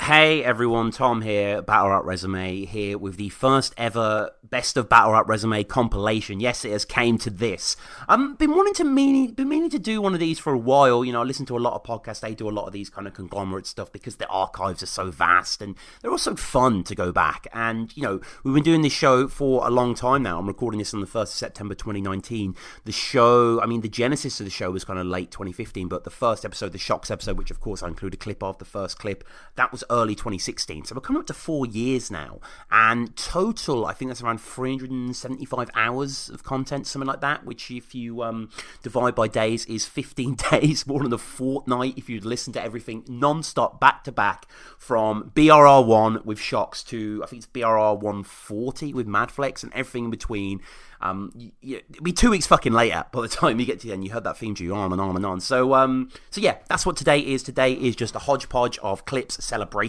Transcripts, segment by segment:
Hey everyone, Tom here, Battle Rap Resume, here with the first ever Best of Battle Rap Resume compilation. Yes, it has came to this. Been meaning to do one of these for a while. You know, I listen to a lot of podcasts, they do a lot of these kind of conglomerate stuff because the archives are so vast and they're also fun to go back. And, you know, we've been doing this show for a long time now. I'm recording this on the 1st of September 2019. The show, the genesis of the show was kind of late 2015, but the first episode, the Shox episode, which of course I include a clip of, the first clip, that was early 2016. So we're coming up to 4 years now. And total, I think that's around 375 hours of content, something like that, which if you divide by days is 15 days, more than a fortnight if you'd listen to everything non-stop, back-to-back, from BRR1 with Shox to, I think it's BRR 140 with Madflex and everything in between. It'll be 2 weeks fucking later by the time you get to the end. You heard that theme tune on and on and on. So yeah, that's what today is. Today is just a hodgepodge of clips, a celebration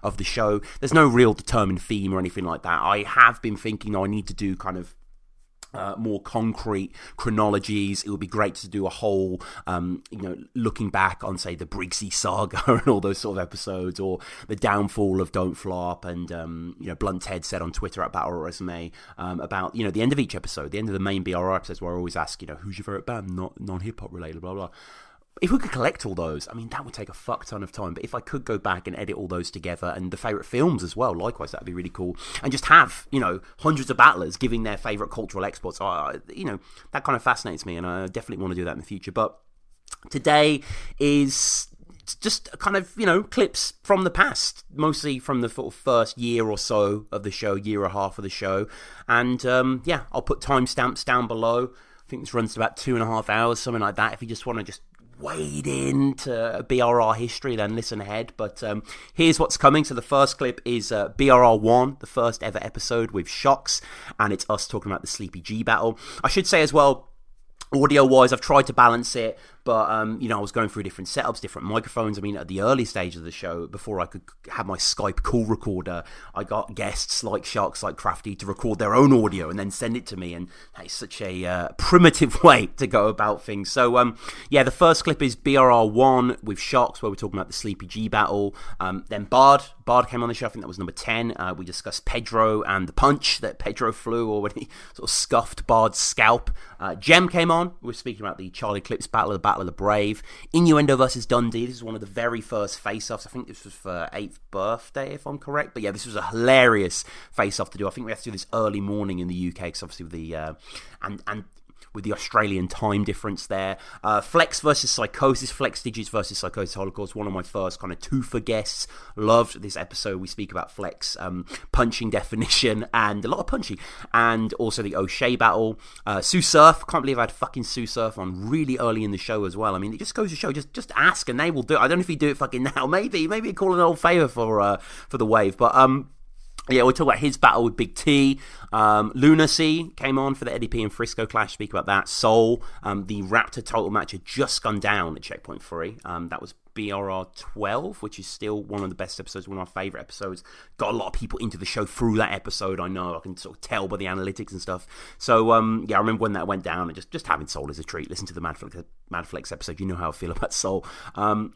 of the show. There's no real determined theme or anything like that. I have been thinking I need to do kind of more concrete chronologies. It would be great to do a whole, looking back on, say, the Briggsy saga and all those sort of episodes, or the downfall of Don't Flop, and, Blunt Ted said on Twitter at Battle Resume about, the end of each episode, the end of the main BRR episodes, where I always ask, who's your favourite band, not non-hip-hop related, blah, blah. If we could collect all those, that would take a fuck ton of time. But if I could go back and edit all those together, and the favourite films as well, likewise, that'd be really cool. And just have, hundreds of battlers giving their favourite cultural exports. That kind of fascinates me, and I definitely want to do that in the future. But today is just kind of, clips from the past, mostly from the sort of first year or so of the show, year and a half of the show. And, I'll put timestamps down below. I think this runs to about 2.5 hours, something like that. If you just want to just wade into BRR history, then listen ahead. But here's what's coming. So the first clip is BRR 1, the first ever episode with Shox, and it's us talking about the Sleepy G battle. I should say as well, audio-wise, I've tried to balance it, but, I was going through different setups, different microphones. At the early stage of the show, before I could have my Skype call recorder, I got guests like Shox, like Crafty, to record their own audio and then send it to me, and that is such a primitive way to go about things. So, the first clip is BRR 1 with Shox, where we're talking about the Sleepy G battle. Then Bard came on the show, I think that was number 10. We discussed Pedro and the punch that Pedro flew, or when he sort of scuffed Bard's scalp. Jem came on. We were speaking about the Charlie Clips battle, the Battle of the Brave. Innuendo versus Dunn D. This is one of the very first face-offs. I think this was for 8th birthday, if I'm correct. But yeah, this was a hilarious face-off to do. I think we had to do this early morning in the UK, because obviously with the and with the Australian time difference there. Flex versus Psychosis, Flex Digits versus Psychosis Holocaust, one of my first kind of two-for guests. Loved this episode. We speak about Flex punching definition, and a lot of punching, and also the Oshea battle. Tsu Surf, can't believe I had fucking Tsu Surf on really early in the show as well. It just goes to show, just ask and they will do it. I don't know if you do it fucking now. Maybe call an old favour for the wave, but yeah, we'll talk about his battle with Big T. Lunar C came on for the Eddie P and Frisko clash. Speak about that. Soul, the Raptor total match had just gone down at Checkpoint 3. That was BRR 12, which is still one of the best episodes, one of my favourite episodes. Got a lot of people into the show through that episode, I know. I can sort of tell by the analytics and stuff. So, I remember when that went down, and just having Soul as a treat. Listen to the Madflex episode. You know how I feel about Soul.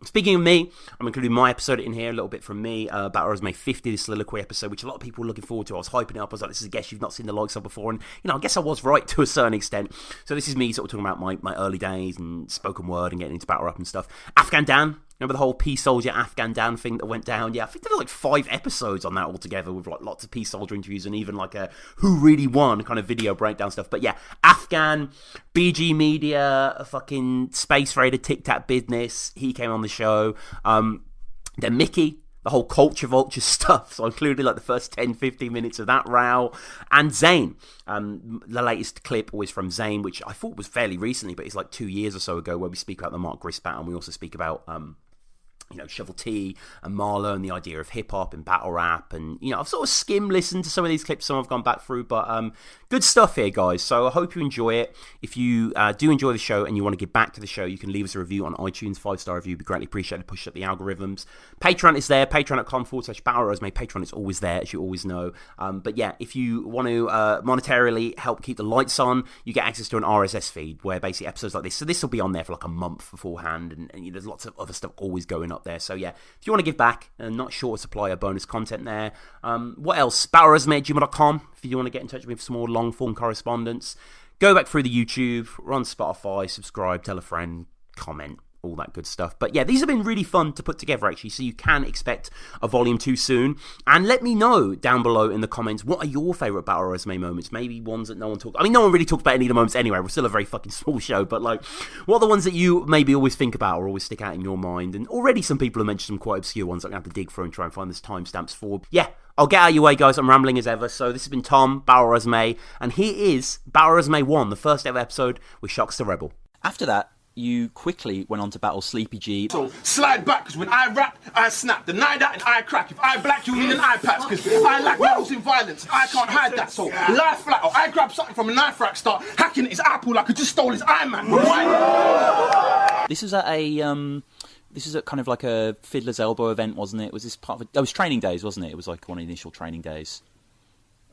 Speaking of me, I'm including my episode in here, a little bit from me. Battle Resume 50, the soliloquy episode, which a lot of people were looking forward to. I was hyping it up. I was like, this is a guest you've not seen the likes of before. And, I guess I was right to a certain extent. So this is me sort of talking about my early days and spoken word and getting into battle rap and stuff. Afghan Dan. Remember the whole P Solja Afghan Dan thing that went down? Yeah, I think there were like 5 episodes on that altogether, with like lots of P Solja interviews and even like a who really won kind of video breakdown stuff. But yeah, Afghan, BGMedia, a fucking Space Raider Tic Tac business. He came on the show. Then Micky, the whole Culture Vulture stuff. So I included like the first 10-15 minutes of that row. And Zain. The latest clip was from Zain, which I thought was fairly recently, but it's like 2 years or so ago, where we speak about the Mark Grist battle, and we also speak about Shovel T and Marlo and the idea of hip-hop and battle rap. And, I've sort of listened to some of these clips, some I've gone back through, but good stuff here, guys. So I hope you enjoy it. If you do enjoy the show and you want to give back to the show, you can leave us a review on iTunes, 5-star review, be greatly appreciated, push up the algorithms. Patreon is there, patreon.com/Battle Resume. Patreon is always there, as you always know. But yeah, if you want to monetarily help keep the lights on, you get access to an RSS feed, where basically episodes like this, so this will be on there for like a month beforehand, and there's lots of other stuff always going up. up there. So yeah, if you want to give back, and not short of supply of bonus content there. What else? battleresume@gmail.com if you want to get in touch with me for some more long-form correspondence. Go back through the YouTube, we're on Spotify, subscribe, tell a friend, comment, all that good stuff. But yeah, these have been really fun to put together, actually, so you can expect a volume 2 soon. And let me know down below in the comments, what are your favourite Battle Resume moments? Maybe ones that no one talks... I mean, no one really talks about any of the moments anyway. We're still a very fucking small show, but like, what are the ones that you maybe always think about or always stick out in your mind? And already some people have mentioned some quite obscure ones that I'm going to have to dig through and try and find this timestamps for. Yeah, I'll get out of your way, guys. I'm rambling as ever. So this has been Tom, Battle Resume, and here is Battle Resume 1, the first ever episode with Shox the Rebel. After that, you quickly went on to battle Sleepy G. So slide back, because when I rap, I snap. Deny that and I crack. If I black, you need an eye patch, because I like using violence. I can't hide that. So lie flat, or I grab something from a knife rack, start hacking his apple like I just stole his eye, man. This was at a this is at kind of like a Fiddler's Elbow event, wasn't it? Was this part of it? It was training days, wasn't it? It was like one of the initial training days.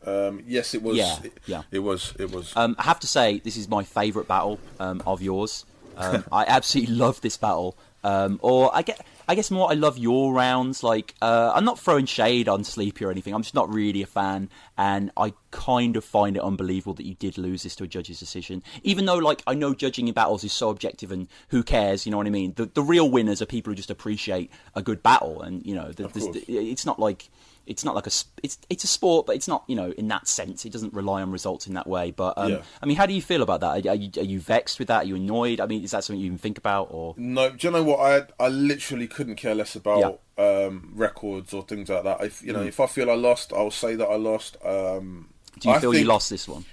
Yes, it was. Yeah. It was. I have to say, this is my favourite battle of yours. I absolutely love this battle. Or I guess more I love your rounds. Like, I'm not throwing shade on Sleepy or anything. I'm just not really a fan, and I kind of find it unbelievable that you did lose this to a judge's decision. Even though, like, I know judging in battles is so objective, and who cares? You know what I mean? The real winners are people who just appreciate a good battle, and you know, it's not like. It's not like it's a sport, but it's not, you know, in that sense. It doesn't rely on results in that way. But I mean, how do you feel about that? Are you vexed with that? Are you annoyed? I mean, is that something you even think about? Or no? Do you know what? I literally couldn't care less about records or things like that. If I feel I lost, I'll say that I lost. Do you feel you lost this one?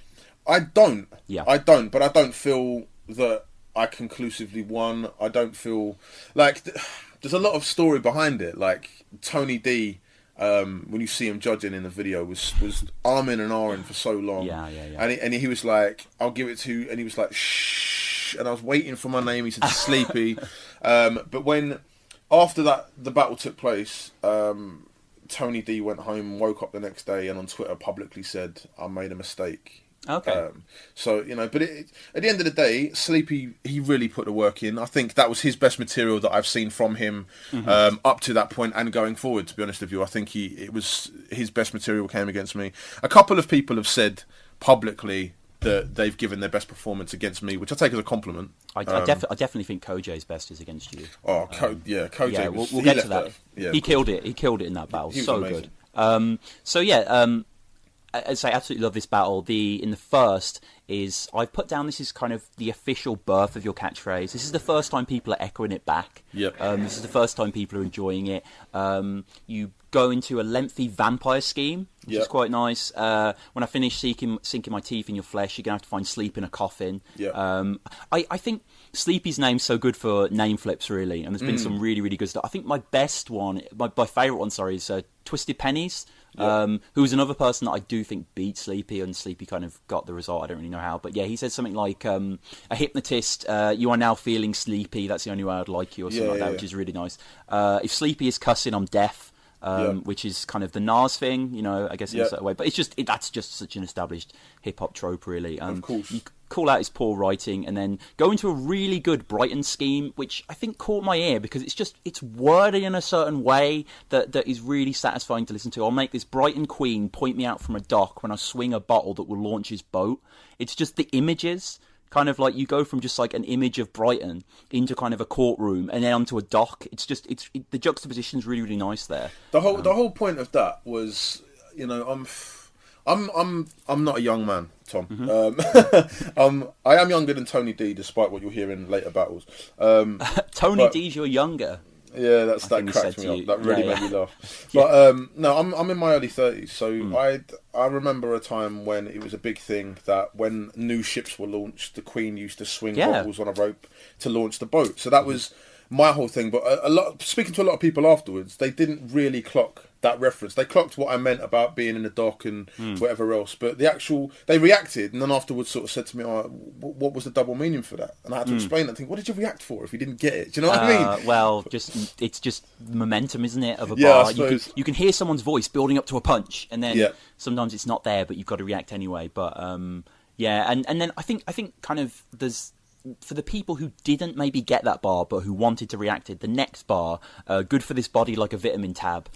I don't. Yeah. I don't. But I don't feel that I conclusively won. I don't feel like there's a lot of story behind it. Like Tony D. When you see him judging in the video, was arming and ahhing for so long. Yeah. And he was like, "I'll give it to," and he was like, "Shh," and I was waiting for my name. He said, "Sleepy," but when after that the battle took place, Tony D went home, woke up the next day, and on Twitter publicly said, "I made a mistake." Okay. So, you know, but at the end of the day, Sleepy, he really put the work in. I think that was his best material that I've seen from him up to that point and going forward, to be honest with you. I think it was his best material came against me. A couple of people have said publicly that they've given their best performance against me, which I take as a compliment. I definitely think Kojay's best is against you. Oh, Kojay. Yeah, we'll get to that. Yeah, he killed it. He killed it in that battle. So amazing. Good. I'd say I absolutely love this battle. In the first is, I've put down, this is kind of the official birth of your catchphrase. This is the first time people are echoing it back. Yep. This is the first time people are enjoying it. You go into a lengthy vampire scheme, which is quite nice. When I finish sinking my teeth in your flesh, you're going to have to find sleep in a coffin. Yep. I think Sleepy's name's so good for name flips, really, and there's been some really, really good stuff. I think my best one, my favourite one, is Twisted Pennies. Who's another person that I do think beat Sleepy, and Sleepy kind of got the result. I don't really know how, but yeah, he said something like, a hypnotist, you are now feeling sleepy, that's the only way I'd like you, or something like that, which is really nice. If Sleepy is cussing, I'm deaf. Which is kind of the Nas thing, you know, I guess in a certain way. But it's that's just such an established hip-hop trope, really. Of course. You call out his poor writing and then go into a really good Brighton scheme, which I think caught my ear because it's worded in a certain way that is really satisfying to listen to. I'll make this Brighton queen point me out from a dock when I swing a bottle that will launch his boat. It's just the images. Kind of like you go from just like an image of Brighton into kind of a courtroom and then onto a dock. The juxtaposition is really, really nice there. The whole point of that was, you know, I'm not a young man, Tom. Mm-hmm. I am younger than Tony D, despite what you'll hear in later battles. Tony D's your younger. Yeah, that cracked me up. That really made me laugh. But no, I'm in my early 30s, so I remember a time when it was a big thing that when new ships were launched, the Queen used to swing bottles on a rope to launch the boat. So that was my whole thing. But speaking to a lot of people afterwards, they didn't really clock that reference. They clocked what I meant about being in the dock and whatever else, but they reacted, and then afterwards sort of said to me, "Oh, what was the double meaning for that?" And I had to explain that thing. What did you react for if you didn't get it? Do you know what I mean? Well, it's just momentum, isn't it? Of a bar. I suppose. You can hear someone's voice building up to a punch, and then sometimes it's not there, but you've got to react anyway. But and then I think kind of there's for the people who didn't maybe get that bar but who wanted to react it, the next bar, good for this body like a vitamin tab,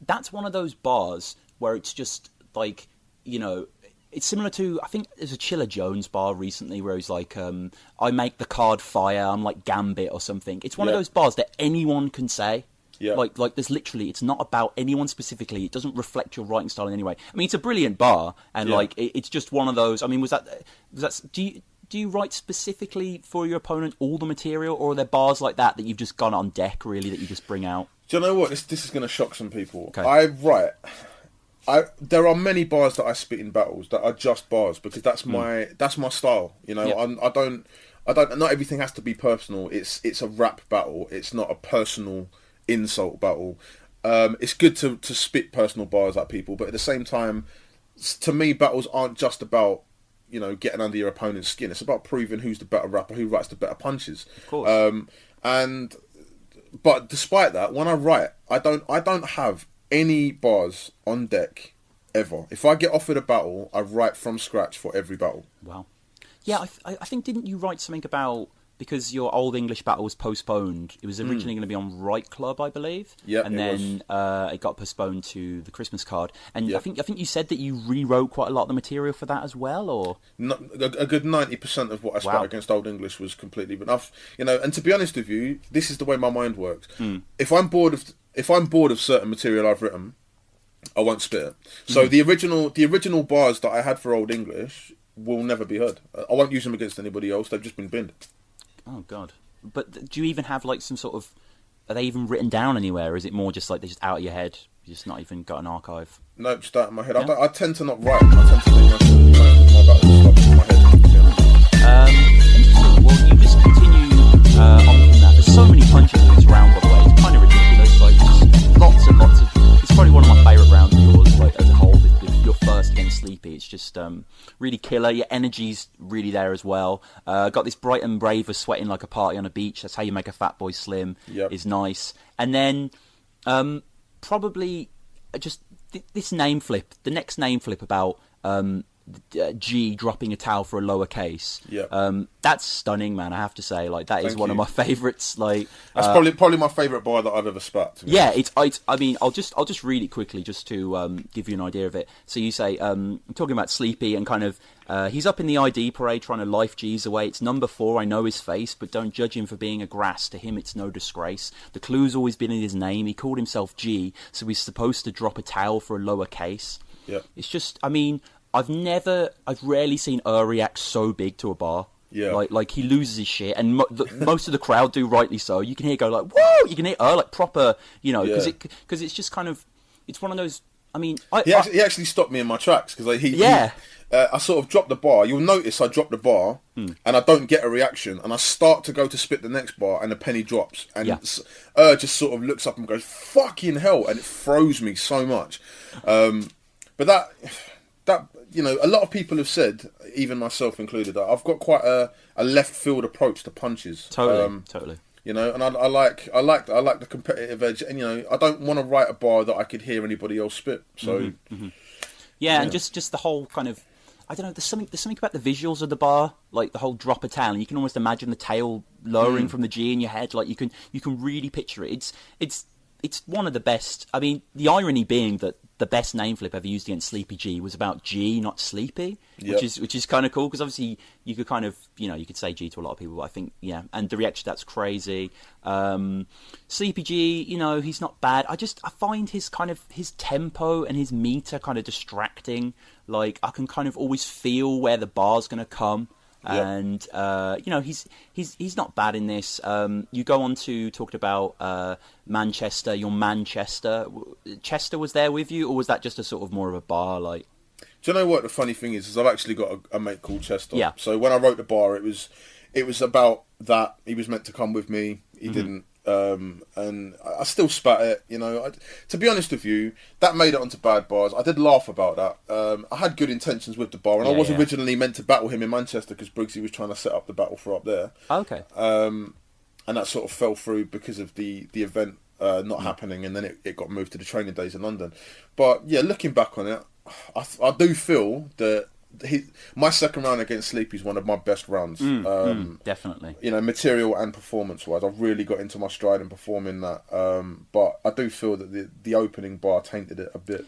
that's one of those bars where it's just like, you know, it's similar to, I think there's a Chilla Jones bar recently where he's like, I make the card fire, I'm like Gambit or something. It's one of those bars that anyone can say. Yeah. Like there's literally, it's not about anyone specifically. It doesn't reflect your writing style in any way. I mean, it's a brilliant bar, and like it's just one of those. I mean, was that do you write specifically for your opponent all the material, or are there bars like that you've just gone on deck really that you just bring out? Do you know what? This is going to shock some people. Okay. There are many bars that I spit in battles that are just bars because that's my style. You know, I don't. Not everything has to be personal. It's a rap battle. It's not a personal insult battle. It's good to spit personal bars at people, but at the same time, to me, battles aren't just about, you know, getting under your opponent's skin. It's about proving who's the better rapper, who writes the better punches. Of course. But despite that, when I write, I don't have any bars on deck ever. If I get offered a battle, I write from scratch for every battle. Wow. Yeah, I think, didn't you write something about, because your Old English battle was postponed, it was originally going to be on Right Club, I believe. Yeah, and then it got postponed to the Christmas card. And I think you said that you rewrote quite a lot of the material for that as well, or a good 90% of what I spat against Old English was completely. But and to be honest with you, this is the way my mind works. If I'm bored of certain material I've written, I won't spit it. So the original bars that I had for Old English will never be heard. I won't use them against anybody else. They've just been binned. Oh, God. But do you even have, like, some sort of... Are they even written down anywhere, or is it more just, like, they're just out of your head? You just not even got an archive? No, just out of my head. Yeah? I tend to not write. I tend to think my battles stuff in my head. Interesting. Well, you just continue on from that. There's so many punches in this round, by the way. It's kind of ridiculous. Like, just lots and lots of... It's probably one of my favourite rounds of yours, like, as a whole. Your first against Sleepy, it's just really killer. Your energy's really there as well. Got this bright and brave of sweating like a party on a beach. That's how you make a fat boy slim. Is nice. And then probably just this name flip. The next name flip about G dropping a towel for a lowercase. That's stunning, man. I have to say, like, that is one of my favourites. Like, that's probably my favourite bar that I've ever spat. Yeah, I mean, I'll just read it quickly just to give you an idea of it. So you say, I'm talking about Sleepy and kind of, he's up in the ID parade trying to life G's away. It's number 4. I know his face, but don't judge him for being a grass. To him, it's no disgrace. The clue's always been in his name. He called himself G, so he's supposed to drop a towel for a lowercase. Yeah, it's just, I mean. I've rarely seen react so big to a bar. Yeah. Like he loses his shit, and most of the crowd do, rightly so. You can hear go like, whoa! You can hear like proper, you know, because it's just kind of, it's one of those. I mean, he actually stopped me in my tracks because I sort of dropped the bar. You'll notice I dropped the bar, and I don't get a reaction, and I start to go to spit the next bar, and the penny drops, and just sort of looks up and goes, "Fucking hell!" and it throws me so much. But that, you know, a lot of people have said, even myself included, that I've got quite a left field approach to punches. Totally. You know, and I like the competitive edge, and you know, I don't want to write a bar that I could hear anybody else spit. So, yeah, and just the whole kind of, I don't know. There's something about the visuals of the bar, like the whole drop a tail, and you can almost imagine the tail lowering from the G in your head. Like you can really picture it. It's one of the best. I mean, the irony being that the best name flip ever used against Sleepy G was about G, not Sleepy, which is kind of cool because obviously you could kind of, you know, you could say G to a lot of people, but I think, and the reaction, that's crazy. Sleepy G, you know, he's not bad. I find his kind of, his tempo and his meter kind of distracting. Like, I can kind of always feel where the bar's going to come. And you know, he's not bad in this. You go on to talk about Manchester. Your Manchester. Chester was there with you, or was that just a sort of more of a bar? Like, do you know what the funny thing is I've actually got a mate called Chester. Yeah. So when I wrote the bar, it was about that. He was meant to come with me. He didn't. And I still spat it, you know. To be honest with you, that made it onto bad bars. I did laugh about that. I had good intentions with the bar, and I was originally meant to battle him in Manchester because Briggsy was trying to set up the battle for up there. Okay. And that sort of fell through because of the event not happening, and then it got moved to the training days in London. But yeah, looking back on it, I do feel that my second round against Sleepy is one of my best rounds. Definitely. You know, material and performance-wise, I've really got into my stride in performing that. But I do feel that the opening bar tainted it a bit.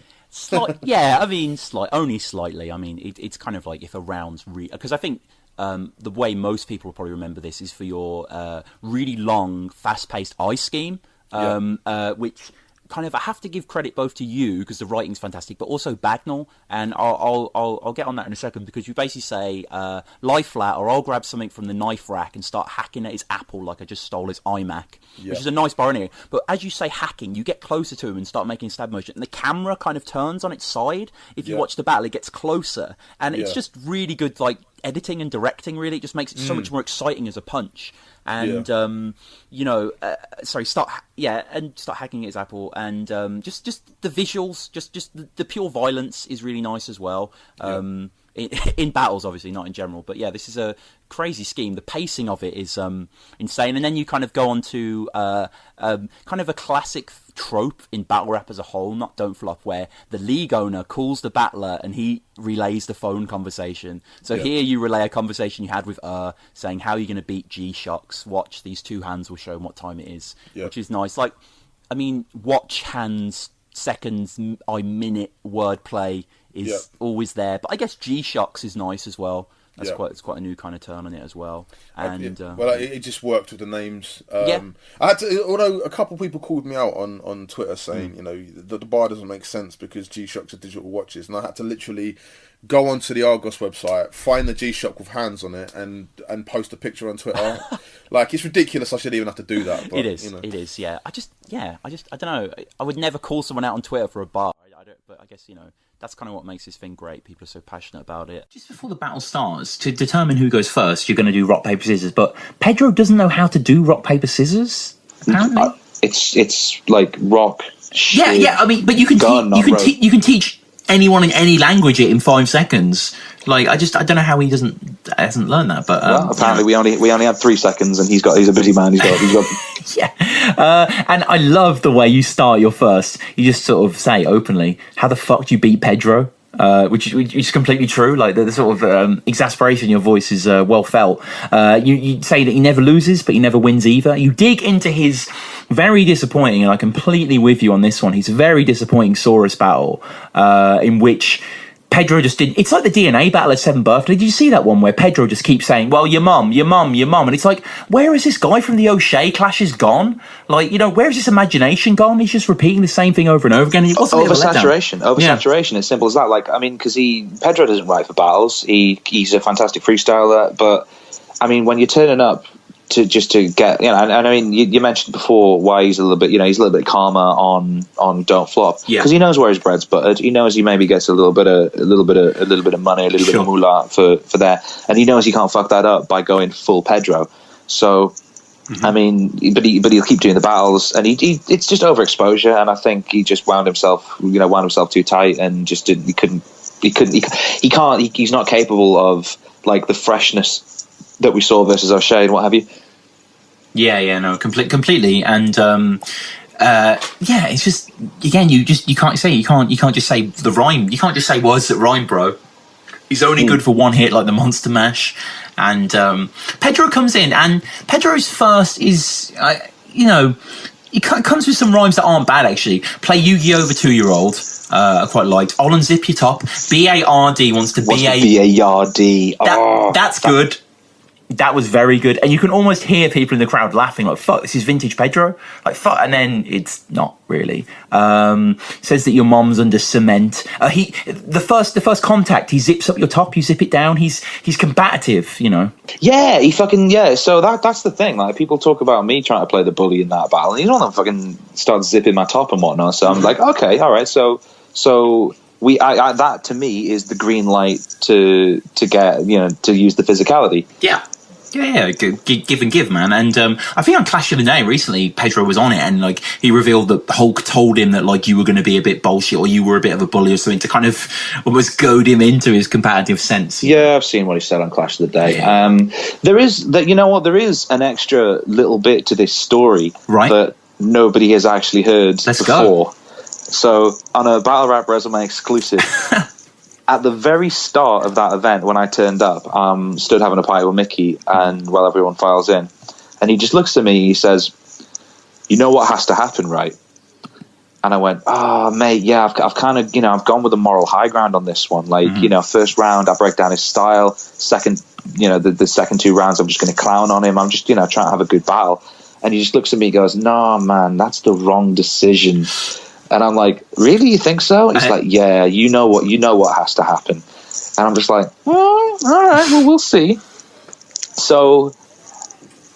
Only slightly. I mean, it's kind of like if a round's because I think the way most people will probably remember this is for your really long, fast-paced ice scheme, which kind of I have to give credit both to you because the writing's fantastic, but also Bagnall, and I'll get on that in a second because you basically say lie flat or I'll grab something from the knife rack and start hacking at his apple like I just stole his iMac, which is a nice bar anyway. But as you say hacking, you get closer to him and start making stab motion, and the camera kind of turns on its side. If you watch the battle, it gets closer, and it's just really good, like editing and directing. Really, it just makes it so much more exciting as a punch. And start hacking at his apple, and just the visuals, just the pure violence is really nice as well. In battles, obviously, not in general, but yeah, this is a crazy scheme. The pacing of it is insane, and then you kind of go on to kind of a classic trope in battle rap as a whole, not Don't Flop, where the league owner calls the battler and he relays the phone conversation. So here you relay a conversation you had with saying how you're going to beat Shox. Watch, these two hands will show him what time it is, which is nice. Like, I mean, watch hands, seconds, minute wordplay is always there, but I guess Shox is nice as well. It's quite a new kind of turn on it as well. And it just worked with the names. I had to, although a couple of people called me out on Twitter saying, you know, the bar doesn't make sense because G-Shocks are digital watches, and I had to literally go onto the Argos website, find the G-Shock with hands on it, and post a picture on Twitter. Like, it's ridiculous. I shouldn't even have to do that. But, it is. You know. It is. Yeah. I don't know. I would never call someone out on Twitter for a bar. But I guess, you know, that's kind of what makes this thing great. People are so passionate about it. Just before the battle starts, to determine who goes first, you're going to do rock, paper, scissors. But Pedro doesn't know how to do rock, paper, scissors, apparently. It's like rock, shit, yeah. I mean, but you can teach anyone in any language it in 5 seconds. Like, I don't know how he hasn't learned that. But apparently we only had 3 seconds, and he's a busy man. He's got yeah. And I love the way you start your first. You just sort of say openly, "How the fuck do you beat Pedro?" Which is completely true. Like the sort of exasperation in your voice is well felt. You say that he never loses, but he never wins either. You dig into his very disappointing, and I'm completely with you on this one. He's a very disappointing Saurus battle in which Pedro just did. It's like the DNA battle at 7th birthday. Did you see that one where Pedro just keeps saying, "Well, your mum," and it's like, where is this guy from the Oshea clashes gone? Like, you know, where is this imagination gone? He's just repeating the same thing over and over again. Oversaturation. As simple as that. Like, I mean, because Pedro doesn't write for battles. He's a fantastic freestyler, but I mean, when you're turning up to get, you know, and I mean, you mentioned before why he's a little bit calmer on Don't Flop, because he knows where his bread's buttered. He knows he maybe gets a little bit of money, a little bit of moolah for there, and he knows he can't fuck that up by going full Pedro. So, I mean, but he'll keep doing the battles, and it's just overexposure, and I think he just wound himself too tight, and just he's not capable of like the freshness that we saw versus Oshea and what have you. Completely. And it's just, again, you can't just say the rhyme. You can't just say words that rhyme, bro. He's only good for one hit, like the Monster Mash. And Pedro comes in, and Pedro's first is, he comes with some rhymes that aren't bad, actually. Play Yu-Gi-Oh! For 2-year-old. I quite liked. I'll unzip your top. B-A-R-D wants to B-A-R-D. That's good. That was very good, and you can almost hear people in the crowd laughing, like, "Fuck, this is vintage Pedro." Like, fuck, and then it's not really. Says that your mom's under cement. The first contact, he zips up your top, you zip it down. He's combative, you know. Yeah, So that's the thing. Like, people talk about me trying to play the bully in that battle, and he's one of them fucking starts zipping my top and whatnot. So I'm like, okay, all right. So that to me is the green light to get, you know, to use the physicality. Yeah, give and give, man. And I think on Clash of the Day recently, Pedro was on it, and like he revealed that Hulk told him that like you were going to be a bit bullshit or you were a bit of a bully or something to kind of almost goad him into his competitive sense. Yeah, I've seen what he said on Clash of the Day. Yeah. There is that, you know what? There is an extra little bit to this story that nobody has actually heard before. So on a Battle Rap Resume exclusive. at the very start of that event, when I turned up, stood having a pint with Mickey, and while everyone files in, and he just looks at me, he says, "You know what has to happen, right?" And I went, "Oh, mate, yeah, I've kind of, I've gone with the moral high ground on this one. Like, first round, I break down his style. Second, the second 2 rounds, I'm just going to clown on him. I'm just, trying to have a good battle." And he just looks at me and goes, "No, man, that's the wrong decision." And I'm like, "Really? You think so?" And he's like, "Yeah, you know what has to happen." And I'm just like, "Well, all right, well, we'll see." So,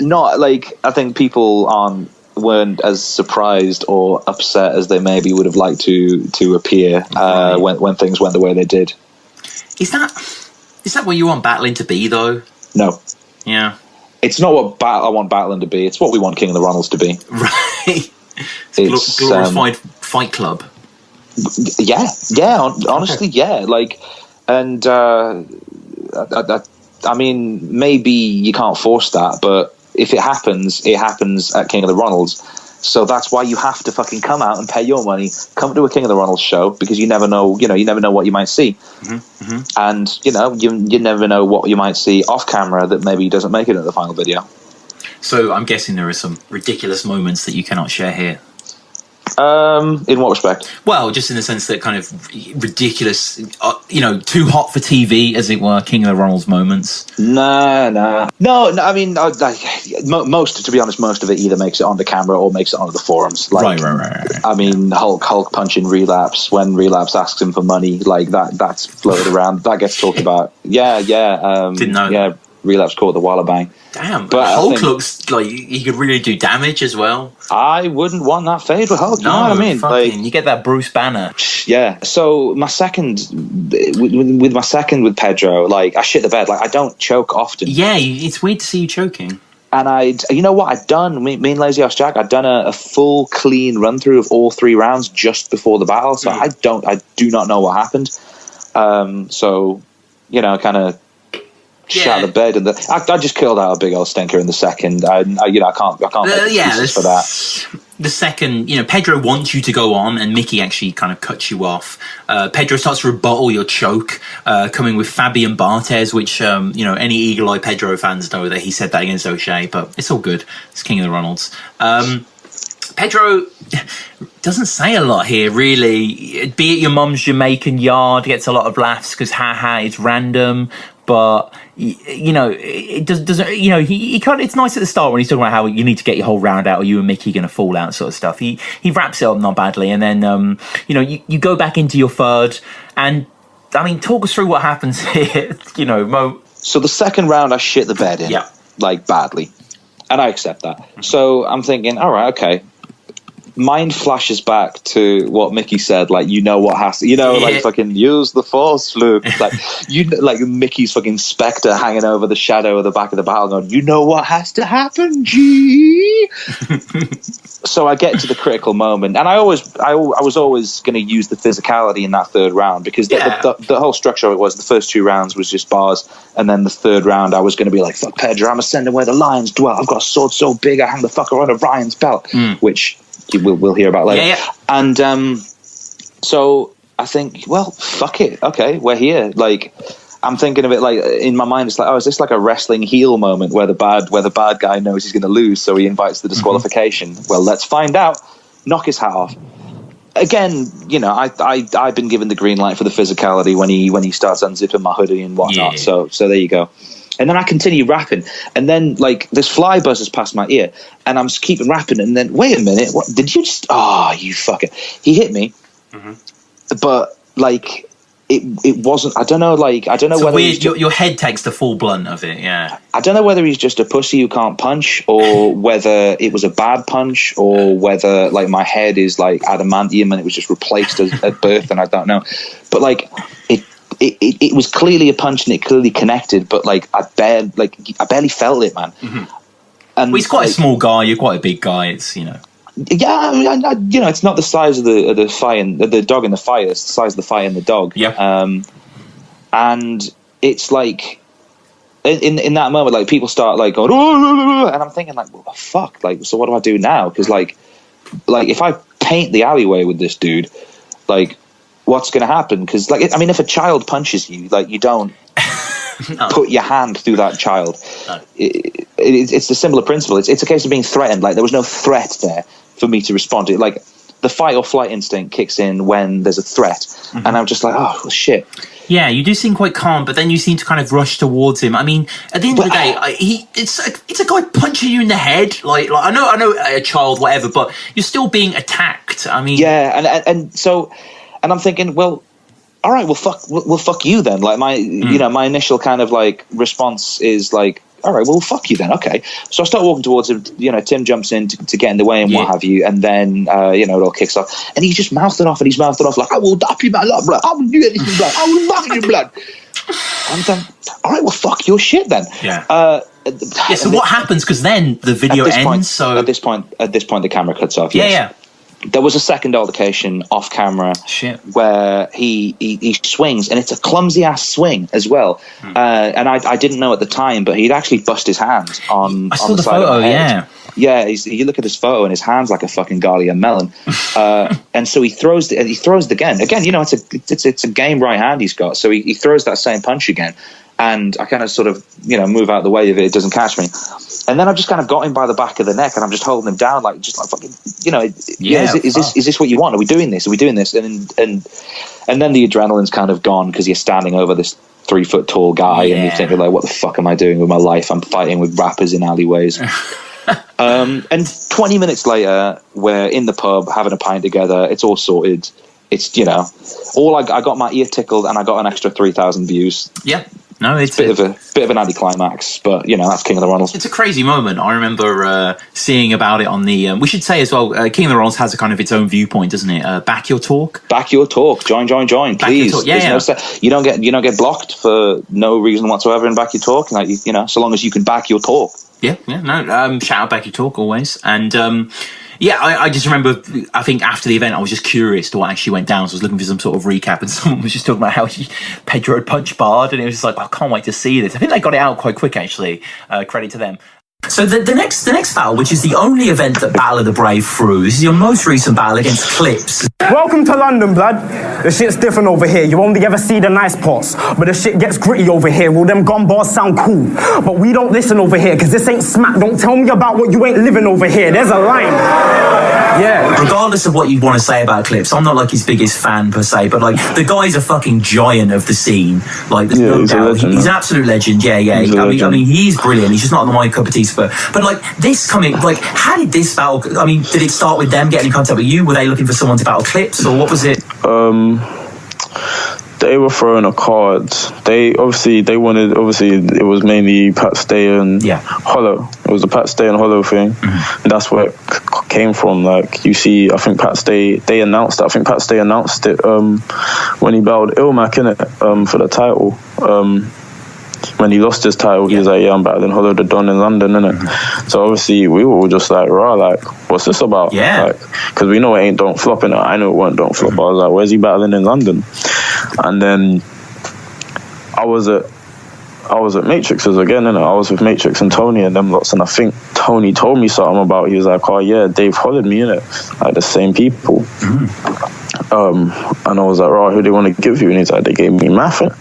I think people weren't as surprised or upset as they maybe would have liked to appear when things went the way they did. Is that what you want battling to be, though? No. Yeah. It's not what I want battling to be. It's what we want King of the Ronalds to be. Right. It's glorified Fight Club. Yeah. Honestly, yeah. And I mean, maybe you can't force that, but if it happens at King of the Ronalds. So that's why you have to fucking come out and pay your money, come to a King of the Ronalds show, because you never know, you never know what you might see. And, you never know what you might see off camera that maybe doesn't make it at the final video. So I'm guessing there are some ridiculous moments that you cannot share here. In what respect? Well, just in the sense that kind of ridiculous, too hot for TV, as it were, King of the Ronalds moments. No. I mean, to be honest, most of it either makes it onto camera or makes it onto the forums. Right. I mean, Hulk punching Relapse when Relapse asks him for money, that's floated around. That gets talked about. Yeah. Didn't know. Yeah, Relapse caught the Wallabang. Damn, but Hulk looks like he could really do damage as well. I wouldn't want that fade with Hulk. No, you know what I mean? You get that Bruce Banner. Yeah. So my second with Pedro, I shit the bed. I don't choke often. Yeah, it's weird to see you choking. And you know what I'd done? Me and Lazy Ass Jack, I'd done a full clean run through of all 3 rounds just before the battle. So I do not know what happened. So kind of. Shot the bed, and I just killed out a big old stinker in the second. I can't make excuses for that. The second, Pedro wants you to go on, and Mickey actually kind of cuts you off. Pedro starts to rebuttal your choke, coming with Fabian Barthez, which any eagle-eye Pedro fans know that he said that against Oshea, but it's all good. It's King of the Ronalds. Pedro doesn't say a lot here, really. Be it your mum's Jamaican yard gets a lot of laughs because it's random. But it doesn't. He kind of. It's nice at the start when he's talking about how you need to get your whole round out, or you and Mickey are going to fall out, sort of stuff. He wraps it up not badly, and then you go back into your third, and I mean, talk us through what happens here. Mo. So the second round, I shit the bed in, badly, and I accept that. So I'm thinking, all right, okay. Mind flashes back to what Mickey said, what has to, fucking use the force, Luke. Mickey's fucking spectre hanging over the shadow of the back of the battle going, you know what has to happen, G? So I get to the critical moment, and I was always going to use the physicality in that third round, because the whole structure of it was the first 2 rounds was just bars, and then the third round I was going to be like, fuck Pedro, I'm ascending where the lions dwell. I've got a sword so big I hang the fucker on Orion's belt, which we'll hear about later. Yeah. And so I think, well, fuck it. Okay, we're here. I'm thinking of it in my mind, it's is this like a wrestling heel moment where the bad guy knows he's going to lose, so he invites the disqualification? Well, let's find out. Knock his hat off. Again, I've been given the green light for the physicality when he starts unzipping my hoodie and whatnot. Yeah. So there you go. And then I continue rapping, and then this fly buzzes past my ear, and I'm just keeping rapping, and then wait a minute, what did you just? Oh, you fucker! He hit me, but it wasn't. I don't know. Whether weird, your head takes the full blunt of it. Yeah. I don't know whether he's just a pussy who can't punch, or whether it was a bad punch, or whether my head is adamantium and it was just replaced at birth, and I don't know. But it was clearly a punch and it clearly connected, but I barely felt it, man. And he's quite a small guy. You're quite a big guy. It's Yeah, I mean, it's not the size of the fire and the dog in the fire. It's the size of the fire and the dog. Yeah. And it's in that moment, people start going, oh, and I'm thinking well, fuck, so what do I do now? Because if I paint the alleyway with this dude, what's going to happen? Because, like, I mean, if a child punches you, like, you don't put your hand through that child. No. It's the similar principle. It's a case of being threatened. Like, there was no threat there for me to respond to it. Like, the fight or flight instinct kicks in when there's a threat, and I'm just like, oh, well, shit. Yeah, you do seem quite calm, but then you seem to kind of rush towards him. I mean, at the end of the day, it's a guy punching you in the head. Like I know a child, whatever, but you're still being attacked. I mean, yeah, and I'm thinking, well, all right, well, fuck you then. Like my initial kind of like response is like, all right, well, fuck you then. Okay. So I start walking towards him. You know, Tim jumps in to get in the way and what have you. And then, it all kicks off. And he's just mouthed it off. And he's mouthed it off like, I will dap you, man, blood. I will do anything, blood. I will knock you, blood. And then, all right, well, fuck your shit then. Yeah. So what happens? Because then the video ends. At this point, the camera cuts off. Yes. Yeah. There was a second altercation off camera where he swings, and it's a clumsy ass swing as well. And I didn't know at the time, but he'd actually bust his hand on the side photo, of my head. Yeah, you look at his photo, and his hand's like a fucking Galia melon. And so he throws it again. Again, you know, it's a game right hand he's got. So he throws that same punch again. And I kind of sort of, move out of the way of it doesn't catch me. And then I've just kind of got him by the back of the neck, and I'm just holding him down, like fucking, is this what you want? Are we doing this? And then the adrenaline's kind of gone because you're standing over this 3 foot tall guy, and you're thinking like, what the fuck am I doing with my life? I'm fighting with rappers in alleyways. And 20 minutes later, we're in the pub having a pint together. It's all sorted. It's I got my ear tickled, and I got an extra 3,000 views. Yeah. No, it's a bit of an anticlimax, but that's King of the Ronalds. It's a crazy moment. I remember seeing about it on the. We should say as well, King of the Ronalds has a kind of its own viewpoint, doesn't it? Back your talk. Back your talk. Join, please. You don't get blocked for no reason whatsoever in Back Your Talk. Like so long as you can back your talk. Yeah. No. Shout out Back Your Talk always, and. I just remember, I think after the event, I was just curious to what actually went down. So I was looking for some sort of recap, and someone was just talking about how Pedro had punched Bard, and it was just like, I can't wait to see this. I think they got it out quite quick, actually. Credit to them. So the next battle, which is the only event that Battle of the Brave threw, this is your most recent battle against Clips. Welcome to London, blood. The shit's different over here. You only ever see the nice parts, but the shit gets gritty over here. All them gun bars sound cool, but we don't listen over here, because this ain't smack. Don't tell me about what you ain't living over here. There's a line. Yeah. Regardless of what you want to say about Clips, I'm not like his biggest fan per se, but like the guy's a fucking giant of the scene. Like there's no doubt. He's an absolute legend. Yeah. I mean, he's brilliant. He's just not my cup of tea. But like this coming, like how did this battle? I mean, did it start with them getting in contact with you? Were they looking for someone to battle Clips, or what was it? They were throwing a card. They wanted. Obviously, it was mainly Pat Stay and Hollow. It was the Pat Stay and Hollow thing. Mm-hmm. And that's where it came from. Like you see, I think Pat Stay. They announced it. I think Pat Stay announced it when he battled Ilmac for the title. When he lost his title, he was like, I'm battling Hollow the Don in London, innit? Mm-hmm. So obviously we were all just like, raw, like, what's this about? Yeah. Like, because we know it ain't Don't Flop, innit? I know it wasn't Don't Flop. Mm-hmm. I was like, where's he battling in London? And then I was at Matrix's again, innit? I was with Matrix and Tony and them lots, and I think Tony told me something about, he was like, oh yeah, Dave hollered me, innit? Like the same people. Mm-hmm. And I was like, right, who do they want to give you? And he's like, they gave me Maffin.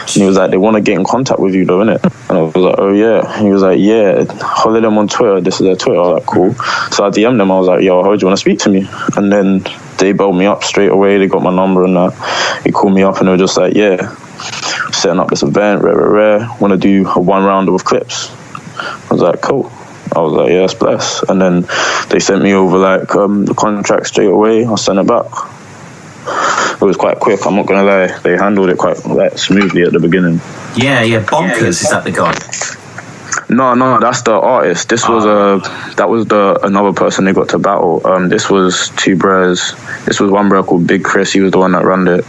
And he was like, they want to get in contact with you though, innit? And I was like, oh yeah. And he was like, yeah, holler them on Twitter. This is their Twitter. I was like, cool. So I DM'd them. I was like, yo, how do you want to speak to me? And then they belled me up straight away. They got my number and he called me up and they were just like, yeah, setting up this event, rare. Want to do a 1 rounder with Clips. I was like, cool. I was like, yeah, that's blessed. And then they sent me over like the contract straight away. I sent it back. It was quite quick, I'm not gonna lie. They handled it quite smoothly at the beginning. Yeah, Bonkers, is that the guy? No, that's the artist. This was another person they got to battle. This was 2 bros. This was one bro called Big Chris. He was the one that ran it.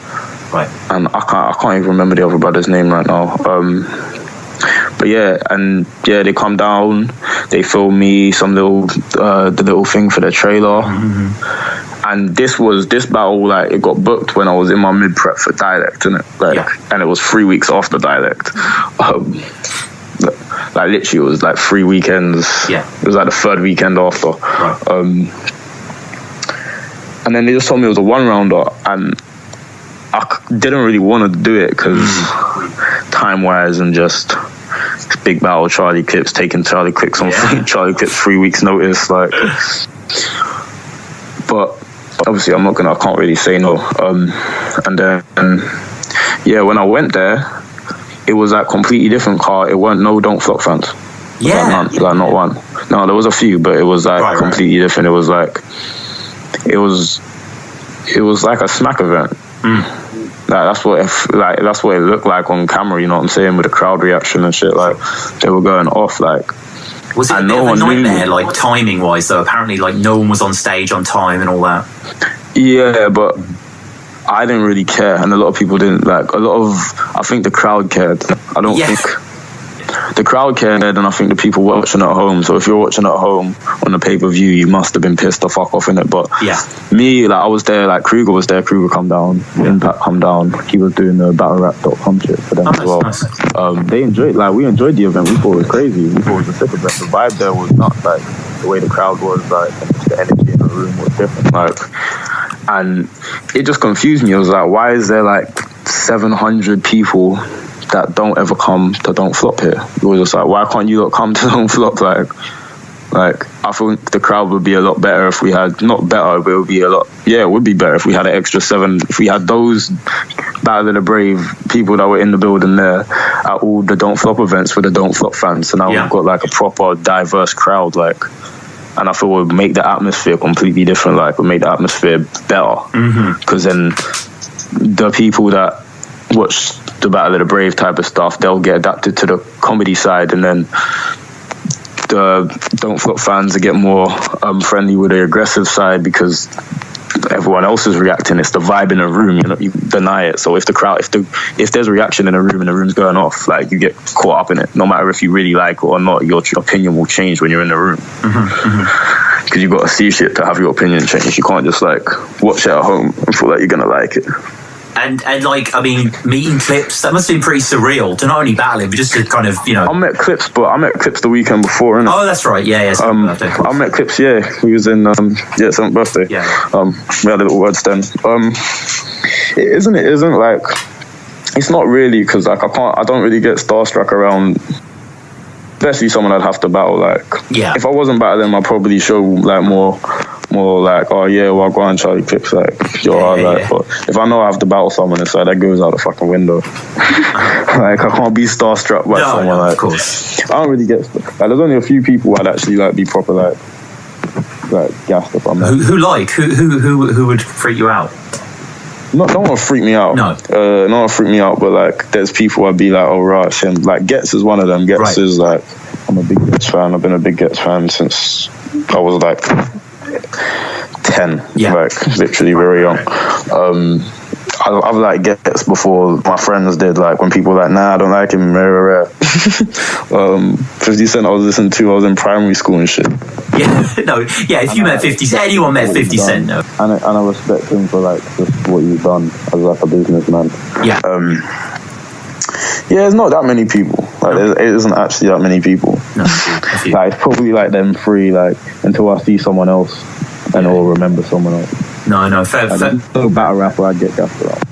Right. And I can't even remember the other brother's name right now. But they come down. They film me some the little thing for the trailer. Mm-hmm. And this battle, like, it got booked when I was in my mid prep for Dialect, innit? And it was 3 weeks after Dialect. Like literally, it was like 3 weekends. Yeah. It was like the 3rd weekend after. Right. And then they just told me it was a 1 rounder, and didn't really want to do it because time-wise and just big battle Charlie Clips, taking Charlie Clips on Charlie Clips 3 weeks notice, like. But obviously I can't really say no. And then when I went there, it was like completely different car. It weren't no Don't Flop fans. Like not one. No, there was a few, but it was like completely different. It was like it was like a smack event. Like that's what it looked like on camera. You know what I'm saying, with the crowd reaction and shit. Like they were going off. Like, was it a bit of a nightmare, like timing wise? Though apparently, like no one was on stage on time and all that. Yeah, but I didn't really care, and a lot of people didn't. Like I think the crowd cared. I don't think the crowd cared, and I think the people watching at home. So if you're watching at home on the pay-per-view, you must have been pissed the fuck off in it. But me, like I was there, like Kruger was there. Kruger come down, Impact come down. He was doing the battlerapp.com shit for them as well. Nice. They enjoyed, like we enjoyed the event. We thought it was crazy. We thought it was a sick event. The vibe there was nuts. Like the way the crowd was, like and just the energy in the room was different. Like, and it just confused me. It was like, why is there like 700 people that don't ever come to Don't Flop here? It was just like, why can't you not come to Don't Flop? Like I think the crowd would be a lot better if we had, not better, but it would be a lot, it would be better if we had an extra 7, if we had those Battle of the Brave people that were in the building there at all the Don't Flop events for the Don't Flop fans. So now we've got like a proper diverse crowd, like, and I feel it would make the atmosphere completely different, like, would make the atmosphere better. Because then the people that watch the Battle of the Brave type of stuff, they'll get adapted to the comedy side, and then the Don't Flop fans will get more friendly with the aggressive side because everyone else is reacting. It's the vibe in the room, you know, you deny it. So if the crowd, if there's a reaction in a room and the room's going off, like, you get caught up in it. No matter if you really like it or not, your opinion will change when you're in the room. Because you've got to see shit to have your opinion change. You can't just like watch it at home and feel like you're gonna like it. And like, I mean, meeting Clips, that must have been pretty surreal to not only battle him, but just to kind of, you know. I met Clips the weekend before, innit? Oh, that's right, yeah. I met Clips, he was in, 7th birthday. We had a little words then. It isn't like, it's not really, because like, I don't really get starstruck around, especially someone I'd have to battle, like. If I wasn't battling, I'd probably show like more like, oh yeah, well, go on, Charlie Clips, like, you're alright. But if I know I have to battle someone inside, that goes out the fucking window. Like, I can't be starstruck by someone. Like, of course. I don't really get like, there's only a few people I'd actually like be proper like gassed if I'm who would freak you out? No one will freak me out. No one will freak me out, but like, there's people I'd be like, oh right, him. Like Getz is one of them. Getz is like, I'm a big Getz fan. I've been a big Getz fan since I was like 10, like literally very young. I've like Getz before my friends did, like when people were like, nah, I don't like him, rare. 50 Cent I was listening to, I was in primary school and shit. If you met 50 Cent, anyone met 50 Cent, no. And I respect him for like just what you've done as like a businessman. There's not that many people. Like, it isn't actually that many people. No, like, it's probably like them three, like, until I see someone else and I'll remember someone else. No, fair. No battle rapper I'd get gassed around.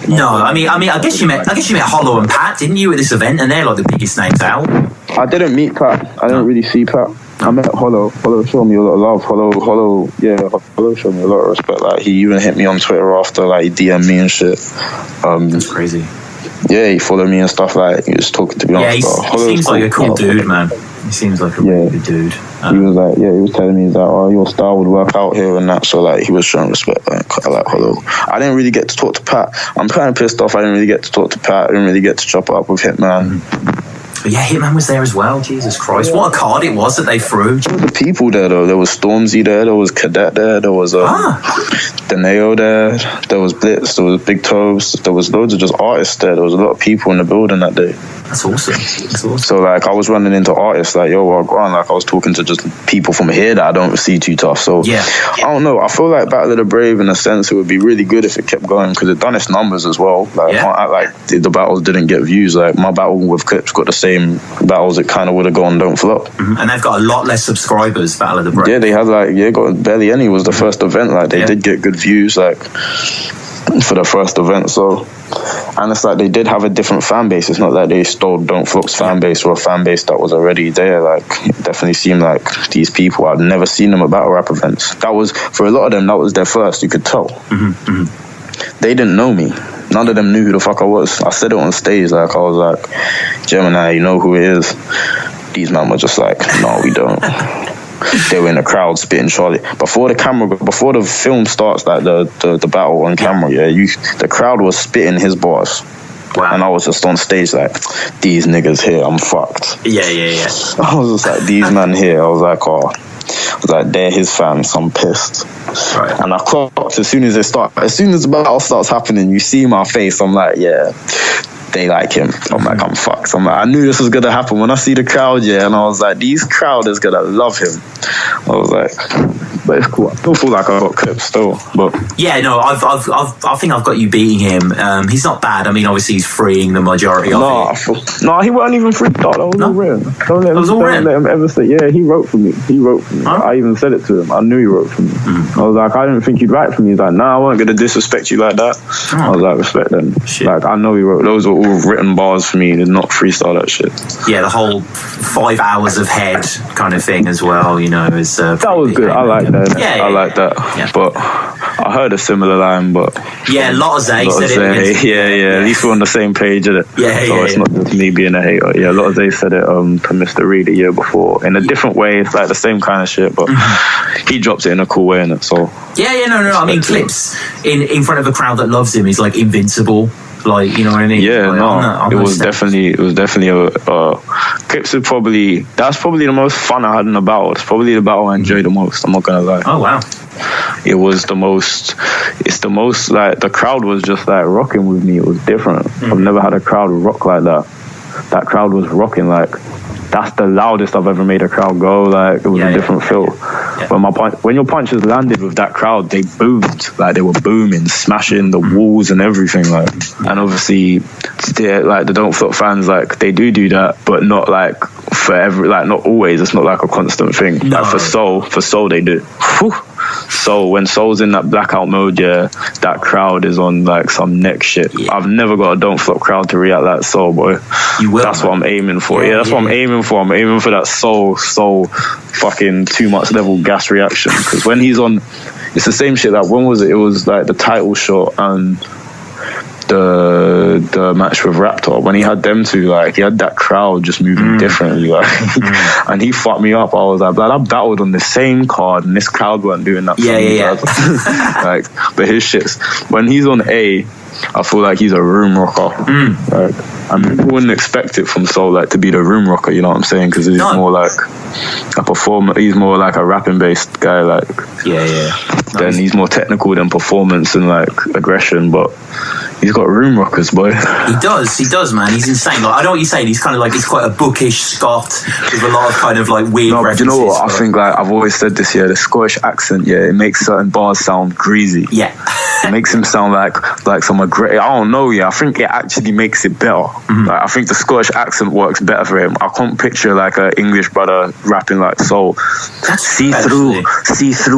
No, I mean, I guess you met Hollow and Pat, didn't you, at this event? And they're like the biggest names out. I didn't meet Pat. I didn't really see Pat. I met Hollow. Hollow showed me a lot of love. Hollow showed me a lot of respect. Like, he even hit me on Twitter after, like, he DM'd me and shit. That's crazy. Yeah, he followed me and stuff, like, he was talking to me. Yeah, he seems like a cool dude, man. He seems like a really good dude. He was like, he was telling me that, oh, your style would work out here and that. So like, he was showing respect. Like, I like Hollow. I didn't really get to talk to Pat. I'm kind of pissed off. I didn't really get to talk to Pat. I didn't really get to chop it up with Hitman. But yeah, Hitman was there as well. Jesus Christ, what a card it was that they threw. There were the people there though. There was Stormzy there. There was Cadet there. There was Deneo there. There was Blitz. There was Big Toes. There was loads of just artists there. There was a lot of people in the building that day. That's awesome. So like, I was running into artists like, yo, well, go on. Like, I was talking to just people from here that I don't see too tough. So I don't know. I feel like Battle of the Brave, in a sense, it would be really good if it kept going, because it done its numbers as well. Like, I can't act like the battles didn't get views. Like, my battle with Clips got the same battles it kind of would have gone Don't Flop. And they've got a lot less subscribers, Battle of the Brave. Yeah, they had like, got barely any. It was the first event. Like, they did get good views. Like, for the first event. So, and it's like they did have a different fan base. It's not that they stole Don't Flop's fan base or a fan base that was already there. Like, it definitely seemed like these people, I'd never seen them at battle rap events. That was, for a lot of them, that was their first, you could tell. They didn't know me. None of them knew who the fuck I was. I said it on stage, like, I was like, Gemini, you know who it is? These men were just like, no, we don't. They were in the crowd spitting Charlie. Before the film starts, like the battle on camera, the crowd was spitting his bars. Wow. And I was just on stage like, these niggas here, I'm fucked. Yeah. I was just like, these men here. I was like, they're his fans. I'm pissed. Right. And I clocked as soon as the battle starts happening, you see my face. I'm like, yeah, they like him. I'm like, I'm fucked. I'm like, I knew this was gonna happen when I see the crowd, and I was like, these crowd is gonna love him. I was like, but it's cool. I don't feel like I got clips still, but yeah, no, I think I've got you beating him. He's not bad. I mean, obviously he's freeing the majority of it. No, he wasn't even freaked out. That was all written. Don't let him ever say. Yeah, he wrote for me. Huh? I even said it to him. I knew he wrote for me. I was like, I didn't think you'd write for me. He's like, nah, I wasn't gonna disrespect you like that. I was like, respect then. Shit. Like, I know he wrote. Those were all written bars for me. Did not freestyle that shit. Yeah, the whole 5 hours of head kind of thing as well. You know, is that was good. I like that. Yeah, I like that. Yeah. But I heard a similar line, but yeah, a lot of Zay said it. Yeah. At least we're on the same page, isn't it? So it's not just me being a hater. Yeah, a lot of Zay said it to Mr. Reed the year before in a different way. It's like the same kind of shit, but he drops it in a cool way, innit? So no. I mean, clips in front of a crowd that loves him is like invincible. Like, you know what I mean? Yeah, like, it was definitely a clips are probably the most fun I had in the battle. It's probably the battle I enjoyed the most. I'm not gonna lie. Oh wow. It's the most like the crowd was just like rocking with me. It was different. I've never had a crowd rock like that. That crowd was rocking like that's the loudest I've ever made a crowd go. Like, it was a different feel. When your punches landed with that crowd, they boomed. Like, they were booming, smashing the walls and everything. Like, and obviously, the Don't Flop fans, like, they do that, but not like forever. Like, not always. It's not like a constant thing. No. Like for Soul, they do. Whew. So when Soul's in that blackout mode, that crowd is on like some next shit. I've never got a Don't Flop crowd to react like Soul, boy. You will. That's what I'm aiming for. That's what I'm aiming for. I'm aiming for that Soul fucking too much level gas reaction. Because when he's on, it's the same shit. Like, when was it? It was like the title shot and the match with Raptor. When he had them two, like, he had that crowd just moving differently, like, and he fucked me up. I was like, I battled on the same card and this crowd weren't doing that. Like, but his shits, when he's on A, I feel like he's a room rocker. Like, and people wouldn't expect it from Soul, like, to be the room rocker, you know what I'm saying? Because he's more like a performer. He's more like a rapping based guy, like. Then he's more technical than performance and like aggression, but he's got room rockers, boy. He does, man. He's insane. Like, I know what you're saying. He's kind of like, he's quite a bookish Scot with a lot of kind of like weird references. You know what? I think, like, I've always said this, the Scottish accent, it makes certain bars sound greasy. Yeah. It makes him sound like some great. I don't know, I think it actually makes it better. Like, I think the Scottish accent works better for him. I can't picture like an English brother rapping like Soul. See through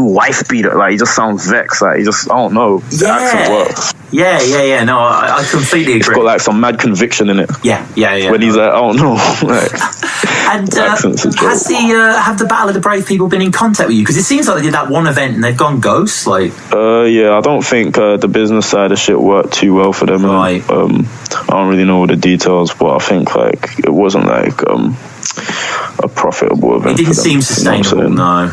wife beater. Like, he just sounds vexed. Like, I don't know. The accent works. Yeah. No, I completely agree. It's got like some mad conviction in it. Yeah. When he's like, oh no. Like, and have the Battle of the Brave people been in contact with you? Because it seems like they did that one event and they've gone ghost. Like, I don't think the business side of shit worked too well for them. Right. I don't really know all the details, but I think like it wasn't like a profitable event. It didn't seem sustainable, no.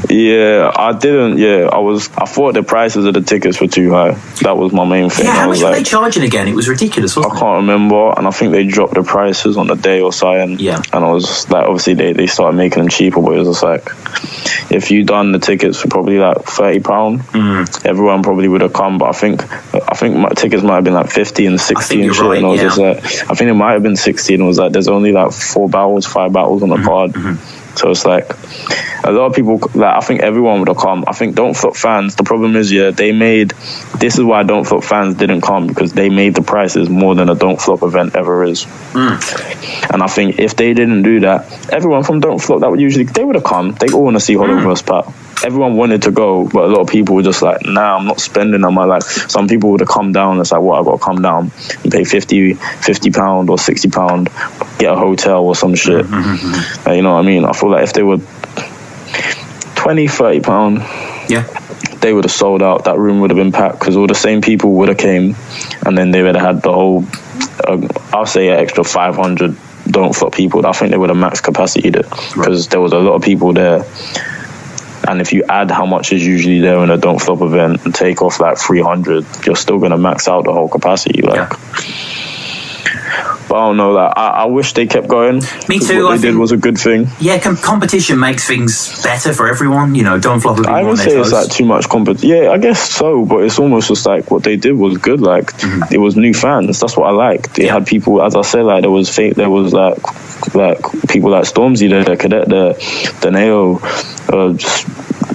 Yeah, I didn't. Yeah, I thought the prices of the tickets were too high. That was my main thing. Yeah, how much were they charging again? It was ridiculous, wasn't it? I can't remember, and I think they dropped the prices on the day or something. Yeah. And I was like, obviously they started making them cheaper, but it was just like, if you done the tickets for probably like £30, everyone probably would have come. But I think my tickets might have been like 50 and 60 and shit. Right, and I was just like, I think it might have been 60, and it was like, there's only like 5 battles on the card. So it's like a lot of people, like, I think everyone would have come. I think Don't Flop fans, the problem is, this is why Don't Flop fans didn't come, because they made the prices more than a Don't Flop event ever is. And I think if they didn't do that, everyone from Don't Flop they would have come. They all want to see Hollow vs. Pat. everyone wanted to go, but a lot of people were just like, nah, I'm not spending on my life. Some people would have come down. It's like, what, I got to come down and pay £50 or £60, get a hotel or some shit. You know what I mean? I feel like if they were £20, £30, they would have sold out. That room would have been packed because all the same people would have came, and then they would have had the whole, I'll say an extra 500 Don't Flop people. I think they would have max capacity it because there was a lot of people there. And if you add how much is usually there in a Don't Flop event and take off like 300, you're still going to max out the whole capacity. Like, but I don't know. Like, I wish they kept going. Me too. What they did was a good thing. Yeah, competition makes things better for everyone. You know, Don't Flop would be I would say it's like too much competition. Yeah, I guess so. But it's almost just like what they did was good. Like it was new fans. That's what I liked. They had people, as I said, like there was fake. There was like people like Stormzy, the Cadet, the Neo, just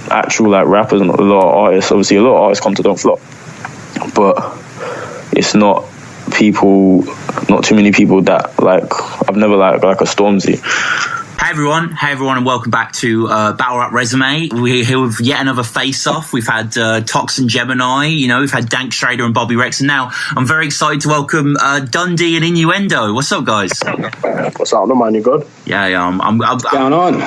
actual like rappers and a lot of artists. Obviously, a lot of artists come to Don't Flop, but it's not people. Not too many people that like. I've never like a Stormzy. Hey everyone, and welcome back to Battle Rap Resume. We're here with yet another face-off. We've had Tox and Gemini, you know, we've had Dank Schrader and Bobby Rex, and now I'm very excited to welcome Dunn D and Innuendo. What's up, guys? What's up, man? You good? Yeah, What's going on?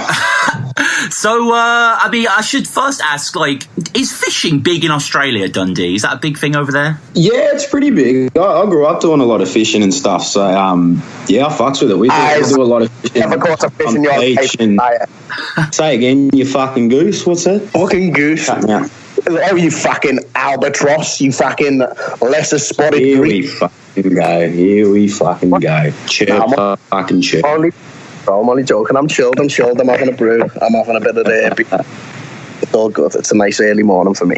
So, I mean, I should first ask, like, is fishing big in Australia, Dundee? Is that a big thing over there? Yeah, it's pretty big. I grew up doing a lot of fishing and stuff, so, yeah, I fucks with it. We do a lot of fishing. Never caught a fish in your face. Say again, you fucking goose. What's that? Fucking goose. Oh, you fucking albatross. You fucking lesser spotted Here green. we fucking go. Chirp, fucking chirp. I'm only joking. I'm chilled. I'm having a brew. I'm having a bit of the... It's all good. It's a nice early morning for me.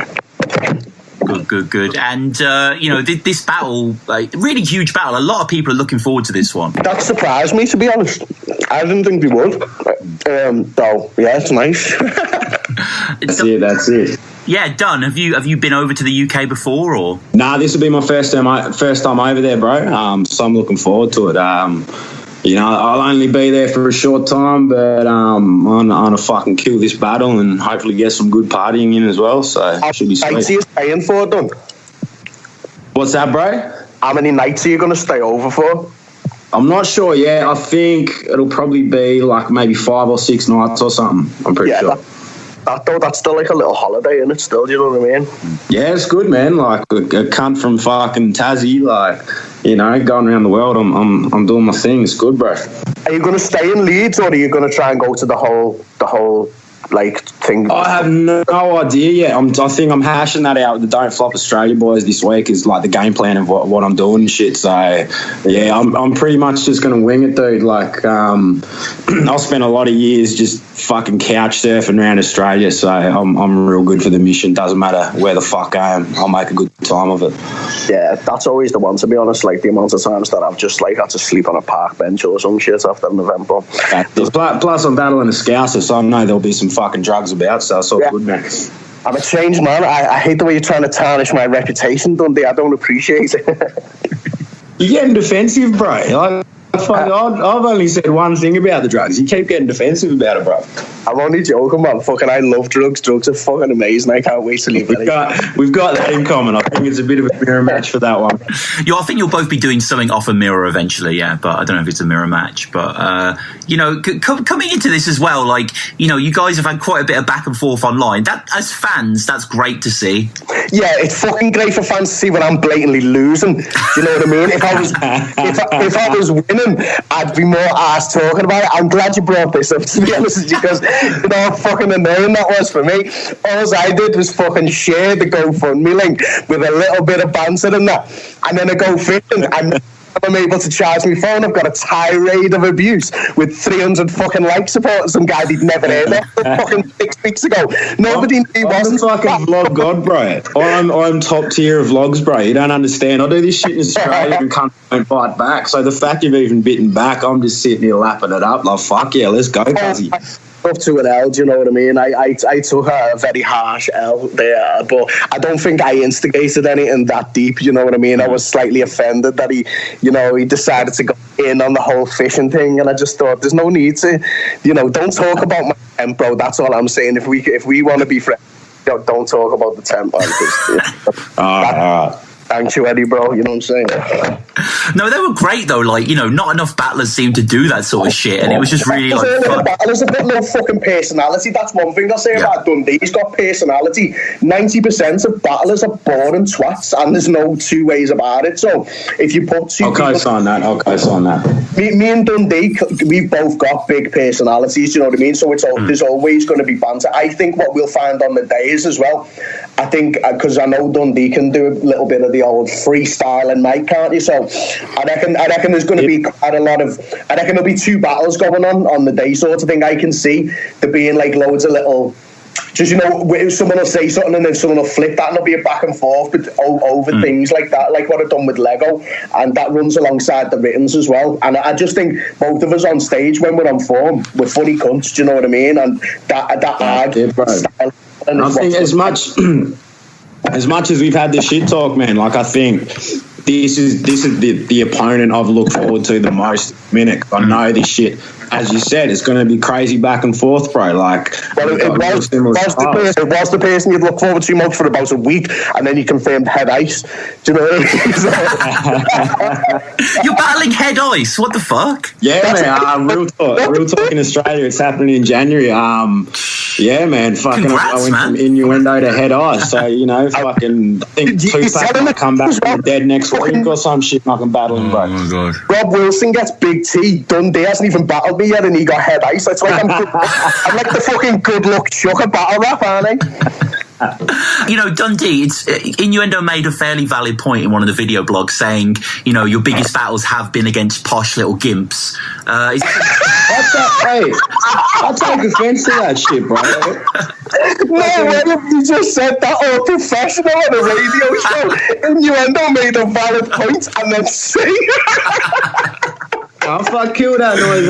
Good. And, you know, this battle, like, really huge battle. A lot of people are looking forward to this one. That surprised me, to be honest. I didn't think they would. So, yeah, it's nice. That's it. Yeah, Dunn, have you been over to the UK before, or? Nah, this will be my first time over there, bro. So I'm looking forward to it. You know, I'll only be there for a short time, but I'm gonna fucking kill this battle and hopefully get some good partying in as well. So it should be sweet. How many nights are you staying for, Dunn? What's that, bro? How many nights are you going to stay over for? I'm not sure yet. I think it'll probably be like maybe 5 or 6 nights or something. I'm pretty sure. That's still like a little holiday, isn't it? Still, do you know what I mean? Yeah, it's good, man. Like a cunt from fucking Tassie, like, you know, going around the world. I'm doing my thing. It's good, bro. Are you going to stay in Leeds, or are you going to try and go to the whole like thing? I have no idea yet. I think I'm hashing that out with the Don't Flop Australia boys this week. Is like the game plan of what I'm doing and shit. So yeah, I'm pretty much just gonna wing it, dude. Like I'll spend a lot of years just fucking couch surfing around Australia. So I'm real good for the mission. Doesn't matter where the fuck I am. I'll make a good time of it. Yeah, that's always the one, to be honest. Like the amount of times that I've just like had to sleep on a park bench or some shit after an event. Plus I'm battling a Scouser, so I know there'll be some fucking drugs about, so it's all good, man. I'm a changed man. I hate the way you're trying to tarnish my reputation, Dundee. I don't appreciate it. You're getting defensive, bro. I've only said one thing about the drugs. You keep getting defensive about it, bro. I'm only joking, man. Fucking, I love drugs. Drugs are fucking amazing. I can't wait to leave. We've got that in common. I think it's a bit of a mirror match for that one. Yeah, I think you'll both be doing something off a mirror eventually, yeah, but I don't know if it's a mirror match. But, you know, coming into this as well, like, you know, you guys have had quite a bit of back and forth online. That, as fans, that's great to see. Yeah, it's fucking great for fans to see when I'm blatantly losing. Do you know what I mean? If I was winning, I'd be more arsed talking about it. I'm glad you brought this up, to be honest with you, because you know how fucking annoying that was for me. All I did was fucking share the GoFundMe link with a little bit of banter and that, and then I go fishing. I'm able to charge my phone. I've got a tirade of abuse with 300 fucking likes supporting some guy they'd never heard of fucking 6 weeks ago. Nobody knew he wasn't. I'm fucking vlog god, bro. I'm top tier of vlogs, bro. You don't understand. I do this shit in Australia and can't fight back. So the fact you've even bitten back, I'm just sitting here lapping it up. Like, fuck yeah, let's go, cuzzy. up to an L, do you know what I mean? I took a very harsh L there, but I don't think I instigated anything that deep, you know what I mean? I was slightly offended that he decided to go in on the whole fishing thing, and I just thought there's no need to, don't talk about my temp, bro. That's all I'm saying. If we want to be friends, don't talk about the temp, man. Thank you, Eddie, bro. You know what I'm saying? No, they were great though. Like, not enough battlers seemed to do that sort of shit, and it was just really like fun. Battlers have got no fucking personality. That's one thing I'll say about Dundee. He's got personality. 90% of battlers are boring twats, and there's no two ways about it. So if you put two, I'll co-sign that. Me and Dundee, we've both got big personalities. You know what I mean? So there's always going to be banter. I think what we'll find on the days as well. I think because I know Dundee can do a little bit of the old freestyle and night, can't you? So I reckon there's going to be quite a lot of. I reckon there'll be two battles going on the day, sort of thing. I can see there being like loads of little. Just someone will say something and then someone will flip that, and there'll be a back and forth, but over things like that, like what I've done with Lego, and that runs alongside the writtens as well. And I just think both of us on stage when we're on form, we're funny cunts. Do you know what I mean? And that style. And I think as much as we've had this shit talk, man, like I think this is the opponent I've looked forward to the most minute. I know this shit, as you said, it's going to be crazy back and forth, bro. Like, well, it was the person you'd look forward to most for about a week, and then you confirmed Head Ice. Do you know what I mean? You're battling Head Ice. What the fuck? Yeah, man. Real talk in Australia. It's happening in January. Yeah, man. Fucking, I went from Innuendo to Head Ice. So fucking, I think Tupac might come back from the dead next week or some shit. And I can battle him, bro. Oh my god. Rob Wilson gets Big T. Dundee hasn't even battled me yet, and he got Head Ice. It's like I'm like the fucking good luck Chuck at battle rap, aren't I? Dundee, Innuendo made a fairly valid point in one of the video blogs saying, your biggest battles have been against posh little gimps. What's that? Hey, I take offense to that shit, bro. No, you just said that all professional on a radio show. Innuendo made a valid point and then sing. Oh, fuck, kill that noise.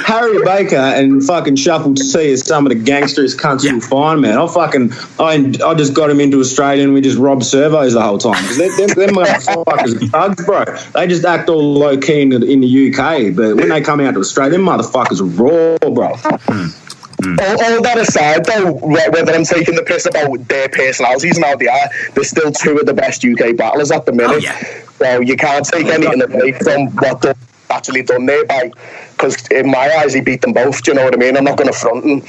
Harry Baker and fucking Shuffle C is some of the gangsters cunts you'll find, man. I just got him into Australia and we just robbed servos the whole time. Because them motherfuckers thugs, bro. They just act all low-key in the UK, but when they come out to Australia, them motherfuckers are raw, bro. All that aside, though, whether I'm taking the piss about their personalities and how they are, they're still two of the best UK battlers at the minute. So you can't take anything away from what they've actually done there, because in my eyes he beat them both. Do you know what I mean? I'm not going to front him.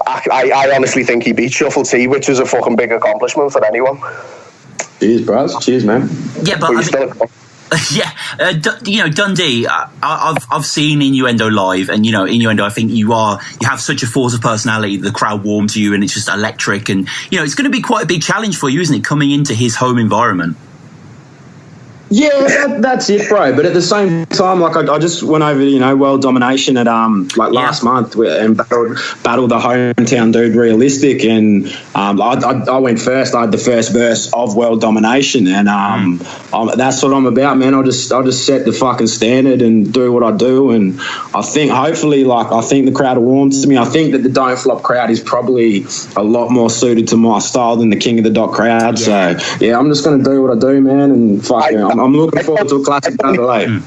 I honestly think he beat Shuffle T, which is a fucking big accomplishment for anyone. Cheers, bros. Cheers, man. Yeah, but Dundee, I've seen Innuendo live, and Innuendo, I think you have such a force of personality, the crowd warm to you, and it's just electric, and it's going to be quite a big challenge for you, isn't it, coming into his home environment? Yeah, that's it, bro. But at the same time, like I just went over to World Domination at last month and battled the hometown dude Realistic, and I went first. I had the first verse of World Domination, and that's what I'm about, man. I'll just set the fucking standard and do what I do, and I think hopefully, I think the crowd will warm to me. I think that the Don't Flop crowd is probably a lot more suited to my style than the King of the Dot crowd. Yeah. So yeah, I'm just gonna do what I do, man, and fucking. I'm looking forward to a classic down the lane.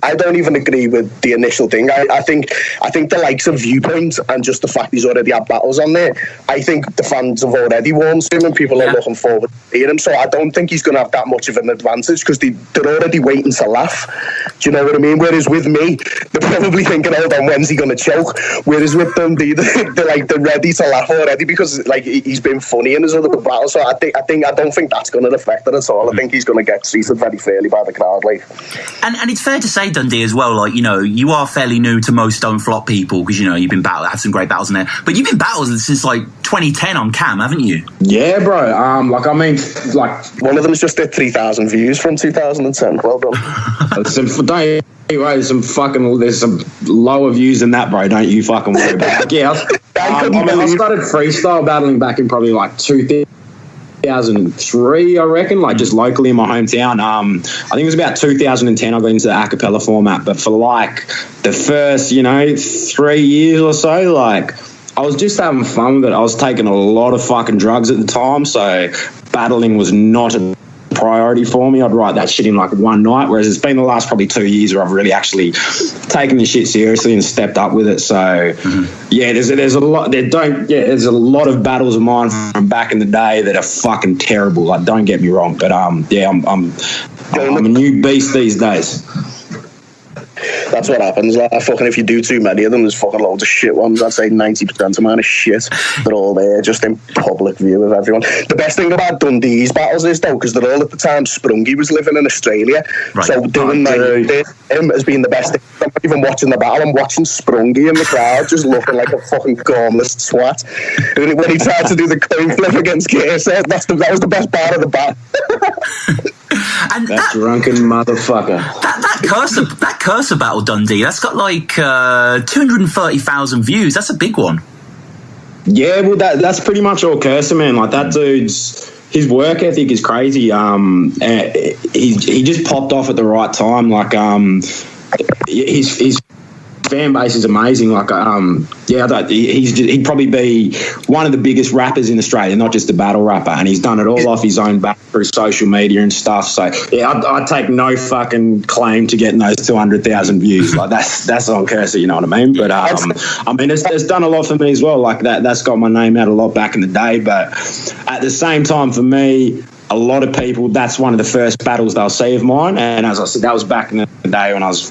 I don't even agree with the initial thing. I think the likes of Viewpoint and just the fact he's already had battles on there, I think the fans have already warmed to him and people are looking forward to seeing him. So I don't think he's going to have that much of an advantage because they're already waiting to laugh. Do you know what I mean? Whereas with me, they're probably thinking, hold on, when's he going to choke? Whereas with Dundee, they're ready to laugh already because he's been funny in his other battles. So I don't think that's going to affect it at all. I think he's going to get treated very fairly by the crowd. And it's fair to say, Dundee, as well, you are fairly new to most Don't Flop people because you've been had some great battles in there, but you've been battling since 2010 on cam, haven't you? Yeah, bro. One of them's just did 3,000 views from 2010. Well done. There's some lower views than that, bro. Don't you fucking worry about it. Yeah, I started freestyle battling back in probably 2000. 2003, I reckon, like just locally in my hometown. I think it was about 2010 I got into the a cappella format, but for like the first, 3 years or so, like I was just having fun with it. I was taking a lot of fucking drugs at the time, so battling was not a priority for me. I'd write that shit in like one night, whereas it's been the last probably 2 years where I've really actually taken the shit seriously and stepped up with it. So there's a lot. There's a lot of battles of mine from back in the day that are fucking terrible. Like, don't get me wrong, but I'm a new beast these days. That's what happens. Like, fucking, if you do too many of them, there's fucking loads of shit ones. I'd say 90% of mine is shit. They're all there, just in public view of everyone. The best thing about Dundee's battles is, though, because they're all at the time Sprungy was living in Australia. Right. So doing him has been the best thing. I'm not even watching the battle. I'm watching Sprungy in the crowd, just looking like a fucking gormless twat. When he tried to do the coin flip against Kesa, that was the best part of the battle. And that drunken motherfucker. That cursor battle, Dundee, that's got like 230,000 views. That's a big one. Yeah, well, that's pretty much all Cursor, man. Like, that dude's, his work ethic is crazy. He just popped off at the right time. Like, his fan base is amazing. Like, he'd probably be one of the biggest rappers in Australia, not just a battle rapper, and he's done it all off his own back through social media and stuff. So yeah, I'd take no fucking claim to getting those 200,000 views. Like, that's on Cursor, you know what I mean? But it's done a lot for me as well. Like, that's got my name out a lot back in the day. But at the same time, for me, a lot of people, that's one of the first battles they'll see of mine. And as I said, that was back in the day when I was,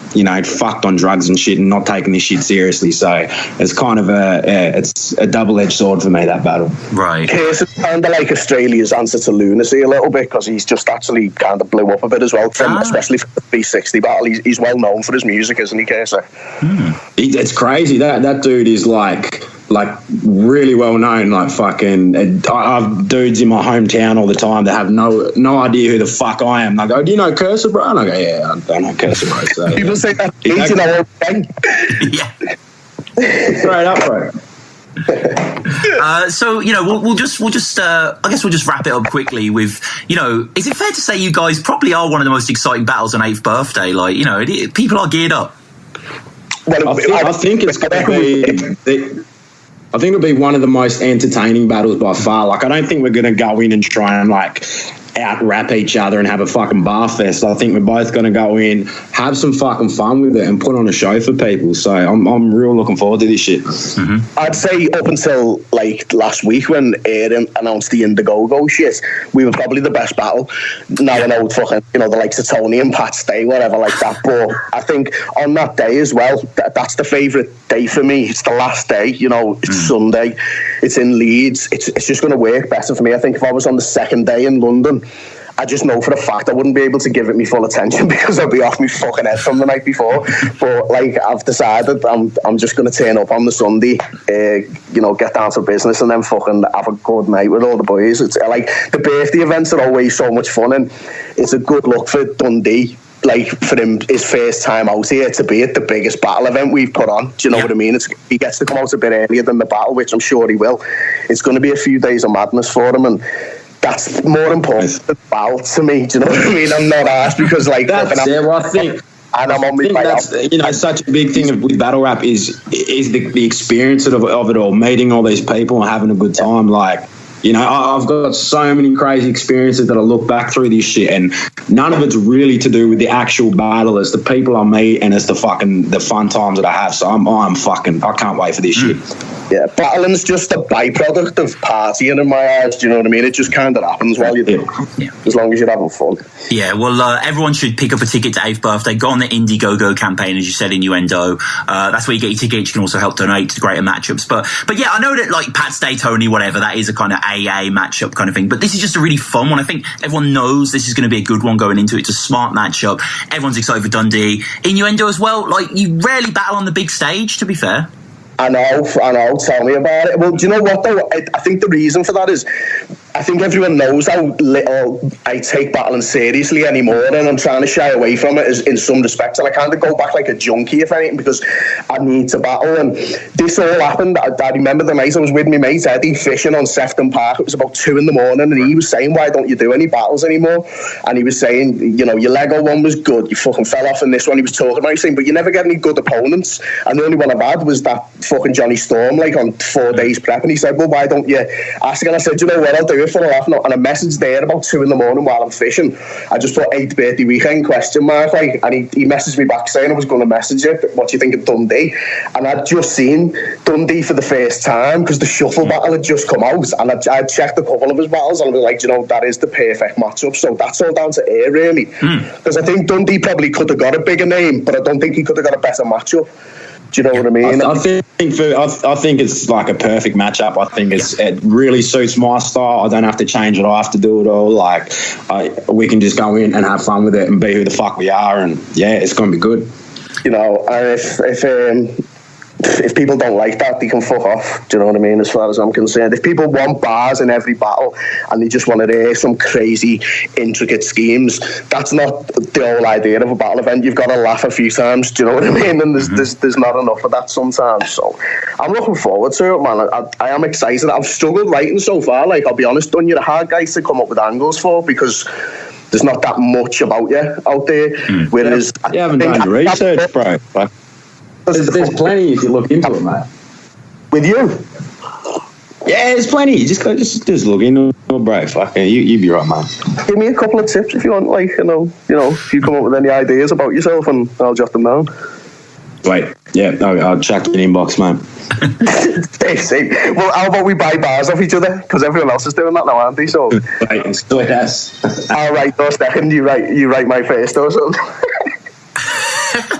fucked on drugs and shit and not taking this shit seriously. So it's kind of it's a double-edged sword for me, that battle. Right. Case is kind of like Australia's answer to Lunar C a little bit, because he's just actually kind of blew up a bit as well, especially for the 360 battle. He's well known for his music, isn't he, Casey? It's crazy. That dude is like really well known. Like, fucking, I have dudes in my hometown all the time that have no idea who the fuck I am. They go, "Do you know Cursor, bro?" And I go, "Yeah, I know Cursor, bro." So, people say that. You know, yeah. Straight up, bro. So we'll just I guess we'll just wrap it up quickly with, is it fair to say you guys probably are one of the most exciting battles on 8th birthday? Like, people are geared up. Well, I think it's going to be. I think it'll be one of the most entertaining battles by far. Like, I don't think we're going to go in and try and, like, out-rap each other and have a fucking bar fest. I think we're both going to go in, have some fucking fun with it and put on a show for people. So I'm real looking forward to this shit. Mm-hmm. I'd say up until, like, last week when Aaron announced the Indiegogo shit, we were probably the best battle. Now I know fucking, the likes of Tony and Pat Stay, whatever like that. But I think on that day as well, that's the favourite day for me. It's the last day, it's Sunday. It's in Leeds. It's just going to work better for me. I think if I was on the second day in London, I just know for a fact I wouldn't be able to give it me full attention because I'd be off my fucking head from the night before. But like, I've decided I'm just going to turn up on the Sunday, get down to business and then fucking have a good night with all the boys. It's like, the birthday events are always so much fun, and it's a good look for Dundee. Like, for him, his first time out here, to be at the biggest battle event we've put on. Do you know what I mean? He gets to come out a bit earlier than the battle, which I'm sure he will. It's going to be a few days of madness for him, and that's more important than the battle to me. Do you know what I mean? I'm not asked because, like, that's I think. And I'm on that's such a big thing with battle rap is the experience of it all, meeting all these people and having a good time. Like, I've got so many crazy experiences that I look back through this shit, and none of it's really to do with the actual battle. It's the people I meet, and it's the fun times that I have. So I can't wait for this shit. Yeah, battling's just a byproduct of partying in my eyes. Do you know what I mean? It just kind of happens while you do it, as long as you're having fun. Yeah, well, everyone should pick up a ticket to 8th birthday. Go on the Indiegogo campaign, as you said, Innuendo. That's where you get your tickets. You can also help donate to greater matchups. But yeah, I know that, like, Pat Stay, Tony, whatever, that is a kind of AA matchup kind of thing. But this is just a really fun one. I think everyone knows this is going to be a good one going into it. It's a smart matchup. Everyone's excited for Dundee. Innuendo as well. Like, you rarely battle on the big stage, to be fair. I know, tell me about it. Well, do you know what, though? I think the reason for that is I think everyone knows how little I take battling seriously anymore, and I'm trying to shy away from it in some respects, and I kind of go back like a junkie, if anything, because I need to battle. And this all happened. I remember the night I was with my mate Eddie fishing on Sefton Park. It was about 2 a.m, and he was saying, why don't you do any battles anymore? And he was saying, you know, your Lego one was good, you fucking fell off in this one. He was talking about, he was saying, but you never get any good opponents, and the only one I've had was that fucking Johnny Storm, like on 4 days prep. And he said, well, why don't you ask? And I said, you know what, I'll do it for a laugh. And I messaged there about 2 a.m. while I'm fishing. I just put 8th birthday weekend ? Like, and he messaged me back saying I was going to message you, what do you think of Dunn D? And I'd just seen Dunn D for the first time because the shuffle battle had just come out, and I'd checked a couple of his battles, and I was like, you know, that is the perfect matchup. So that's all down to air, really, because I think Dunn D probably could have got a bigger name, but I don't think he could have got a better matchup. Do you know what I mean? I think it's like a perfect matchup. I think it really suits my style. I don't have to change it. I have to do it all. Like, we can just go in and have fun with it and be who the fuck we are. And yeah, it's going to be good. You know, if people don't like that, they can fuck off. Do you know what I mean? As far as I'm concerned, if people want bars in every battle and they just want to hear some crazy, intricate schemes, that's not the whole idea of a battle event. You've got to laugh a few times. Do you know what I mean? And there's not enough of that sometimes. So I'm looking forward to it, man. I am excited. I've struggled writing so far. Like, I'll be honest, Dunn, you're a hard guy to come up with angles for because there's not that much about you out there. Whereas you haven't done your research, bro. Like, there's plenty if you look into it, mate. With you? Yeah, there's plenty. You just look into it, bro. Fuck it, you be right, man. Give me a couple of tips if you want. Like, you know, if you come up with any ideas about yourself, and I'll jot them down. Wait, yeah, no, I'll check your inbox, man. See. Well, how about we buy bars off each other? Because everyone else is doing that now, aren't they? So, right, so yes. I'll write those second. You write my first or something.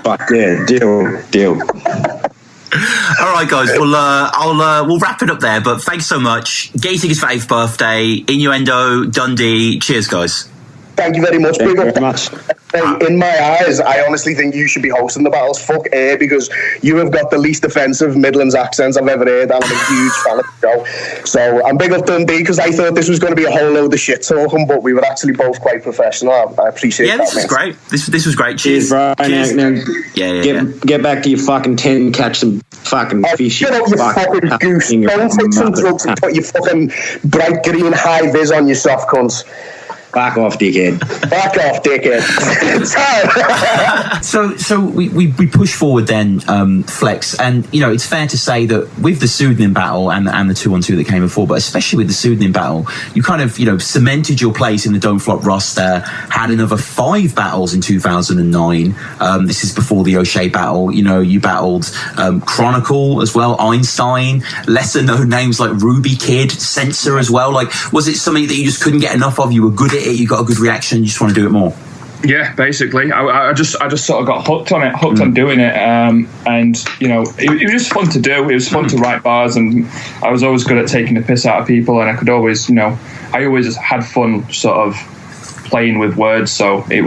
Fuck yeah, deal. All right, guys. Well, we'll wrap it up there. But thanks so much. Gating his 8th birthday. Innuendo Dunn D. Cheers, guys. Thank you very much. Thank you very much. In my eyes, I honestly think you should be hosting the battles. Fuck Air, because you have got the least offensive Midlands accents I've ever heard, and I'm a huge fan of the show. So I'm big up Dunn D because I thought this was going to be a whole load of shit talking, but we were actually both quite professional. I appreciate that. Yeah, this was great. This was great. Cheers, bro. Cheers. Now, get back to your fucking tent and catch some fucking fish. Get out your fucking goose. Don't take some drugs and put your fucking bright green high vis on your soft cunts. Back off, dickhead. So we push forward then, Flex, and it's fair to say that with the pseudonym battle and the 2-on-2 that came before, but especially with the pseudonym battle, you kind of cemented your place in the Don't Flop roster. Had another 5 battles in 2009. This is before the Oshea battle. You battled Chronicle as well, Einstein, lesser known names like Ruby Kid, Censor as well. Like, was it something that you just couldn't get enough of? You were good at it, you got a good reaction, you just want to do it more? Yeah, basically, I just sort of got hooked on doing it, and it was fun to do. It was fun to write bars, and I was always good at taking the piss out of people, and I could always, I always had fun sort of playing with words, so it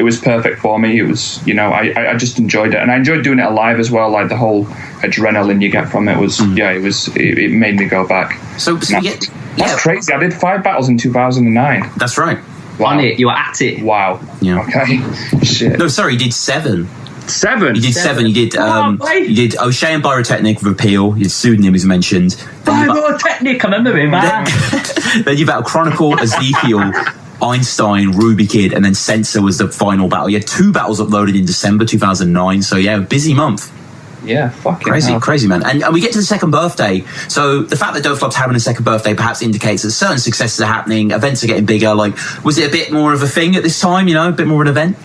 was perfect for me. It was, I just enjoyed it, and I enjoyed doing it live as well. Like the whole adrenaline you get from it was, it made me go back. That's crazy. I did 5 battles in 2009. That's right. Wow. On it, you were at it. Wow. Yeah. Okay. Shit. No, sorry, you did 7. 7. You did 7. You did you did Oshea and Byrotechnic with Appeal. Your pseudonym is mentioned. Byrotechnic, I remember him, man. Then you battled Chronicle, Ezekiel, Einstein, Ruby Kid, and then Censor was the final battle. You had 2 battles uploaded in December 2009. So yeah, busy month. Yeah, fucking crazy, man. And we get to the second birthday. So the fact that Don't Flop's having a second birthday perhaps indicates that certain successes are happening, events are getting bigger. Like, was it a bit more of a thing at this time, a bit more of an event?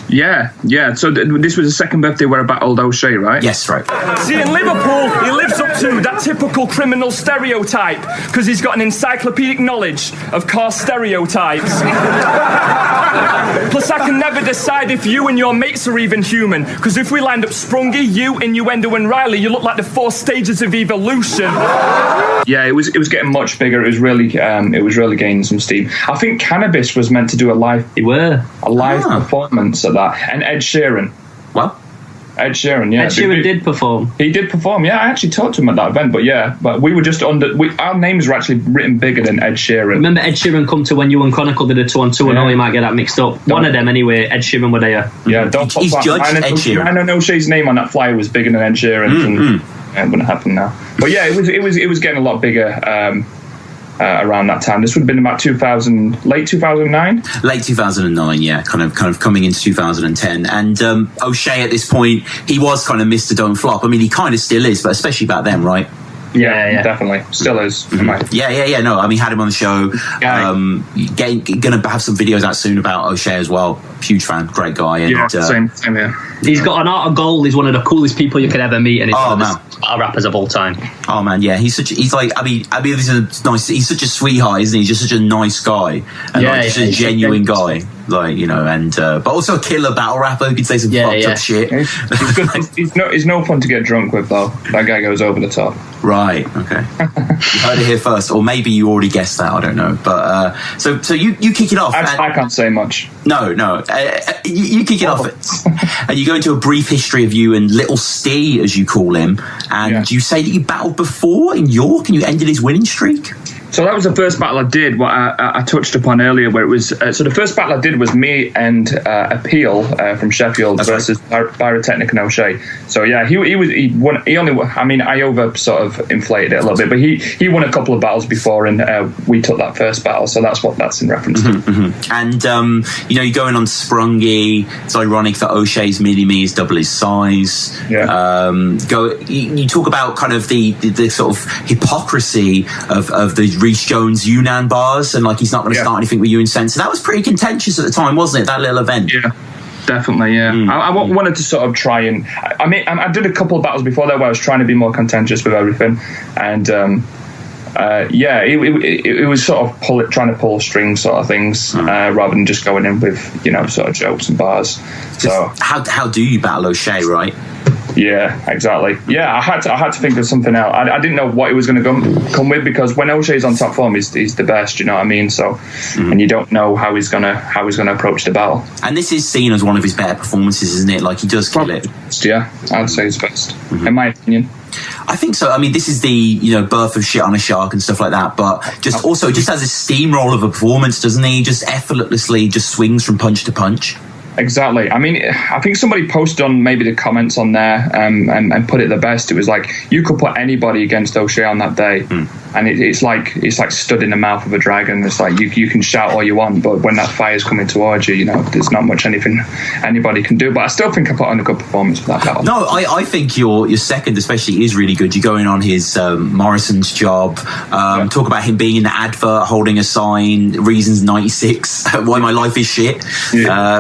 Yeah. So this was the second birthday where I battled Oshea, right? Yes, right. See, in Liverpool, he lives up to that typical criminal stereotype because he's got an encyclopedic knowledge of car stereotypes. Plus, I can never decide if you and your mates are even human, because if we lined up Sprungy, you, Innuendo, and Riley, you look like the 4 stages of evolution. Yeah, it was getting much bigger. It was really gaining some steam. I think Cannabis was meant to do a live performance at that, and Ed Sheeran. Well, Ed Sheeran, yeah. Ed Sheeran did perform. He did perform, yeah. I actually talked to him at that event, but we were just our names were actually written bigger than Ed Sheeran. Remember Ed Sheeran come to when you and Chronicle did a 2-on-2 and all, you might get that mixed up. One of them anyway, Ed Sheeran were there. Yeah, he's judged Ed Sheeran. I know O'Shea's name on that flyer was bigger than Ed Sheeran's, and it wouldn't happen now. But yeah, it was getting a lot bigger around that time. This would have been about late 2009? Late 2009, yeah, kind of coming into 2010. And Oshea at this point, he was kind of Mr. Don't Flop. I mean, he kind of still is, but especially back then, right? Yeah, definitely. Still is. Yeah. No, I mean, had him on the show. Gonna have some videos out soon about Oshea as well. Huge fan, great guy. And, same here. He's got an art of gold. He's one of the coolest people you could ever meet, and he's one of the best rappers of all time. Oh man, yeah, he's like, I mean, this is nice. He's such a sweetheart, isn't he? Just such a nice guy, and just a genuine guy. Like, you know, and but also a killer battle rapper who can say some fucked up shit. He's no fun to get drunk with, though. That guy goes over the top. Right. Okay. You heard it here first, or maybe you already guessed that. I don't know. But so you kick it off. I can't say much. No. You kick it off, and you go into a brief history of you and Little Stee, as you call him, and you say that you battled before in York and you ended his winning streak. So that was the first battle I did, what I touched upon earlier, where it was... so the first battle I did was me and Appeal from Sheffield versus Pyrotechnic and Oshea. So yeah, he won. He only... I mean, I over sort of inflated it a little bit, but he won a couple of battles before, and we took that first battle, so that's what that's in reference to. And, you know, you're going on Sprungy. It's ironic that O'Shea's mini-me is double his size. Yeah. You talk about kind of the sort of hypocrisy of the Reece Jones Yunnan bars, and like he's not going to start anything with you in sense. So that was pretty contentious at the time, wasn't it? That little event. Yeah, definitely. Yeah, I wanted to sort of try and. I mean, I did a couple of battles before that where I was trying to be more contentious with everything, and it was sort of trying to pull strings sort of things rather than just going in with, you know, sort of jokes and bars. So how do you battle Oshea, right? Yeah, exactly. Yeah, I had to think of something else. I didn't know what he was going to come with, because when O'Shea's on top form, he's the best. You know what I mean? So, and you don't know how he's gonna approach the battle. And this is seen as one of his better performances, isn't it? Like, he does kill it. Yeah, I'd say he's best in my opinion. I think so. I mean, this is the, you know, birth of Shit on a Shark and stuff like that, but just has a steamroll of a performance, doesn't he? Just effortlessly just swings from punch to punch. Exactly. I mean, I think somebody posted on maybe the comments on there and put it the best. It was like, you could put anybody against Oshea on that day, and it's like stood in the mouth of a dragon. It's like you can shout all you want, but when that fire's coming towards you, you know, there's not much anybody can do. But I still think I put on a good performance for that battle. No, I think your second especially is really good. You're going on his Morrison's job. Talk about him being in the advert, holding a sign, Reasons 96, Why My Life Is Shit,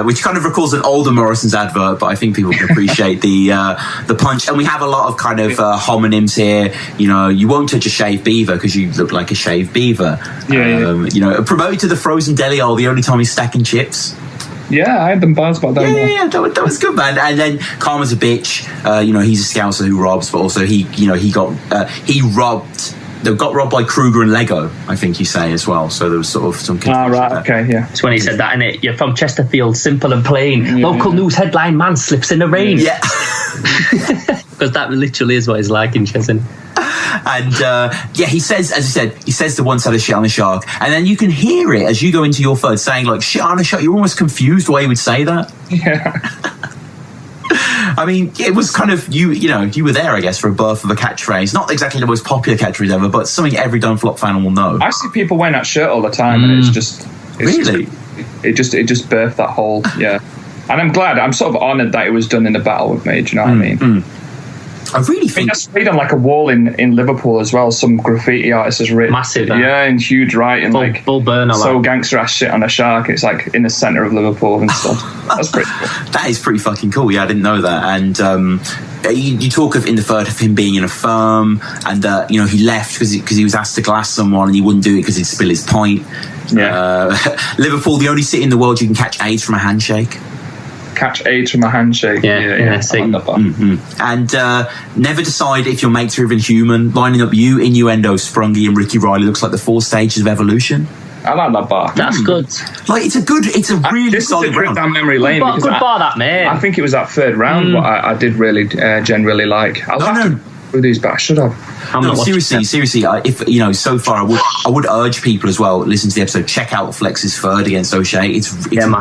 which kind of recalls an older Morrison's advert, but I think people can appreciate the punch. And we have a lot of kind of homonyms here. You know, you won't touch a shaved beaver because you look like a shaved beaver. You know, promoted to the frozen deli aisle the only time he's stacking chips. Yeah, I had them bars about that. Yeah, that was good, man. And then Karma's a bitch. You know, he's a scouser who robs, but also he got robbed by Kruger and Lego, I think you say as well. So there was sort of some confusion. Right, okay, yeah. It's when he said that, innit? You're from Chesterfield, simple and plain. Local news headline: man slips in the rain. Yeah. Because that literally is what he's like in Chesson. And he says, as you said, he says the one side of Shit on a Shark, and then you can hear it as you go into your third saying like Shit on a Shark. You're almost confused why he would say that. Yeah. I mean, it was kind of you were there, I guess, for a birth of a catchphrase. Not exactly the most popular catchphrase ever, but something every Don't Flop fan will know. I see people wearing that shirt all the time, and it just birthed that whole And I'm glad. I'm sort of honoured that it was done in the battle with me. Do you know what I mean? I really think that's made on like a wall in Liverpool as well. Some graffiti artist has written massive, in huge writing, like full burner, so gangster ass shit on a shark. It's like in the centre of Liverpool and stuff. That's pretty cool. That is pretty fucking cool. Yeah, I didn't know that. And you talk of in the third of him being in a firm, and he left because he was asked to glass someone and he wouldn't do it because he'd spill his pint. Yeah. Liverpool, the only city in the world you can catch AIDS from a handshake. Catch AIDS from a handshake. Yeah. And never decide if your mates are even human. Lining up you, Innuendo, Sprungy, and Ricky Riley looks like the 4 stages of evolution. I like that bar. That's good. Like, it's a really solid round. Down memory lane. Good bar, that, mate. I think it was that third round what I did really generally like. I'll have to through these, but I should have. No, seriously. If so far, I would urge people as well. Listen to the episode. Check out Flex's third against Oshea. It's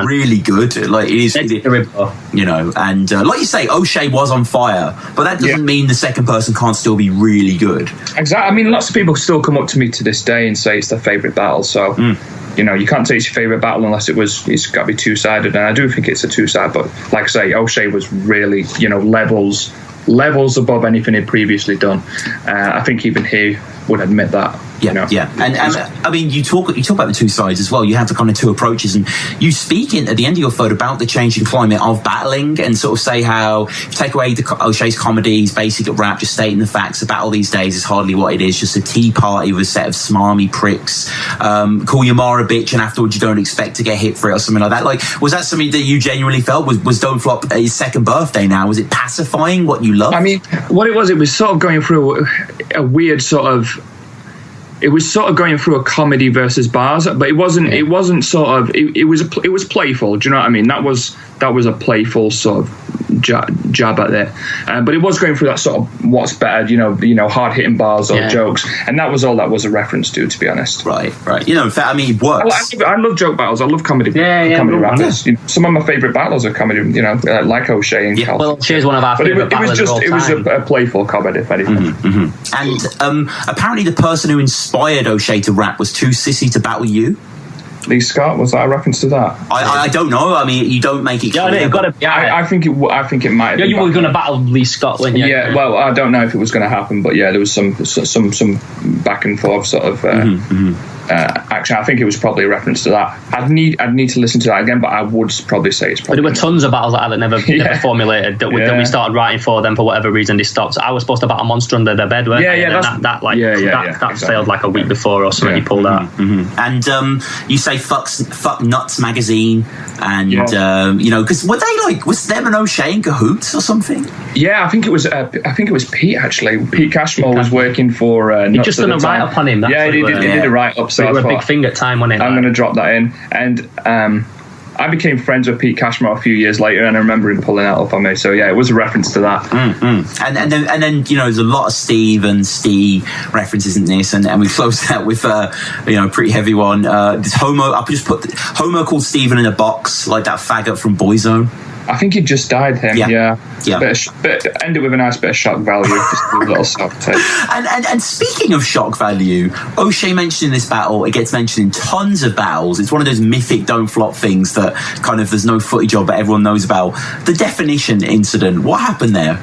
really good. Like it is, and like you say, Oshea was on fire, but that doesn't mean the second person can't still be really good. Exactly. I mean, lots of people still come up to me to this day and say it's their favourite battle. So. You can't say it's your favourite battle unless it's got to be two-sided, and I do think it's a two-sided, but like I say, Oshea was really, levels above anything he'd previously done. I think even he would admit that. And I mean, you talk about the two sides as well. You have the kind of two approaches, and you speak at the end of your photo about the changing climate of battling, and sort of say how if you take away O'Shea's comedies, basic rap, just stating the facts, a battle these days is hardly what it is, just a tea party with a set of smarmy pricks. Call your ma a bitch, and afterwards you don't expect to get hit for it or something like that. Like, was that something that you genuinely felt was Don't Flop his second birthday now? Was it pacifying what you love? I mean, what it was sort of going through a weird sort of. It was sort of going through a comedy versus bars, but it wasn't. It wasn't sort of. It was playful. Do you know what I mean? That was a playful sort of jab at it. But it was going through that sort of what's better, hard hitting bars or jokes, and that was all that was a reference to be honest. Right. In fact, I mean, it works. I love joke battles. I love comedy. Comedy rappers. Some of my favourite battles are comedy. Like Oshea and Cal. Well, Oshea is one of our favourite battlers of all time. It was a playful comedy, if anything. And apparently, the person who inspired Oshea to rap was too sissy to battle you. Lee Scott, was that a reference to that? I don't know. I mean, you don't make it clear. I think it might have been. You were going to battle Lee Scott, weren't you? Yeah, well, I don't know if it was going to happen, but there was some back and forth sort of action. I think it was probably a reference to that. I'd need to listen to that again, but I would probably say it's probably. But there were tons of battles that never formulated that we started writing for them for whatever reason they stopped. I was supposed to battle Monster under their bed, weren't I? That failed like a week before or something. He pulled out. And you say fuck Nuts magazine, and because was them and Oshea in cahoots or something? Yeah, I think it was Pete actually. Pete Cashmore was working for. He just done a write up on him. He did a write up. So we were a big thing at time, wasn't it? I'm going to drop that in, and I became friends with Pete Cashmore a few years later, and I remember him pulling that up on me. So yeah, it was a reference to that. And then there's a lot of Steve and Steve references in this, and we closed out with pretty heavy one. This homo. I just put homo called Steven in a box, like that faggot from Boyzone. I think he just died him. Yeah. But ended with a nice bit of shock value. Just a little soft take. And speaking of shock value, Oshea mentioned in this battle, it gets mentioned in tons of battles. It's one of those mythic Don't Flop things that kind of there's no footage of, but everyone knows about. The Definition incident. What happened there?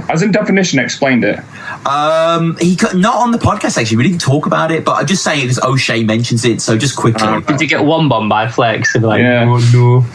As in Definition explained it. He not on the podcast actually. We didn't talk about it, but I'm just saying it because Oshea mentions it. So just quickly, did you get one bomb by Flex? And oh no.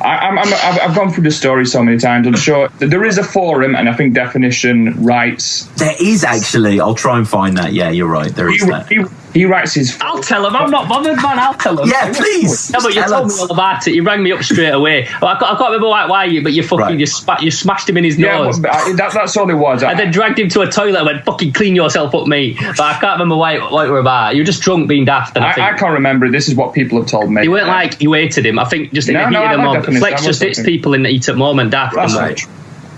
I've gone through the story so many times. I'm sure there is a forum, and I think Definition writes. There is actually. I'll try and find that. Yeah, you're right. There is that. He writes his. I'll tell him. I'm not bothered, man. I'll tell him. Yeah, please. No, but you told me all about it. You rang me up straight away. Well, I can't remember why you, but you fucking you smashed him in his nose. That's all it was. And then dragged him to a toilet and went, fucking clean yourself up, mate. But I can't remember what it were about. You were just drunk being daft. And I can't remember. This is what people have told me. You weren't like you hated him. I think just in the heat of the moment. Flex just hits people in the heat of the moment daft. That's right.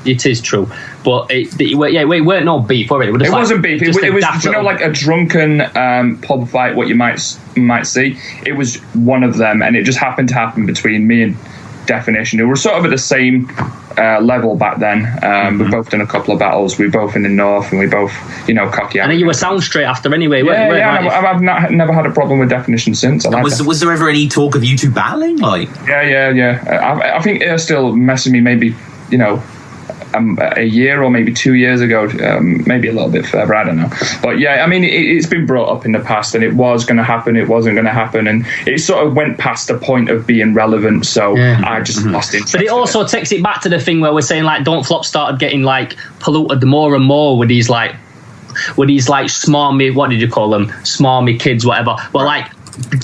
It is true, but it weren't no beef, were it? It wasn't beef. It was like a drunken pub fight. What you might see. It was one of them, and it just happened to happen between me and Definition. We were sort of at the same level back then. We've both done a couple of battles. We both in the north, and we both, cocky. And you were sound straight after anyway. I've never had a problem with Definition since. Was there ever any talk of you two battling? Yeah. I think they're still messing me. Maybe a year or maybe 2 years ago, maybe a little bit further, I don't know. But yeah, I mean, it's been brought up in the past, and it was going to happen, it wasn't going to happen, and it sort of went past the point of being relevant, so I just lost interest. But it also takes it back to the thing where we're saying, like, Don't Flop started getting, like, polluted more and more with these, like, smarmy, what did you call them? Smarmy kids, whatever. Well, like,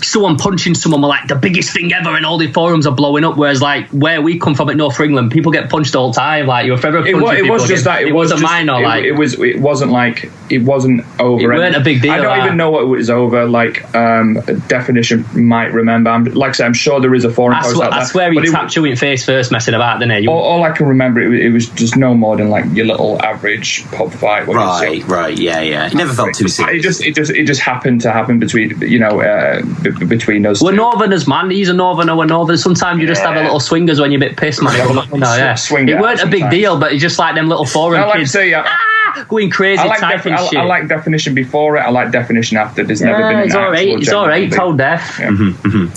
someone punching someone were like the biggest thing ever, and all the forums are blowing up. Whereas like where we come from at North England, people get punched all the time. Like you're forever punching people. It was just that. It wasn't minor. Like it wasn't like it wasn't over. It weren't a big deal. I don't even know what it was over. Like definition might remember. Like I said, I'm sure there is a forum post out there. I swear he tapped you in face first, messing about, didn't he? All I can remember, it was just no more than like your little average pub fight. Right, yeah. It never felt too serious. It just happened to happen between between us. We're Northerners, man. He's a Northerner. We're Northerners. Sometimes you just have a little swingers when you're a bit pissed, man. It weren't a big deal, but it's just like them little forum kids. Going crazy, typing shit. I like definition before it. I like definition after. There's never been. It's all right. Told deaf. Yeah.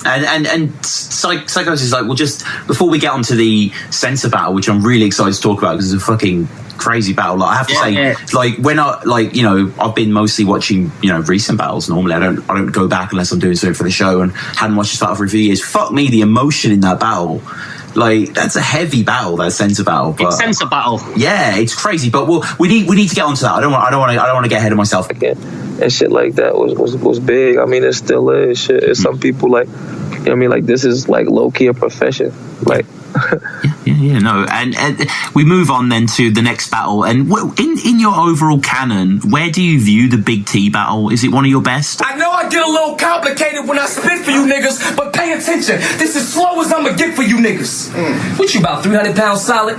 And Psychosis is like, well, just before we get onto the censor battle, which I'm really excited to talk about because it's a fucking crazy battle. Like I have to say, like when I've been mostly watching recent battles. Normally, I don't go back unless I'm doing something for the show, and hadn't watched this battle for a few years. Fuck me, the emotion in that battle. Like that's a heavy battle, that censor battle. But, it's censor battle. Yeah, it's crazy. But we need to get onto that. I don't want to get ahead of myself again. And shit like that was big. I mean, it still is. Shit. It's some people like, like this is like low key a profession. Like. No, and we move on then to the next battle. And in your overall canon, where do you view the Big T battle? Is it one of your best? I know I get a little complicated when I spit for you niggas, but pay attention. This is slow as I'ma get for you niggas. What you about 300 pounds solid?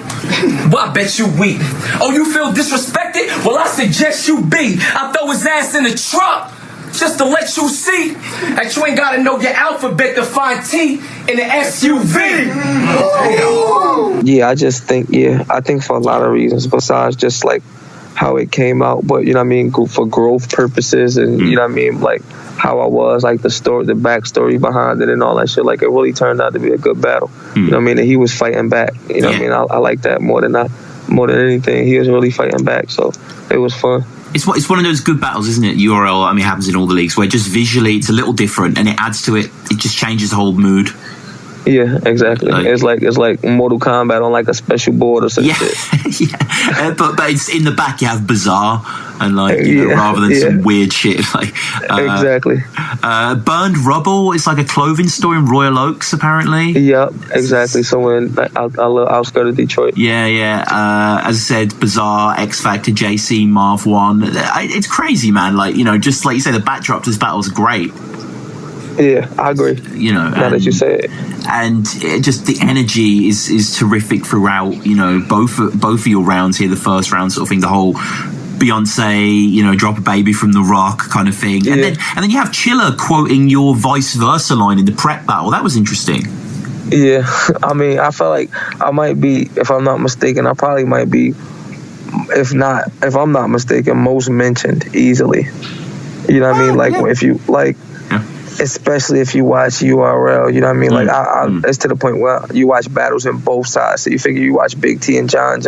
Well, I bet you weak. Oh, you feel disrespected? Well, I suggest you be. I throw his ass in the truck. Just to let you see that you ain't gotta know your alphabet to find T in the SUV. Yeah, I think for a lot of reasons besides just like how it came out, but for growth purposes and like how I was, like the backstory behind it and all that shit. Like it really turned out to be a good battle. And he was fighting back. I like that more than anything. He was really fighting back, so it was fun. It's one of those good battles, isn't it? URL, it happens in all the leagues, where just visually it's a little different and it adds to it. It just changes the whole mood. Yeah, exactly. It's like Mortal Kombat on like a special board or something. Yeah. But it's in the back you have Bizarre and rather than some weird shit exactly. Burned Rubble is like a clothing store in Royal Oaks, apparently. Yep, exactly. Somewhere in outskirts of Detroit. Yeah. As I said, Bizarre, X Factor, JC, Marv 1. It's crazy, man. Just like you say, the backdrop to this battle is great. Yeah, I agree. Now that you say it, and just the energy is terrific throughout. Both of your rounds here, the first round sort of thing, the whole Beyonce, drop a baby from the rock kind of thing, and then you have Chiller quoting your vice versa line in the prep battle. That was interesting. Yeah, I felt like I might be, if I'm not mistaken, I probably might be, if I'm not mistaken, most mentioned easily. You know what I mean? Like if you like. Especially if you watch URL, it's to the point where you watch battles in both sides. So you figure you watch Big T and John,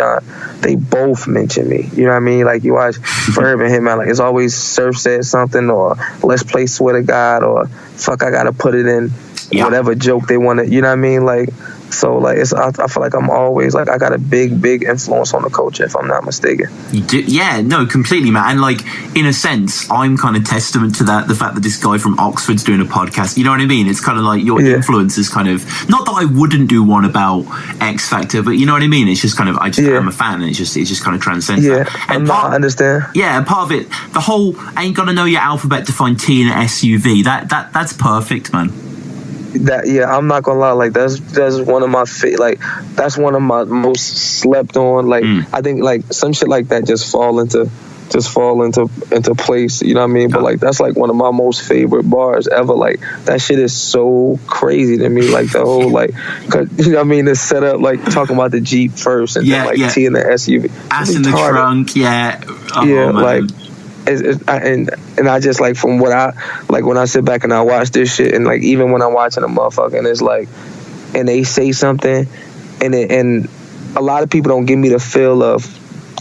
they both mention me. You know what I mean? Like you watch Verb and Hitman, like it's always Surf said something, or let's play Swear to God, or fuck, I gotta put it in whatever joke they want to. You know what I mean? Like. So I feel like I'm always like I got a big influence on the culture, if I'm not mistaken. You do, yeah, no, completely, man. And in a sense, I'm kind of testament to that. The fact that this guy from Oxford's doing a podcast, you know what I mean? It's kind of like your influence is kind of not that I wouldn't do one about X Factor, but you know what I mean? It's just kind of I'm a fan, and it just kind of transcends that. And I understand. Yeah, and part of it, the whole ain't gotta know your alphabet to find T in an SUV. That's perfect, man. I'm not gonna lie, like that's one of my that's one of my most slept on. I think like some shit like that just fall into place, you know what I mean? But that's like one of my most favorite bars ever. Like that shit is so crazy to me. Like the whole 'cause, you know what I mean? It's set up like talking about the Jeep first and then T in the SUV. Ass in the trunk, and I just from what I when I sit back and I watch this shit, and even when I'm watching a motherfucker and it's and they say something and a lot of people don't give me the feel of,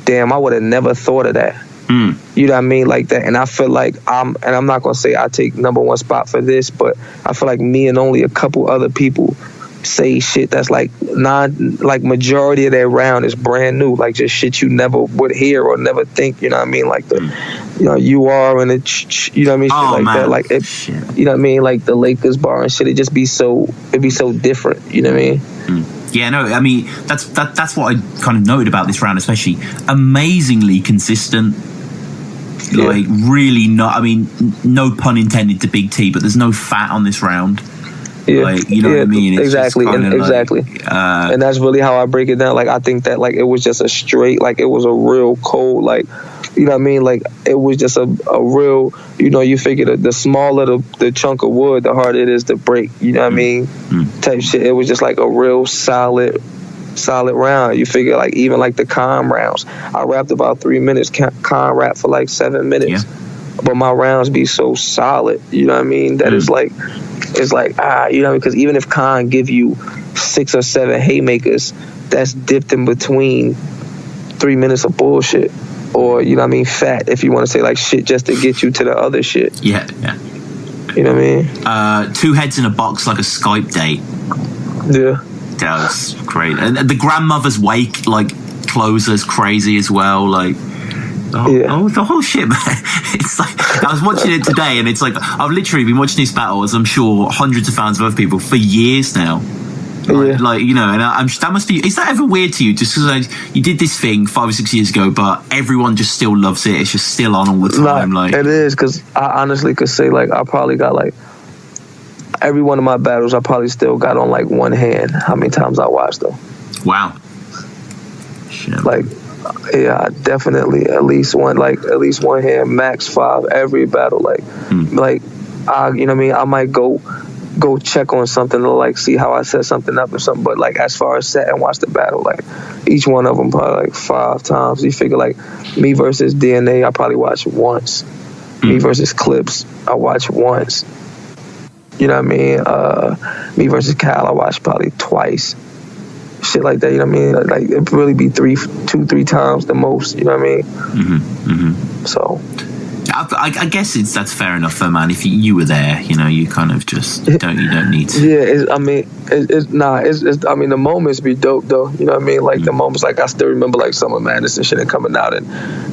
damn, I would have never thought of that. You know what I mean? Like that. And I feel like I'm not gonna say I take number one spot for this, but I feel like me and only a couple other people say shit that's majority of that round is brand new, just shit you never would hear or never think, you know what I mean? Like you are and it, you know what I mean, shit like man. That, like it, you know what I mean, like the Lakers bar and shit. It'd be so different, you know what I mean? Yeah, no, I mean that's what I kind of noted about this round, especially amazingly consistent. Like really not. I mean, no pun intended to Big T, but there's no fat on this round. Yeah, like, you know what I mean? It's exactly, and that's really how I break it down. Like I think that like it was just a straight, like it was a real cold, like you know what I mean? Like it was just a real, you know, you figure that the smaller the chunk of wood, the harder it is to break. You know what I mean? Type shit. It was just like a real solid round. You figure like even like the calm rounds, I rapped about 3 minutes, calm rap for like 7 minutes, but my rounds be so solid. You know what I mean? That it's like you know, because even if Khan give you 6 or 7 haymakers, that's dipped in between 3 minutes of bullshit, or you know what I mean, fat if you want to say like shit just to get you to the other shit. Yeah. You know what I mean? 2 heads in a box like a Skype date. Yeah. That was great. And the grandmother's wake like closes crazy as well. Like the whole shit, man. It's like I was watching it today, and it's like I've literally been watching this battle, as I'm sure hundreds of thousands of other people, for years now. Like you know, and that must be. Is that ever weird to you? Just because you did this thing 5 or 6 years ago, but everyone just still loves it. It's just still on all the time. Like it is, because I honestly could say like I probably got like every one of my battles. I probably still got on like one hand how many times I watched them. Wow. Shit. Like. Yeah, definitely at least one hand, max 5 every battle. Like I, you know what I mean, I might go check on something to like see how I set something up or something, but like as far as set and watch the battle, like each one of them probably like 5 times. You figure like me versus DNA, I probably watch once. Me versus Clips, I watch once. You know what I mean? Me versus Cal, I watch probably twice. Shit like that, you know what I mean? Like it'd really be 2-3 times the most, you know what I mean? So I guess that's fair enough though, man. If you were there, you know, you kind of just don't need to. Yeah, I mean the moments be dope though, you know what I mean? Like the moments, like I still remember like Summer Madness and shit and coming out and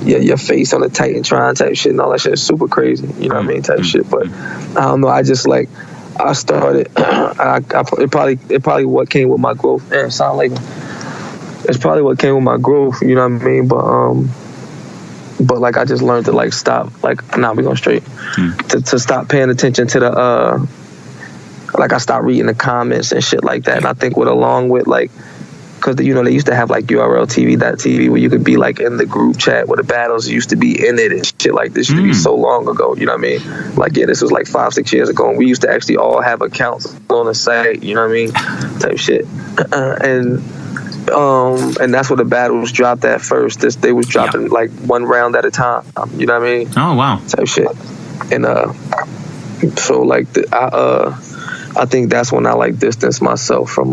your face on the Titantron type shit and all that shit is super crazy, you know what I mean? Type shit, but I don't know, I just like I started. It probably what came with my growth. Damn, sound like it's probably what came with my growth. You know what I mean? But like I just learned to like stop. Like now we going straight to stop paying attention to the. Like I stopped reading the comments and shit like that. And I think along with like, because you know they used to have like URL TV where you could be like in the group chat where the battles used to be in it and shit like this. Used to be so long ago, you know what I mean? Like this was like 5-6 years ago, and we used to actually all have accounts on the site, you know what I mean? Type shit. And that's where the battles dropped at first. They was dropping like one round at a time, you know what I mean? Oh wow. Type shit. And so like I think that's when I like distanced myself from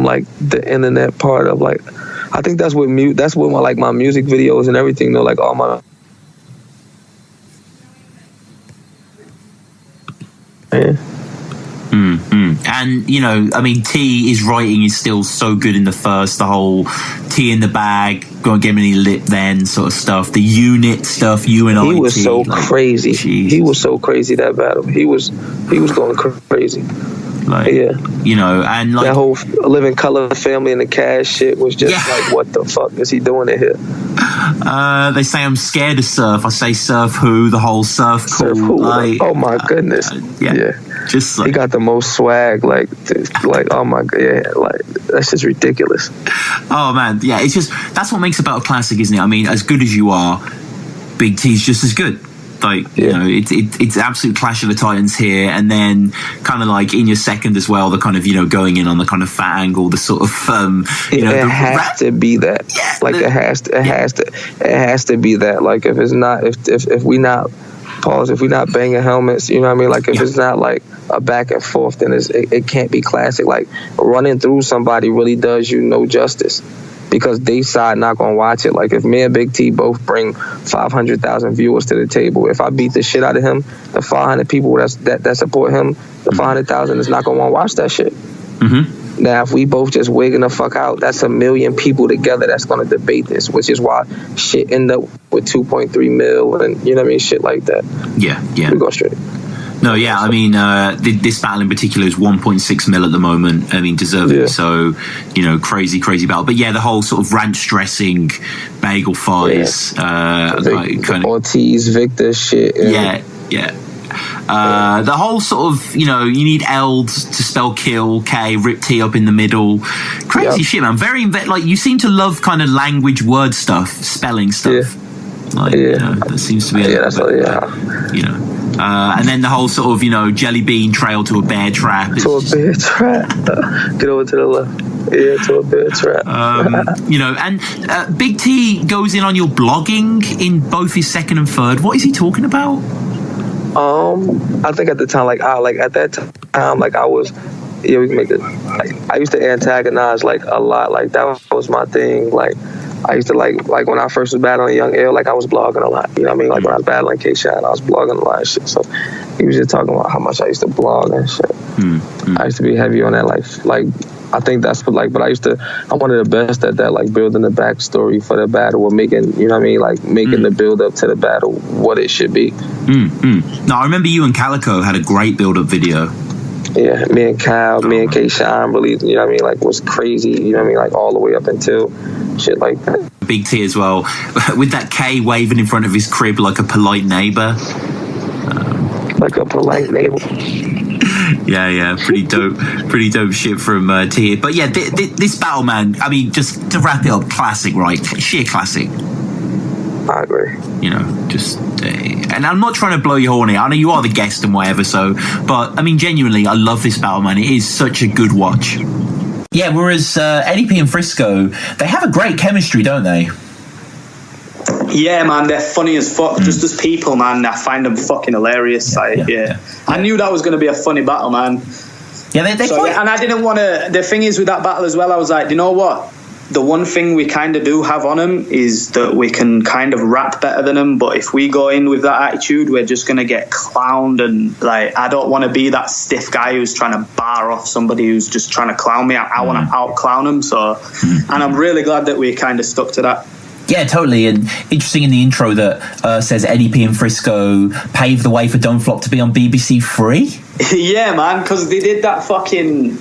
like the internet part of like, I think that's what my like my music videos and everything though, like all my And you know, I mean, his writing is still so good in the first, the whole T in the bag, go and get me lip then sort of stuff, the unit stuff, you and I. He was so crazy. Jesus. He was so crazy that battle. He was going crazy. Like, you know, and like that whole Living Color family and the Cash shit was just like, what the fuck is he doing it here? They say I'm scared of Surf. I say Surf who? The whole Surf cool. Like, oh my goodness. Just like, he got the most swag. Like oh my god, like that's just ridiculous. Oh man, yeah. It's just that's what makes a battle classic, isn't it? I mean, as good as you are, Big T's just as good. Like, you know, it's absolute clash of the titans here, and then kind of like in your second as well, the kind of, you know, going in on the kind of fat angle, the sort of you know, it has to be that. Like it has to be that. Like if it's not, if we not pause, if we not banging helmets, you know what I mean? Like if it's not like a back and forth, then it can't be classic. Like running through somebody really does you no justice, because they side not gonna watch it. Like if me and Big T both bring 500,000 viewers to the table, if I beat the shit out of him, the 500 people that support him, the 500,000 is not gonna want to watch that shit. Now, if we both just wigging the fuck out, that's a million people together that's going to debate this, which is why shit end up with 2.3 mil and, you know what I mean, shit like that. Yeah. We go straight. No, yeah, I mean, this battle in particular is 1.6 mil at the moment. I mean, deservedly so, you know, crazy battle. But yeah, the whole sort of ranch dressing, bagel fires, kind of Ortiz, Victor shit. The whole sort of, you know, you need L to spell kill, K, rip T up in the middle. Crazy shit, man. Very, like, you seem to love kind of language, word stuff, spelling stuff. You know, that seems to be you know. And then the whole sort of, you know, jelly bean trail to a bear trap. Get over to the left. Yeah, to a bear trap. You know, and Big T goes in on your blogging in both his second and third. What is he talking about? I think at the time, I was, we can make it. Like, I used to antagonize like a lot. Like that was my thing. Like I used to like when I first was battling Young L, like I was blogging a lot. You know what I mean? Like when I was battling K-Shine, I was blogging a lot of shit. So he was just talking about how much I used to blog and shit. I used to be heavy on that, like I think that's what, like, but I'm one of the best at that, like building the backstory for the battle or making, you know what I mean, like making the build up to the battle what it should be. No, I remember you and Calico had a great build up video. Yeah, me and Cal, me and K-Shine really, you know what I mean, like was crazy, you know what I mean, like all the way up until shit like that. Big T as well, with that K waving in front of his crib like a polite neighbor. Like a polite neighbor. Yeah, pretty dope shit from T. But yeah, this battle, man, I mean, just to wrap it up, classic, right? Sheer classic. I agree. You know, just, and I'm not trying to blow your horn here. I know you are the guest and whatever, so, but I mean, genuinely, I love this battle, man. It is such a good watch. Yeah, whereas Eddie P and Frisko, they have a great chemistry, don't they? Yeah, man, they're funny as fuck. Just as people, man, I find them fucking hilarious. I knew that was going to be a funny battle, man. Yeah, they're so, and I didn't want to. The thing is with that battle as well, I was like, you know what? The one thing we kind of do have on them is that we can kind of rap better than them. But if we go in with that attitude, we're just going to get clowned. And like, I don't want to be that stiff guy who's trying to bar off somebody who's just trying to clown me. I want to out clown them. So, and I'm really glad that we kind of stuck to that. Yeah, totally. And interesting in the intro that says Eddie P and Frisko paved the way for Don't Flop to be on BBC Three. Yeah, man, because they did that fucking...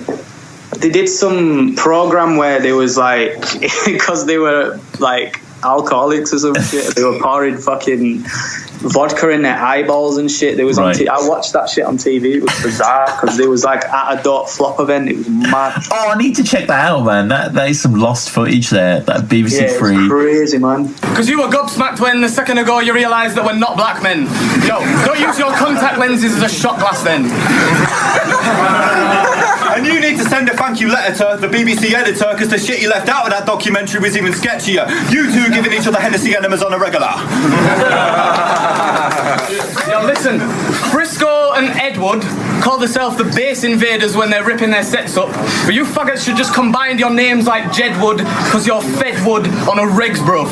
They did some program where they was like... Because they were like alcoholics or some shit. They were pouring fucking vodka in their eyeballs and shit. There was I watched that shit on TV. It was bizarre because they was like at a Don't Flop event. It was mad. Oh, I need to check that out, man. That is some lost footage there. That BBC Three. It's crazy, man. Because you were gobsmacked when a second ago you realised that we're not black men. Yo, don't use your contact lenses as a shot glass then. And you need to send a thank you letter to the BBC editor because the shit you left out of that documentary was even sketchier. You two giving each other Hennessy enemas on a regular. Yo, listen, Frisko and Edward call themselves the base invaders when they're ripping their sets up, but you fuckers should just combine your names like Jedwood because you're Fedwood on a regs, bro.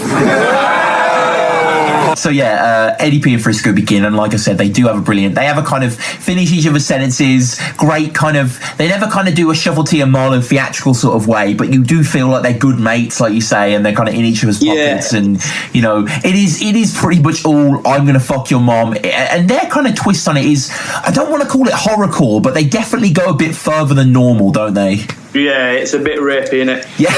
So yeah, Eddie P and Frisko begin, and like I said, they do have they have a kind of finish each other's sentences, great kind of, they never kind of do a Shovel T and Marlon theatrical sort of way, but you do feel like they're good mates, like you say, and they're kind of in each other's pockets, and you know, it is pretty much all I'm gonna fuck your mom, and their kind of twist on it is, I don't want to call it horrorcore, but they definitely go a bit further than normal, don't they? Yeah, it's a bit rapey, innit? Yeah.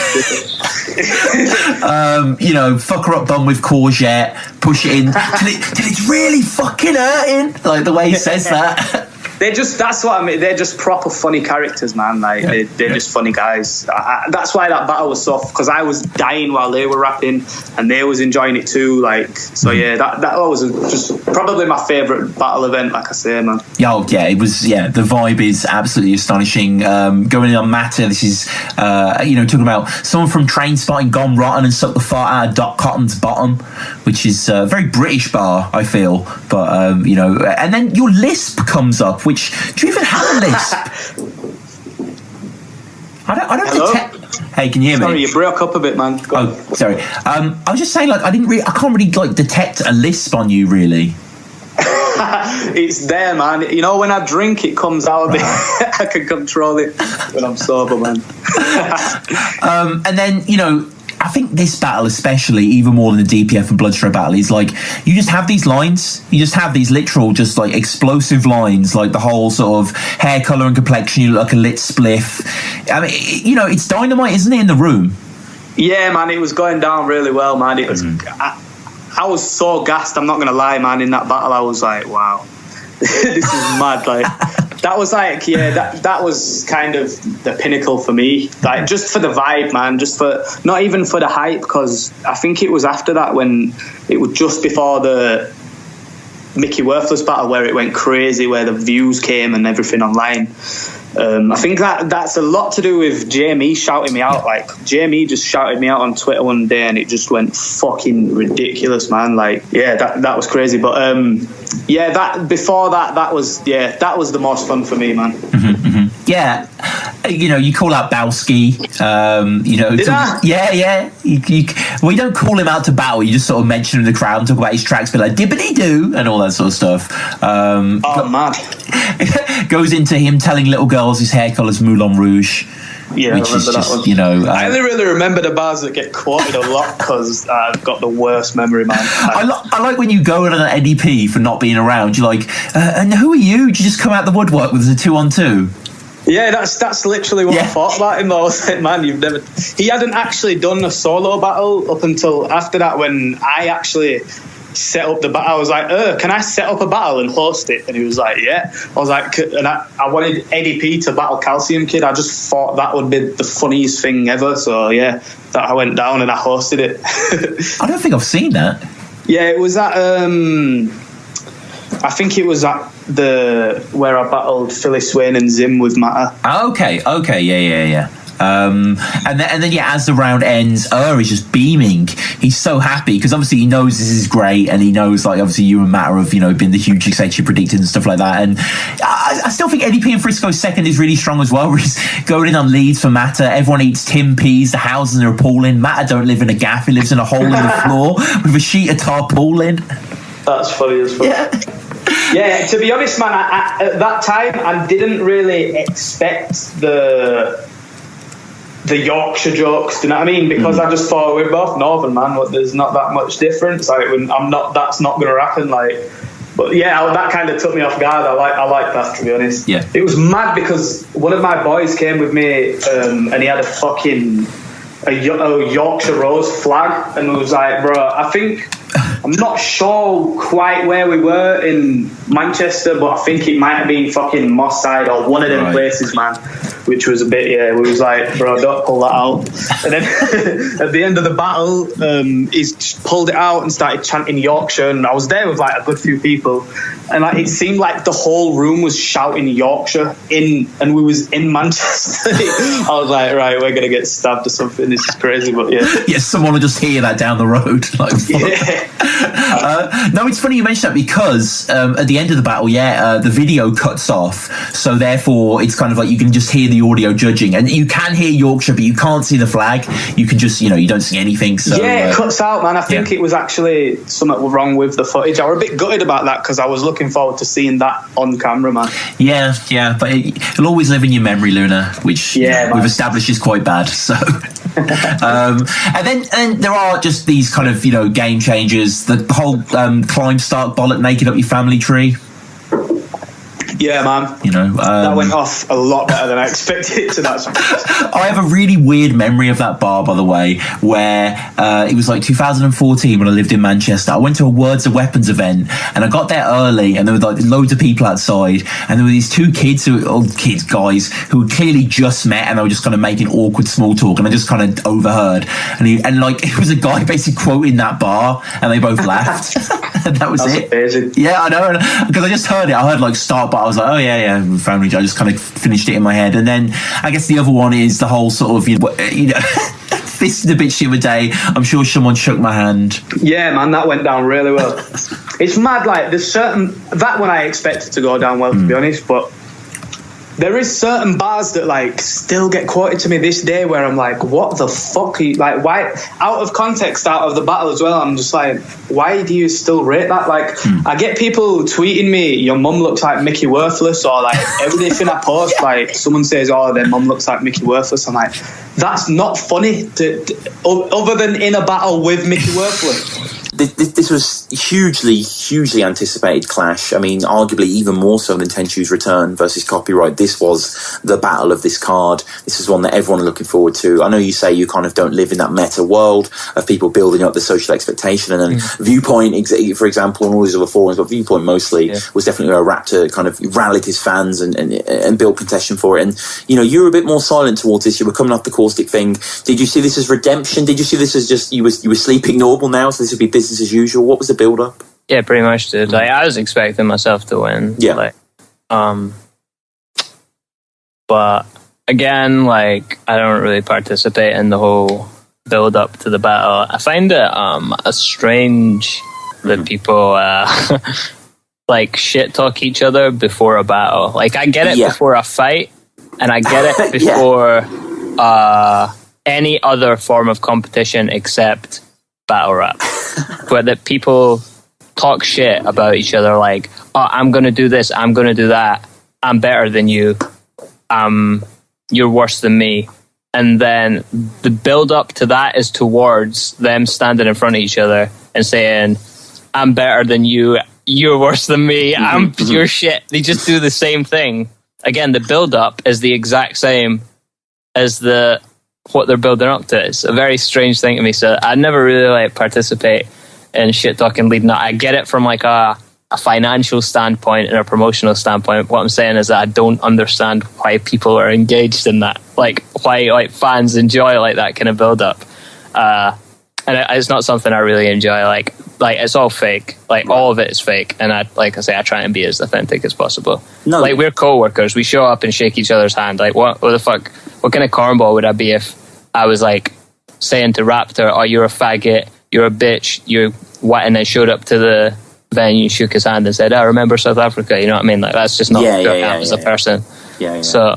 You know, fuck her up bum with courgette, push it in till it's really fucking hurting. Like the way he says that. That's what I mean. They're just proper funny characters, man. Like they're just funny guys. That's why that battle was soft, because I was dying while they were rapping, and they was enjoying it too. Like, so yeah, that was just probably my favourite battle event. Like I say, man. Yeah, it was. Yeah, the vibe is absolutely astonishing. Going in on Matter, this is talking about someone from Trainspotting gone rotten and sucked the fart out of Doc Cotton's bottom, which is a very British bar, I feel. But and then your lisp comes up. Which, do you even have a lisp? I don't detect. Hey, can you hear me? Sorry, you broke up a bit, man. Sorry. I was just saying, like, I can't really like detect a lisp on you, really. It's there, man. You know, when I drink, it comes out of me. I can control it when I'm sober, man. And then, you know, I think this battle especially, even more than the DPF and Bloodstro battle, is like, you just have these lines. You just have these literal, just like explosive lines, like the whole sort of hair colour and complexion, you look like a lit spliff. I mean, you know, it's dynamite, isn't it, in the room? Yeah, man, it was going down really well, man. It was. I was so gassed, I'm not going to lie, man. In that battle, I was like, wow, this is mad. Like, that was like, that was kind of the pinnacle for me. Like, just for the vibe, man. Just for, not even for the hype, because I think it was after that when it was just before the Micky Worthless battle where it went crazy, where the views came and everything online. I think that's a lot to do with JME shouting me out. Like, JME just shouted me out on Twitter one day and it just went fucking ridiculous, man. Like, yeah, that was crazy. But that before that was the most fun for me, man. Yeah, you know, you call out Bowski. You know, yeah. We don't call him out to battle. You just sort of mention him in the crowd and talk about his tracks, be like dibbity doo and all that sort of stuff. Mad. Goes into him telling little girls his hair colour's Moulin Rouge. Yeah, which I remember is just, that one. You know, I only really remember the bars that get quoted a lot because I've got the worst memory, man. I like when you go on an NDP for not being around. You're like, and who are you? Did you just come out the woodwork with a 2-on-2? Yeah, that's literally what I thought about him. I was like, man, he hadn't actually done a solo battle up until after that when I actually set up the battle. I was like, can I set up a battle and host it? And he was like, yeah. I was like, and I wanted Eddie P to battle Calcium Kid. I just thought that would be the funniest thing ever. So yeah, that I went down and I hosted it. I don't think I've seen that. Yeah, it was at I think it was at where I battled Philly Swain and Zim with Matter. Okay, yeah. And then as the round ends, is just beaming. He's so happy because obviously he knows this is great, and he knows, like, obviously you and Matter have, you know, been the huge success you predicted and stuff like that. And I still think Eddie P and Frisko's second is really strong as well, where he's going in on leads for Matter. Everyone eats Tim peas, the houses are appalling. Matter don't live in a gaff, he lives in a hole in the floor with a sheet of tarpaulin. That's funny as fuck. Yeah, to be honest, man, I, at that time I didn't really expect the Yorkshire jokes, do you know what I mean? Because I just thought we're both Northern, man. There's not that much difference. Like, that's not going to happen. Like, but yeah, that kind of took me off guard. I like that, to be honest. Yeah, it was mad because one of my boys came with me, and he had a Yorkshire Rose flag, and was like, bro, I'm not sure quite where we were in Manchester, but I think it might have been fucking Moss Side or one of them places, man. Which was a bit, we was like, bro, don't pull that out. And then at the end of the battle, he's pulled it out and started chanting Yorkshire, and I was there with like a good few people, and like it seemed like the whole room was shouting Yorkshire and we was in Manchester. I was like, right, we're gonna get stabbed or something. This is crazy, but yeah, someone will just hear that down the road. Like, no, it's funny you mention that because at the end of the battle, the video cuts off, so therefore it's kind of like you can just hear the audio judging, and you can hear Yorkshire, but you can't see the flag. You can just, you don't see anything. So it cuts out, man. I think it was actually something wrong with the footage. I was a bit gutted about that because I was looking forward to seeing that on camera, man. Yeah, but it'll always live in your memory, Luna, which we've established is quite bad. So. And then there are just these kind of game changers. The whole climb, start, bollock naked up your family tree. Yeah, man. That went off a lot better than I expected it to. I have a really weird memory of that bar, by the way, where it was like 2014 when I lived in Manchester. I went to a Words of Weapons event, and I got there early, and there were like loads of people outside, and there were these two guys who had clearly just met, and they were just kind of making awkward small talk, and I just kind of overheard, and it was a guy basically quoting that bar, and they both laughed. And that was it. Amazing. Yeah, I know, because I just heard it. I heard like start, but I was like, oh yeah, family. I just kind of finished it in my head, and then I guess the other one is the whole sort of fisted a bitch the other day. I'm sure someone shook my hand. Yeah, man, that went down really well. It's mad. Like there's certain that one I expected to go down well, to be honest, but there is certain bars that like still get quoted to me this day where I'm like, what the fuck are you, like, why, out of context, out of the battle as well, I'm just like, why do you still rate that? Like, I get people tweeting me, your mum looks like Micky Worthless, or like everything I post, like someone says, oh, their mum looks like Micky Worthless. I'm like, that's not funny other than in a battle with Micky Worthless. This was hugely anticipated clash. I mean, arguably even more so than Tenshu's return versus Copyright. This was the battle of this card. This is one that everyone are looking forward to. I know you say you kind of don't live in that meta world of people building up the social expectation, and then Viewpoint, for example, and all these other forums, but Viewpoint mostly was definitely where Raptor kind of rallied his fans and built contention for it. And, you know, you were a bit more silent towards this. You were coming off the caustic thing. Did you see this as redemption? Did you see this as just you were sleeping normal now, so this would be business as usual? What was the build up? Yeah, pretty much did. Like, I was expecting myself to win. Yeah. Like, but again, like, I don't really participate in the whole build up to the battle. I find it strange that people like shit talk each other before a battle. Like, I get it before a fight, and I get it before any other form of competition except battle rap. Where that people talk shit about each other, like, oh, I'm gonna do this, I'm gonna do that, I'm better than you, you're worse than me. And then the build up to that is towards them standing in front of each other and saying, I'm better than you, you're worse than me, I'm pure shit. They just do the same thing. Again, the build up is the exact same as what they're building up to. It's a very strange thing to me, so I never really like participate in shit talking leading up. I get it from like a financial standpoint and a promotional standpoint. What I'm saying is that I don't understand why people are engaged in that, like why like fans enjoy like that kind of build up, and it's not something I really enjoy. Like it's all fake. Like all of it is fake, and I try and be as authentic as possible. No, like we're co-workers. We show up and shake each other's hand. Like what the fuck? What kind of cornball would I be if I was like saying to Raptor, "Oh, you're a faggot, you're a bitch, you're what?" and then showed up to the venue, shook his hand, and said, "I remember South Africa." You know what I mean? Like that's just not who I am as a person. Yeah. So,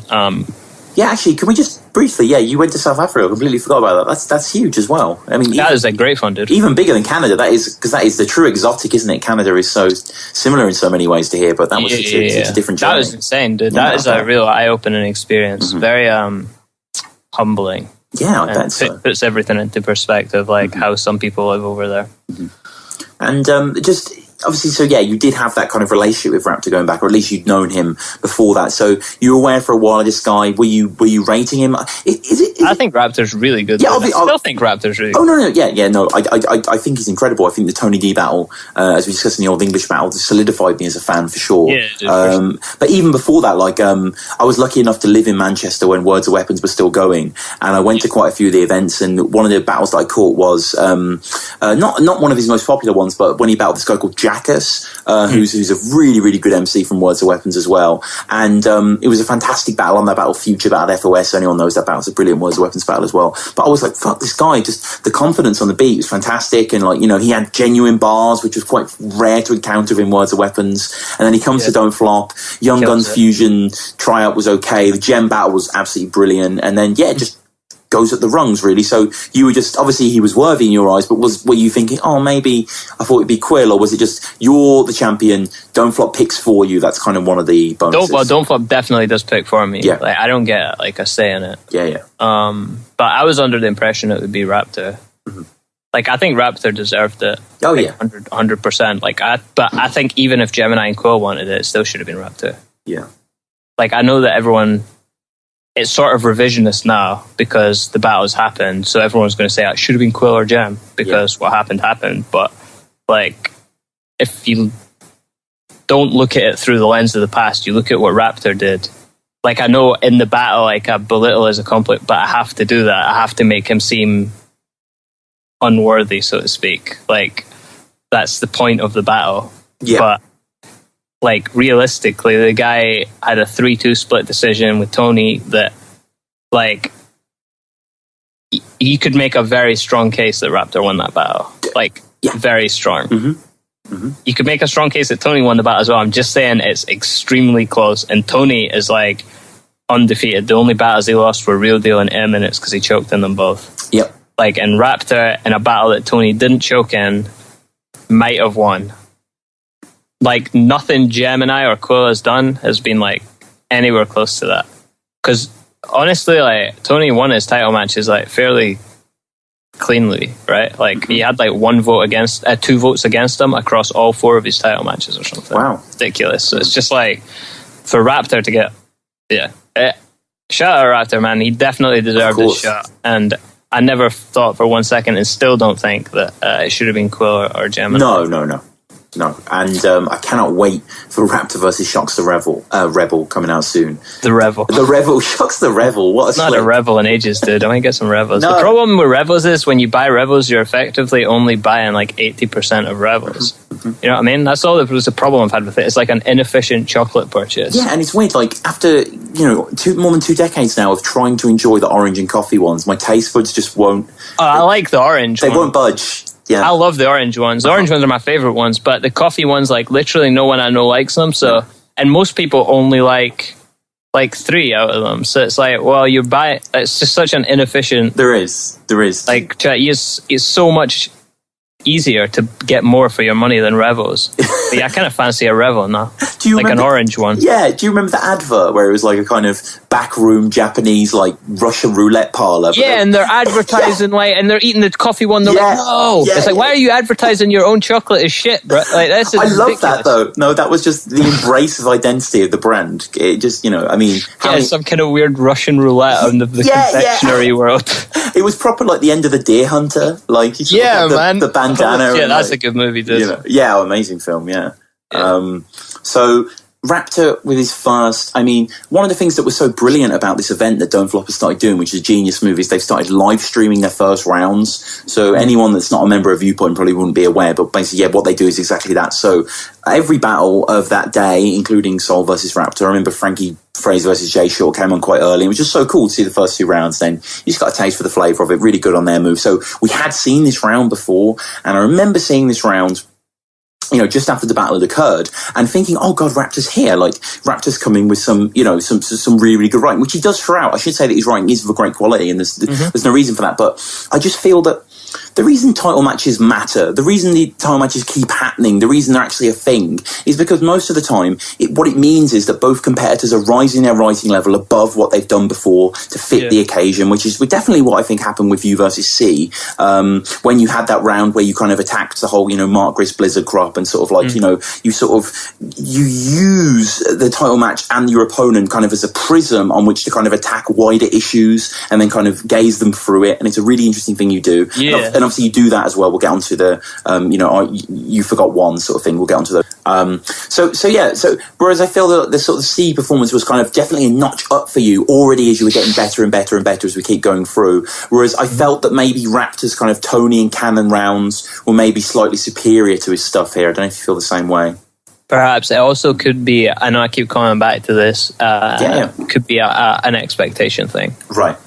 yeah, actually, can we just briefly? Yeah, you went to South Africa. I completely forgot about that. That's huge as well. I mean, that is like great fun, dude. Even bigger than Canada. That is because that is the true exotic, isn't it? Canada is so similar in so many ways to here, but that was such a different journey. That was insane, dude. That is a real eye-opening experience. Very humbling. Yeah, I bet so. Puts everything into perspective, like how some people live over there. And just obviously, so yeah, you did have that kind of relationship with Raptor going back, or at least you'd known him before that. So you were aware for a while of this guy. Were you rating him? I think Raptor's really good. Yeah, I still think Raptor's really good. Oh, no. I think he's incredible. I think the Tony D battle, as we discussed in the Old English battle, solidified me as a fan for sure. Yeah, but even before that, like, I was lucky enough to live in Manchester when Words of Weapons were still going, and I went to quite a few of the events, and one of the battles that I caught was not one of his most popular ones, but when he battled this guy called Jackass, who's a really, really good MC from Words of Weapons as well. And it was a fantastic battle. On that battle, Future battle, FOS, anyone knows that battle. It's a brilliant Words of Weapons battle as well. But I was like, fuck, this guy, just the confidence on the beat was fantastic. And like, you know, he had genuine bars, which was quite rare to encounter in Words of Weapons. And then he comes to Don't Flop. Young Guns Fusion tryout was okay. The Gem battle was absolutely brilliant. And then, just goes at the rungs, really. So you were just, obviously he was worthy in your eyes, but were you thinking, oh, maybe I thought it'd be Quill, or was it just you're the champion, Don't Flop picks for you? That's kind of one of the bonuses. Don't Flop definitely does pick for me. Yeah. Like, I don't get like a say in it. Yeah. But I was under the impression it would be Raptor. Like, I think Raptor deserved it. Oh, like, yeah. 100%. Like, but I think even if Gemini and Quill wanted it still should have been Raptor. Yeah. Like, I know that everyone, it's sort of revisionist now because the battles happened, so everyone's going to say it should have been Quill or Gem because what happened. But like, if you don't look at it through the lens of the past, you look at what Raptor did. Like, I know in the battle, like, I belittle his accomplishment, but I have to do that. I have to make him seem unworthy, so to speak. Like, that's the point of the battle. Yeah. But like, realistically, the guy had a 3-2 split decision with Tony that, like, you could make a very strong case that Raptor won that battle. Like, very strong. You could make a strong case that Tony won the battle as well. I'm just saying it's extremely close. And Tony is, like, undefeated. The only battles he lost were Real Deal and Air Minutes because he choked in them both. Yep. Like, and Raptor, in a battle that Tony didn't choke in, might have won. Like, nothing Gemini or Quill has done has been, like, anywhere close to that. Because, honestly, like, Tony won his title matches, like, fairly cleanly, right? Like, he had, like, 2 votes against him across all 4 of his title matches or something. Wow. Ridiculous. So it's just, like, for Raptor to get... Yeah. Shout out Raptor, man. He definitely deserved his shot. And I never thought for 1 second, and still don't think, that it should have been Quill or Gemini. No, and I cannot wait for Raptor versus Shox the Rebel coming out soon. The Rebel, Shox the Rebel. What a It's not a Rebel in ages, dude. I want to get some Rebels. No. The problem with Rebels is when you buy Rebels, you're effectively only buying like 80% of Rebels. Mm-hmm. You know what I mean? That's all that was the problem I've had with it. It's like an inefficient chocolate purchase. Yeah, and it's weird. Like after more than 2 decades now of trying to enjoy the orange and coffee ones, my taste buds just won't. I like the orange. They won't budge. Yeah. I love the orange ones. The orange ones are my favorite ones, but the coffee ones, like literally no one I know likes them. So, and most people only like 3 out of them. So it's like, well, it's just such an inefficient. There is. Like, it's so much easier to get more for your money than Rebels. But yeah, I kind of fancy a Rebel now. Do you remember, an orange one? Yeah. Do you remember the advert where it was like a kind of backroom Japanese like Russian roulette parlor? Yeah, and they're advertising and they're eating the coffee one. They're like, no. It's like, why are you advertising your own chocolate as shit, bro? Like, that's I love that though. No, that was just the embrace of identity of the brand. It just, some kind of weird Russian roulette in the confectionery world. It was proper like the end of the Deer Hunter. Like, man. The bandana. Yeah, that's a good movie, dude. Amazing film. Yeah. So Raptor with his first, one of the things that was so brilliant about this event that Don't Flop has started doing, which is a genius move, is they've started live streaming their first rounds. So anyone that's not a member of Viewpoint probably wouldn't be aware, but basically, what they do is exactly that. So every battle of that day, including Soul versus Raptor, I remember Frankie Fraser versus Jay Short came on quite early. It was just so cool to see the first 2 rounds. Then you just got a taste for the flavour of it. Really good on their move. So we had seen this round before, and I remember seeing this round just after the battle had occurred and thinking, oh God, Raptor's here. Like, Raptor's coming with some really, really good writing, which he does throughout. I should say that his writing is of a great quality and there's no reason for that. But I just feel that the reason title matches matter, the reason the title matches keep happening, the reason they're actually a thing is because most of the time, what it means is that both competitors are rising their writing level above what they've done before to fit the occasion, which is definitely what I think happened with you versus C, when you had that round where you kind of attacked the whole, Mark Grist Blizzard crop and sort of like, you use the title match and your opponent kind of as a prism on which to kind of attack wider issues and then kind of gaze them through it. And it's a really interesting thing you do. Yeah. And obviously you do that as well. We'll get onto the, you forgot one sort of thing. We'll get onto those. So whereas I feel that the sort of C performance was kind of definitely a notch up for you already as you were getting better and better and better as we keep going through. Whereas I felt that maybe Raptor's kind of Tony and Cannon rounds were maybe slightly superior to his stuff here. I don't know if you feel the same way. Perhaps it also could be, I know I keep coming back to this, could be an expectation thing. Right.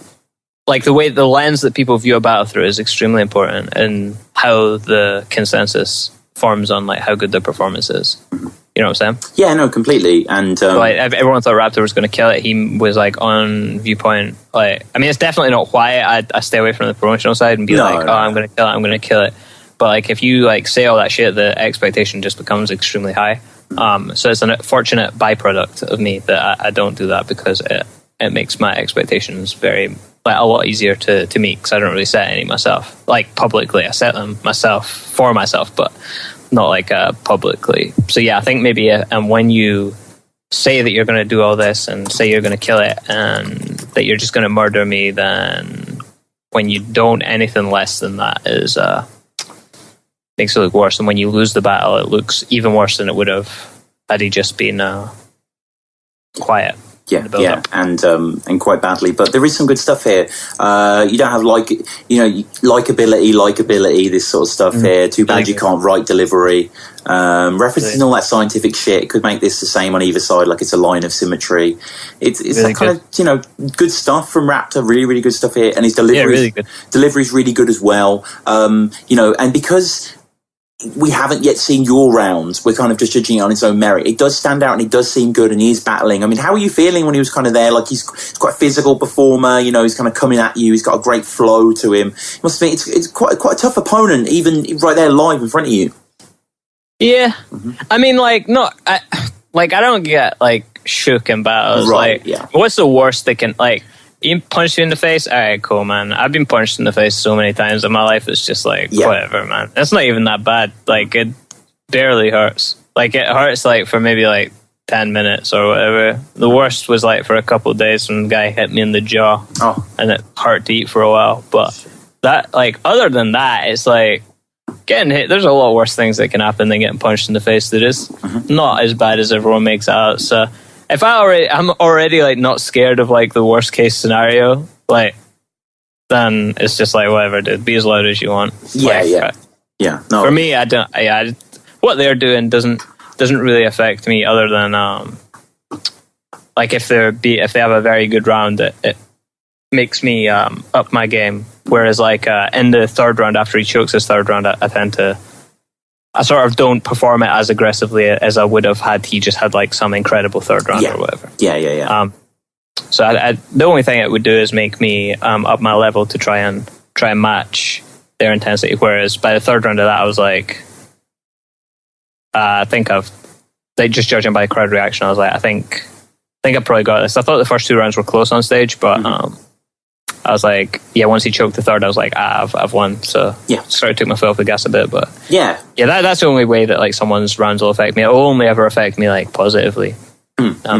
Like the lens that people view a battle through is extremely important and how the consensus forms on like how good their performance is. You know what I'm saying? Yeah, no, completely. And everyone thought Raptor was going to kill it. He was like on Viewpoint. It's definitely not why I stay away from the promotional side and be I'm going to kill it. But like if you like say all that shit, the expectation just becomes extremely high. So it's an unfortunate byproduct of me that I don't do that because it makes my expectations very a lot easier to meet because I don't really set any myself. Like publicly, I set them for myself, but not publicly. So yeah, I think maybe and when you say that you're going to do all this and say you're going to kill it and that you're just going to murder me, then when you don't, anything less than that is makes it look worse. And when you lose the battle, it looks even worse than it would have had he just been quiet. Yeah, and quite badly. But there is some good stuff here. You don't have likability, this sort of stuff here. Too bad you can't write delivery. References and all that scientific shit could make this the same on either side, like it's a line of symmetry. It's really that kind of good stuff from Raptor. Really, really good stuff here, and his delivery is really good as well. And because we haven't yet seen your rounds. We're kind of just judging it on its own merit. It does stand out and it does seem good and he is battling. I mean, how are you feeling when he was kind of there? Like, he's quite a physical performer, you know, he's kind of coming at you. He's got a great flow to him. It must be, it's quite a tough opponent, even right there live in front of you. Yeah. I mean, like, I don't get, like, shook in battles. Right, like, yeah. What's the worst they can, like, you punch you in the face? All right, cool, man. I've been punched in the face so many times in my life. It's just like, whatever, man. It's not even that bad. Like, it barely hurts. Like, it hurts, like, for maybe, like, 10 minutes or whatever. The worst was, like, for a couple of days when the guy hit me in the jaw. Oh. And it hurt to eat for a while. But that, like, other than that, it's like, getting hit, there's a lot worse things that can happen than getting punched in the face. That is not as bad as everyone makes it out. So if I'm already like not scared of like the worst case scenario, like, then it's just like, whatever, dude, be as loud as you want. Yeah. No, for me, what they're doing doesn't really affect me, other than like if they have a very good round, it makes me up my game. Whereas like in the third round, after he chokes his third round, I sort of don't perform it as aggressively as I would have had he just had like some incredible third round or whatever. Yeah. So the only thing it would do is make me up my level to try and match their intensity. Whereas by the third round of that, I was like, just judging by crowd reaction, I was like, I think I probably got this. I thought the first two rounds were close on stage, but I was like, once he choked the third, I was like, I've won. So sort of took my foot off the gas a bit, but that's the only way that like someone's rounds will affect me. It will only ever affect me like positively.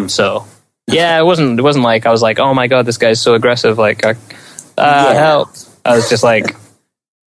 So it wasn't like I was like, oh my god, this guy's so aggressive, like help. I was just like,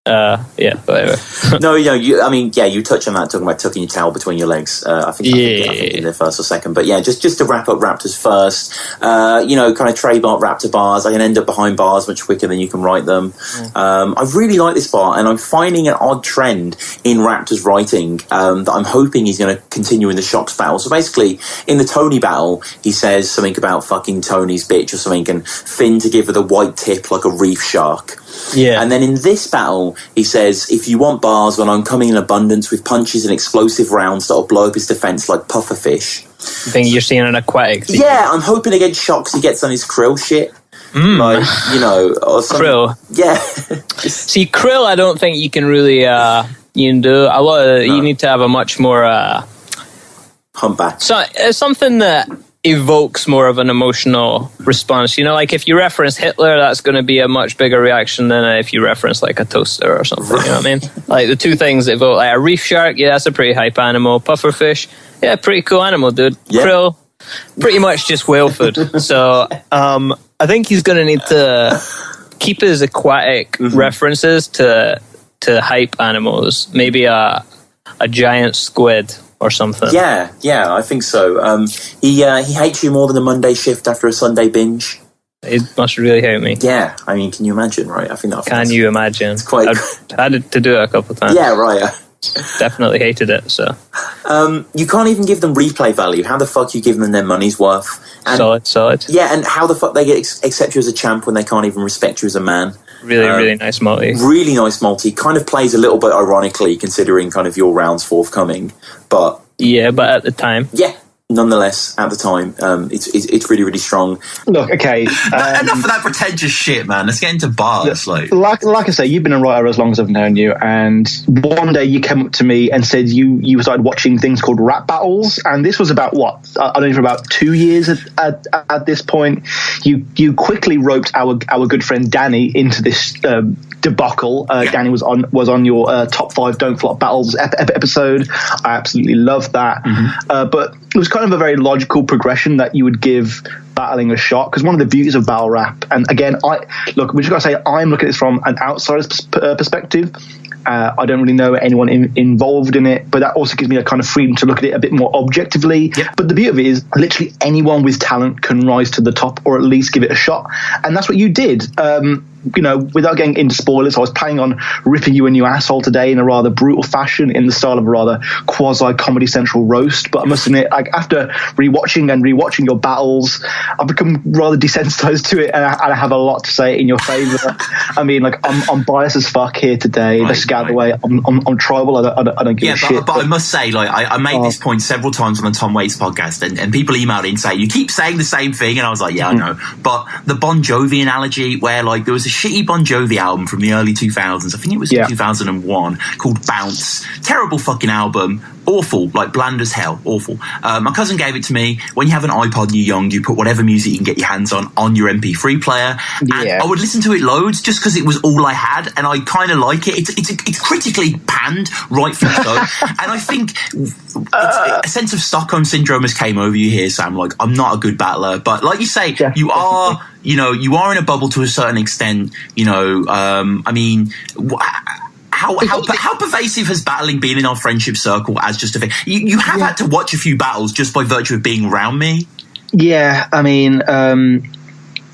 whatever. No, you touch on that, talking about tucking your towel between your legs. I think in the first or second. But just to wrap up Raptors first, kind of trademark Raptor bars. I can end up behind bars much quicker than you can write them. I really like this bar, and I'm finding an odd trend in Raptor's writing that I'm hoping he's going to continue in the Shox battle. So basically, in the Tony battle, he says something about fucking Tony's bitch or something, and Finn to give her the white tip like a reef shark. Yeah. And then in this battle, he says, if you want bars, when I'm coming in abundance with punches and explosive rounds that'll blow up his defense like pufferfish. You think you're seeing an aquatic thing? Yeah, I'm hoping against Shox he gets on his krill shit. Like, or something. Krill. Yeah. See, krill, I don't think you can really, you can do a lot of, you need to have a much more, humpback. So, something that evokes more of an emotional response. You know, like if you reference Hitler, that's going to be a much bigger reaction than if you reference like a toaster or something. You know what I mean? Like the two things that evoke, like a reef shark, that's a pretty hype animal. Pufferfish, pretty cool animal, dude. Yeah. Krill, pretty much just whale food. So I think he's going to need to keep his aquatic references to hype animals. Maybe a giant squid or something. Yeah, I think so. He hates you more than a Monday shift after a Sunday binge. It must really hate me. Yeah, I mean, can you imagine, right? I think that. Can you imagine? It's quite. I had to do it a couple of times. Yeah, right. Definitely hated it. So. You can't even give them replay value. How the fuck you give them their money's worth? And, solid. Yeah, and how the fuck they accept you as a champ when they can't even respect you as a man? Really nice multi. Really nice multi. Kind of plays a little bit ironically considering kind of your rounds forthcoming. But but at the time. Yeah. Nonetheless, at the time, it's really, really strong. Look, okay. Enough of that pretentious shit, man. Let's get into bars. Like I say, you've been a writer as long as I've known you, and one day you came up to me and said you started watching things called rap battles, and this was about what? I don't know, for about 2 years at this point. You quickly roped our good friend Danny into this debacle. Danny was on your top 5 Don't Flop Battles episode. I absolutely loved that. But it was kind of a very logical progression that you would give battling a shot, because one of the beauties of battle rap, and again, we just got to say, I'm looking at this from an outsider's perspective. I don't really know anyone involved in it, but that also gives me a kind of freedom to look at it a bit more objectively. Yep. But the beauty of it is literally anyone with talent can rise to the top, or at least give it a shot. And that's what you did. Without getting into spoilers, I was planning on ripping you a new asshole today in a rather brutal fashion, in the style of a rather quasi Comedy Central roast. But I must admit, after rewatching your battles, I've become rather desensitized to it, and I have a lot to say in your favour. I mean, like, I'm biased as fuck here today. Let's get out of the way. I'm tribal. I don't give a shit. But I must say, like, I made this point several times on the Tom Waits podcast, and people emailed in saying, you keep saying the same thing, and I was like, yeah, I know. But the Bon Jovi analogy, where, like, there was a shitty Bon Jovi album from the early 2000s, I think it was 2001, called Bounce. Terrible fucking album. Awful, like bland as hell, awful. My cousin gave it to me. When you have an iPod and you're young, you put whatever music you can get your hands on your MP3 player. And I would listen to it loads just because it was all I had, and I kind of like it. It's critically panned, rightfully so. And I think a sense of Stockholm syndrome has came over you here, Sam. Like, I'm not a good battler, but like you say, you are. You know, you are in a bubble to a certain extent. You know, I mean. How pervasive has battling been in our friendship circle as just a thing? You have had to watch a few battles just by virtue of being around me. Yeah, I mean, a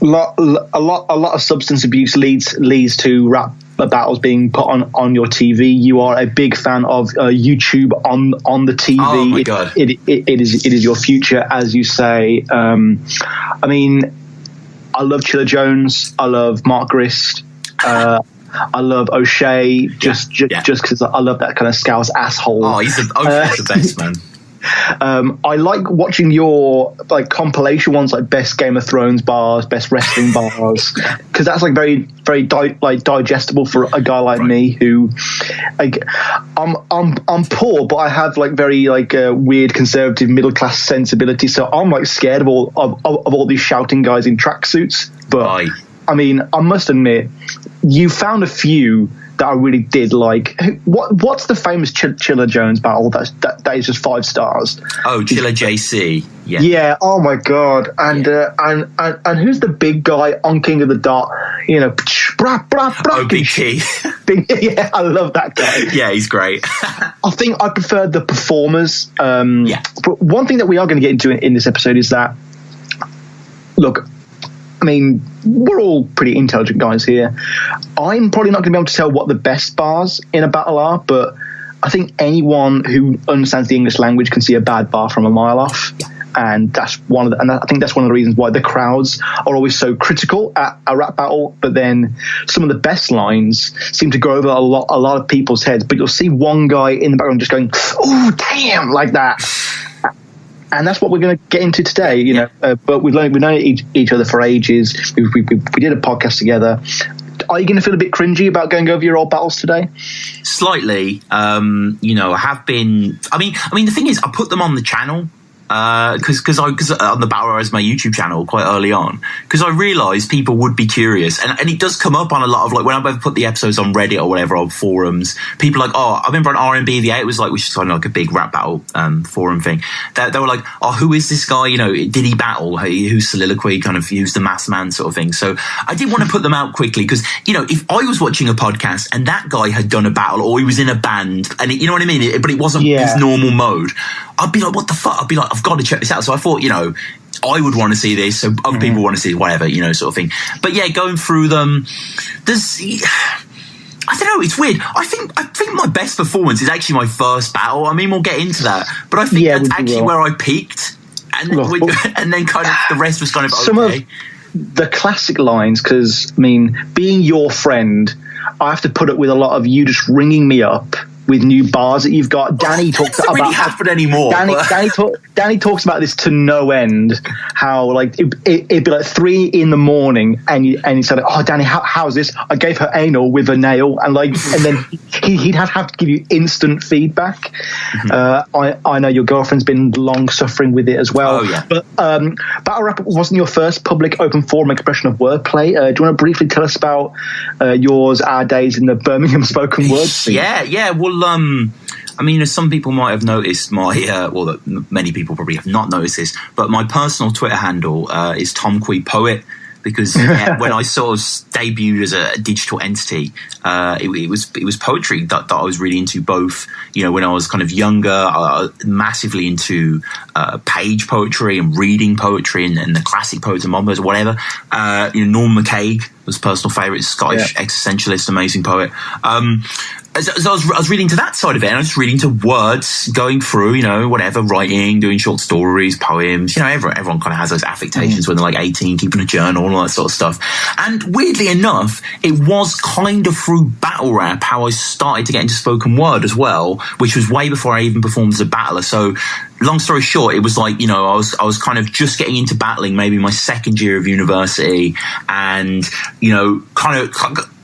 lot of substance abuse leads to rap battles being put on your TV. You are a big fan of YouTube on the TV. Oh my God. It is your future, as you say. I mean, I love Chilla Jones. I love Mark Grist. I love Oshea just because I love that kind of scouse asshole. Oh, Oshay's the best, man. I like watching your like compilation ones, like best Game of Thrones bars, best wrestling bars, because that's like very digestible for a guy like me who, like, I'm poor, but I have like very like weird conservative middle class sensibility, so I'm like scared of all these shouting guys in tracksuits. But I mean, I must admit, you found a few that I really did like. What's the famous Chilla Jones battle that is just 5 stars? Oh, Chilla JC. Yeah. Yeah. Oh my God. And and who's the big guy on King of the Dot? You know, Big. Yeah, I love that guy. Yeah, he's great. I think I prefer the performers. But one thing that we are going to get into in this episode is that, look, I mean, we're all pretty intelligent guys here. I'm probably not going to be able to tell what the best bars in a battle are, but I think anyone who understands the English language can see a bad bar from a mile off. And that's I think that's one of the reasons why the crowds are always so critical at a rap battle. But then some of the best lines seem to go over a lot of people's heads. But you'll see one guy in the background just going, "Oh, damn," like that. And that's what we're going to get into today, you know. But we've known each other for ages. We did a podcast together. Are you going to feel a bit cringy about going over your old battles today? Slightly. You know, I have been. I mean, the thing is, I put them on the channel. Because on the Battle Resume YouTube channel quite early on, because I realised people would be curious, and it does come up on a lot of, like, when I've ever put the episodes on Reddit or whatever, on forums, people are like, oh, I remember on R&B the 8, it was like, which is kind of like a big rap battle forum thing, they were like, oh, who is this guy, you know, did he battle, who's soliloquy, kind of who's the mass man sort of thing. So I did want to put them out quickly, because, you know, if I was watching a podcast and that guy had done a battle, or he was in a band, and you know what I mean, but it wasn't his normal mode, I'd be like, what the fuck? I'd be like, I've got to check this out. So I thought, you know, I would want to see this, so other people want to see whatever, you know, sort of thing. But yeah, going through them, I don't know, it's weird. I think my best performance is actually my first battle. I mean, we'll get into that, but I think that's actually where I peaked, and then kind of the rest was kind of some of the classic lines. Because I mean, being your friend, I have to put it with a lot of you just ringing me up with new bars that you've got. Danny talks about. Really happen anymore. Danny talks about this to no end. How like it'd be like 3 a.m, and he said, "Oh, Danny, how's this? I gave her anal with a nail," and then he'd have to give you instant feedback. Mm-hmm. I know your girlfriend's been long suffering with it as well. Oh yeah. But battle rap wasn't your first public open forum expression of wordplay. Do you want to briefly tell us about our days in the Birmingham spoken word scene? Yeah. Well, I mean, as some people might have noticed, many people probably have not noticed this, but my personal Twitter handle is Tom Quee Poet, because when I sort of debuted as a digital entity, it was poetry that I was really into. Both, you know, when I was kind of younger, massively into page poetry and reading poetry and the classic poets and mombos or whatever. You know, Norm MacCaig was personal favourite, Scottish existentialist, amazing poet. So I was reading to that side of it, and I was reading to words, going through, whatever, writing, doing short stories, poems. Everyone kind of has those affectations when they're like 18, keeping a journal, all that sort of stuff. And weirdly enough, it was kind of through battle rap how I started to get into spoken word as well, which was way before I even performed as a battler. So long story short, it was like, I was kind of just getting into battling, maybe my second year of university, and,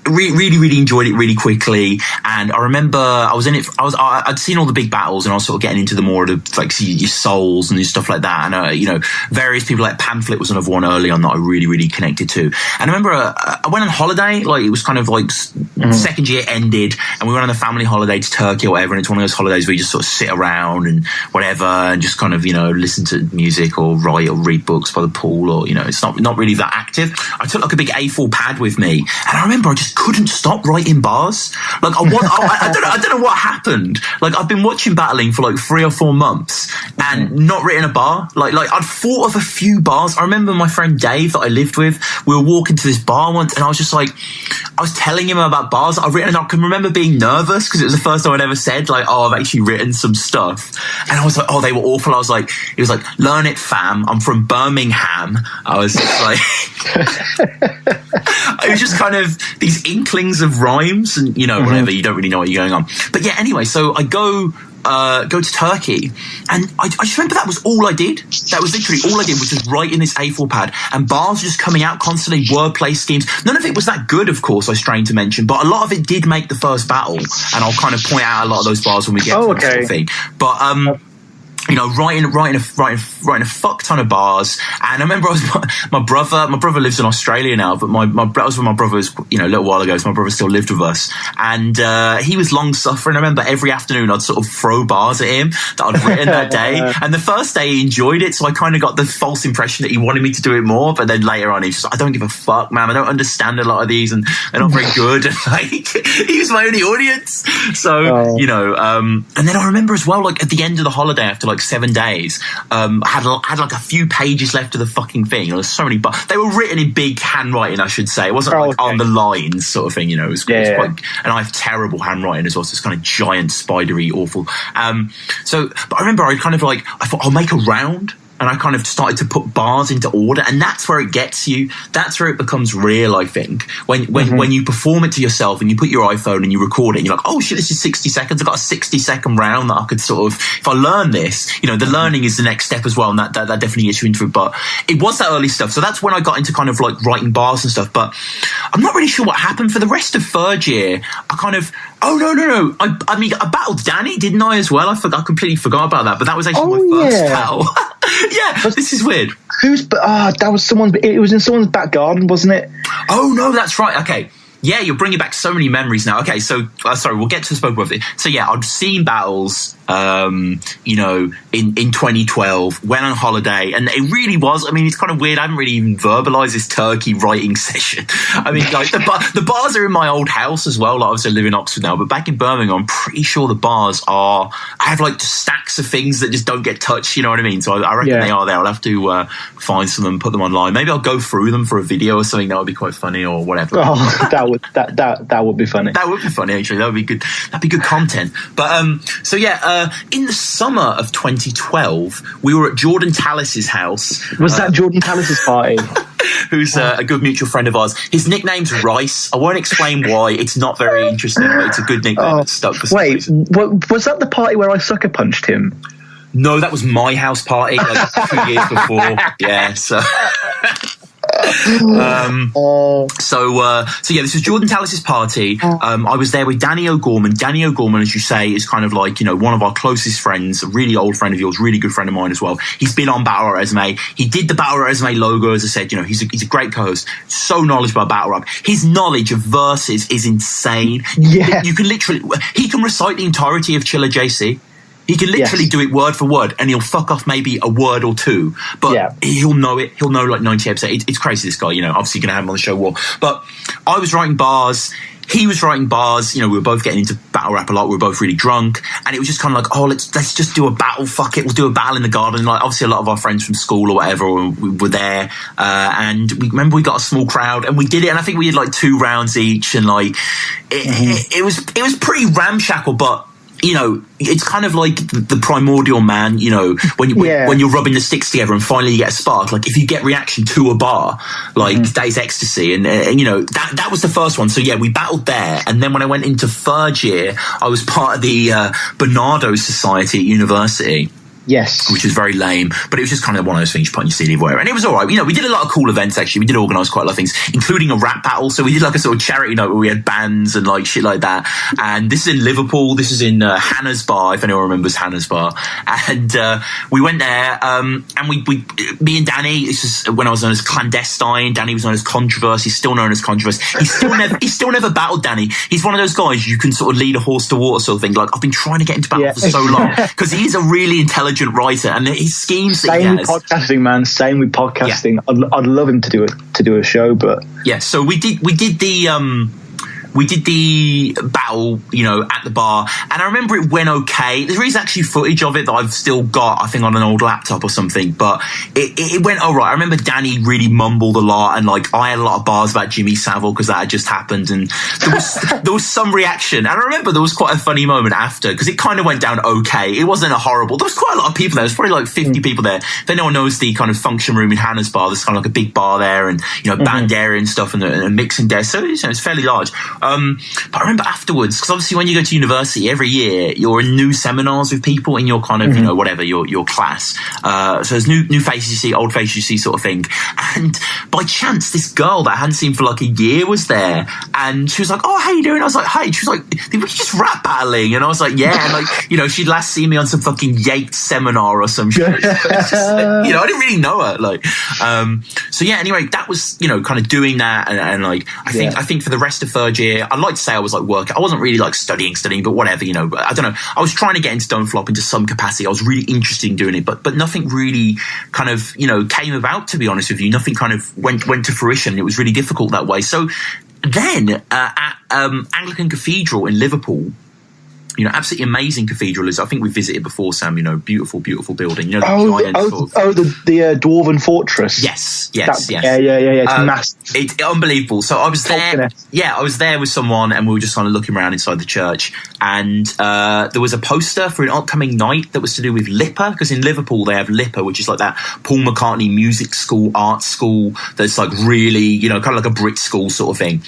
really enjoyed it really quickly. And I remember I was in it. I'd seen all the big battles, and I was sort of getting into the more of the, like, your souls and stuff like that. And various people like Pamphlet was another one early on that I really connected to. And I remember I went on holiday. Like, it was kind of like second year ended, and we went on a family holiday to Turkey or whatever. And it's one of those holidays where you just sort of sit around and whatever, and just kind of listen to music or write or read books by the pool, or it's not really that active. I took like a big A4 pad with me, and I remember I just couldn't stop writing bars. Like, I don't know what happened. Like, I've been watching battling for like 3 or 4 months and not written a bar. Like I'd thought of a few bars. I remember my friend Dave that I lived with, we were walking to this bar once, and I was just like, I was telling him about bars I've written, and I can remember being nervous because it was the first time I'd ever said like, oh, I've actually written some stuff. And I was like, oh, they were awful. It was like, learn it, fam. I'm from Birmingham. I was just like, it was just kind of these inklings of rhymes and, whatever, you don't really know what you're going on. But yeah, anyway, so I go to Turkey, and I just remember that was all I did. That was literally all I did, was just write in this A4 pad, and bars just coming out constantly, wordplay schemes. None of it was that good, of course, I strain to mention, but a lot of it did make the first battle, and I'll kind of point out a lot of those bars when we get to that sort of thing. But writing a fuck ton of bars. And I remember my brother lives in Australia now, but that was when my brother was, a little while ago, so my brother still lived with us. And he was long suffering. I remember every afternoon I'd sort of throw bars at him that I'd written that day. And the first day he enjoyed it, so I kind of got the false impression that he wanted me to do it more. But then later on, he was just like, I don't give a fuck, man. I don't understand a lot of these, and they're not very good. And like, he was my only audience. So, and then I remember as well, like, at the end of the holiday, after like 7 days, I had like a few pages left of the fucking thing. There's so many, but they were written in big handwriting, I should say. It wasn't on the lines sort of thing, it was quite, and I have terrible handwriting as well, so it's kind of giant, spidery, awful. But I remember I thought I'll make a round. And I kind of started to put bars into order, and that's where it gets you. That's where it becomes real, I think. When you perform it to yourself and you put your iPhone and you record it, and you're like, oh shit, this is 60 seconds. I've got a 60-second round that I could sort of, if I learn this, the learning is the next step as well, and that definitely gets you into it. But it was that early stuff. So that's when I got into kind of like writing bars and stuff. But I'm not really sure what happened for the rest of third year. I kind of, no. I mean, I battled Danny, didn't I, as well? I completely forgot about that. But that was actually my first battle. Yeah, this is weird. That was it was in someone's back garden, wasn't it? Oh, no, that's right. Okay. Yeah, you're bringing back so many memories now. Okay, so, sorry, we'll get to the spoken word. So, yeah, I'd seen battles, in 2012, went on holiday, and it really was, I mean, it's kind of weird. I haven't really even verbalized this Turkey writing session. I mean, like, the bars are in my old house as well. Like, obviously I live in Oxford now, but back in Birmingham, I'm pretty sure the bars I have like stacks of things that just don't get touched, you know what I mean? So I reckon they are there. I'll have to find some and put them online. Maybe I'll go through them for a video or something. That would be quite funny, or whatever. Oh, that would be funny. That would be funny, actually. That would be good. That'd be good content. But so yeah, in the summer of 2012, we were at Jordan Tallis's house. Was that Jordan Tallis's party? Who's a good mutual friend of ours. His nickname's Rice. I won't explain why. It's not very interesting, but it's a good nickname that's stuck for some reason. Was that the party where I sucker punched him? No, that was my house party like 2 years before. Yeah, so... So yeah, this was Jordan Tallis's party. I was there with Danny O'Gorman. Danny O'Gorman, as you say, is kind of like, one of our closest friends, a really old friend of yours, really good friend of mine as well. He's been on Battle Rap Resume. He did the Battle Rap Resume logo, as I said. He's a great co-host. So knowledgeable about Battle Rap. His knowledge of verses is insane. Yeah, you can literally, he can recite the entirety of Chiller JC. He can literally do it word for word, and he'll fuck off maybe a word or two, but he'll know it. He'll know like 98%. It's crazy, this guy. Obviously going to have him on the show. But I was writing bars. he was writing bars. You know, we were both getting into battle rap a lot. We were both really drunk, and it was just kind of like, oh, let's just do a battle. Fuck it, we'll do a battle in the garden. Like, obviously, a lot of our friends from school or whatever were there, and we remember we got a small crowd and we did it. And I think we did like 2 rounds each, and like it was pretty ramshackle, but. You know, it's kind of like the primordial man, you know, when you're rubbing the sticks together and finally you get a spark. Like, if you get reaction to a bar, like that is ecstasy. And you know, that was the first one. So, yeah, we battled there. And then when I went into 3rd year, I was part of the Bernardo Society at university. Yes. Which is very lame, but it was just kind of one of those things you put on your CD whatever. And it was all right. You know, we did a lot of cool events, actually. We did organise quite a lot of things, including a rap battle. So we did like a sort of charity night where we had bands and like shit like that. And this is in Liverpool. This is in Hannah's Bar, if anyone remembers Hannah's Bar. And we went there, and me and Danny, this is when I was known as Clandestine. Danny was known as Controversy, still known as Controversy. He's still never battled, Danny. He's one of those guys you can sort of lead a horse to water sort of thing. Like, I've been trying to get into battle for so long because he is a really intelligent writer, and his schemes that he has. Same with podcasting, man. Same with podcasting. Yeah. I'd love him to do a show, but yeah. So we did the battle, you know, at the bar, and I remember it went okay. There is actually footage of it that I've still got, I think, on an old laptop or something, but it went all right. I remember Danny really mumbled a lot, and like I had a lot of bars about Jimmy Savile because that had just happened, and there was some reaction. And I remember there was quite a funny moment after, because it kind of went down okay. It wasn't a horrible. There was quite a lot of people there. There was probably like 50 people there. If anyone knows the kind of function room in Hannah's Bar, there's kind of like a big bar there, and you know, band area and stuff, and a mixing desk. So it's fairly large. But I remember afterwards, because obviously when you go to university every year, you're in new seminars with people in your kind of, you know, whatever, your class. So there's new faces you see, old faces you see sort of thing. And by chance, this girl that I hadn't seen for like a year was there. And she was like, oh, how you doing? I was like, hey. She was like, did we just rap battling? And I was like, yeah. And like, you know, she'd last seen me on some fucking Yates seminar or some shit. Just, you know, I didn't really know her. Like, so yeah, anyway, that was, you know, kind of doing that. And like, I think for the rest of 3rd year, I'd like to say I was like working. I wasn't really like studying, but whatever, you know. I don't know. I was trying to get into Don't Flop into some capacity. I was really interested in doing it, but nothing really kind of, you know, came about, to be honest with you. Nothing kind of went to fruition. It was really difficult that way. So then at Anglican Cathedral in Liverpool, you know, absolutely amazing cathedral. I think we visited before, Sam. You know, beautiful building. You know, the Dwarven Fortress. Yes. Yeah. It's massive. It's unbelievable. So I was there. Yeah, I was there with someone, and we were just kind of looking around inside the church, and there was a poster for an upcoming night that was to do with LIPA, because in Liverpool they have LIPA, which is like that Paul McCartney music school, art school that's like really, you know, kind of like a Brit school sort of thing.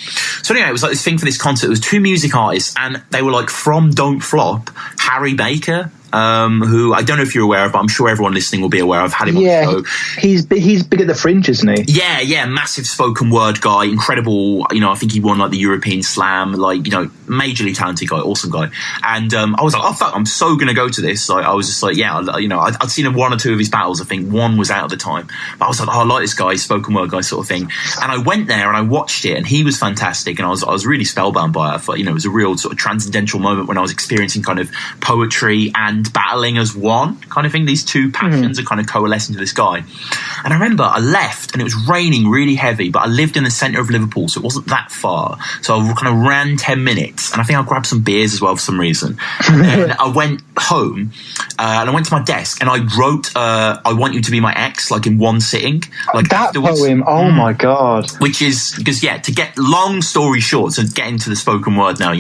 So anyway, it was like this thing for this concert. It was 2 music artists, and they were like from Don't Flop, Harry Baker, who I don't know if you're aware of, but I'm sure everyone listening will be aware of. Had him on the show. He's big at the Fringe, isn't he? Yeah, massive spoken word guy, incredible. You know, I think he won like the European Slam, like, you know, majorly talented guy, awesome guy. And I was like, oh fuck, I'm so gonna go to this. Like, I was just like, yeah, you know, I'd seen 1 or 2 of his battles. I think 1 was out at the time, but I was like, oh, I like this guy, spoken word guy sort of thing. And I went there and I watched it, and he was fantastic, and I was really spellbound by it. I thought, you know, it was a real sort of transcendental moment when I was experiencing kind of poetry and battling as one kind of thing. These 2 passions are kind of coalescing to this guy. And I remember I left, and it was raining really heavy, but I lived in the centre of Liverpool, so it wasn't that far. So I kind of ran 10 minutes, and I think I grabbed some beers as well for some reason. And then I went home, and I went to my desk, and I wrote I Want You to Be My Ex, like in one sitting. Like that afterwards. Poem, oh my God. Which is, because to get long story short, so get into the spoken word now,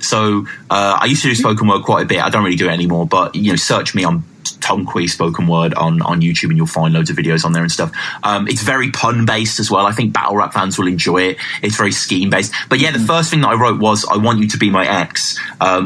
So I used to do spoken word quite a bit. I don't really do it anymore, but, you know, search me on Tonquee spoken word on YouTube, and you'll find loads of videos on there and stuff. It's very pun based as well. I think battle rap fans will enjoy it. It's very scheme based. But yeah, the first thing that I wrote was I Want You to Be My Ex,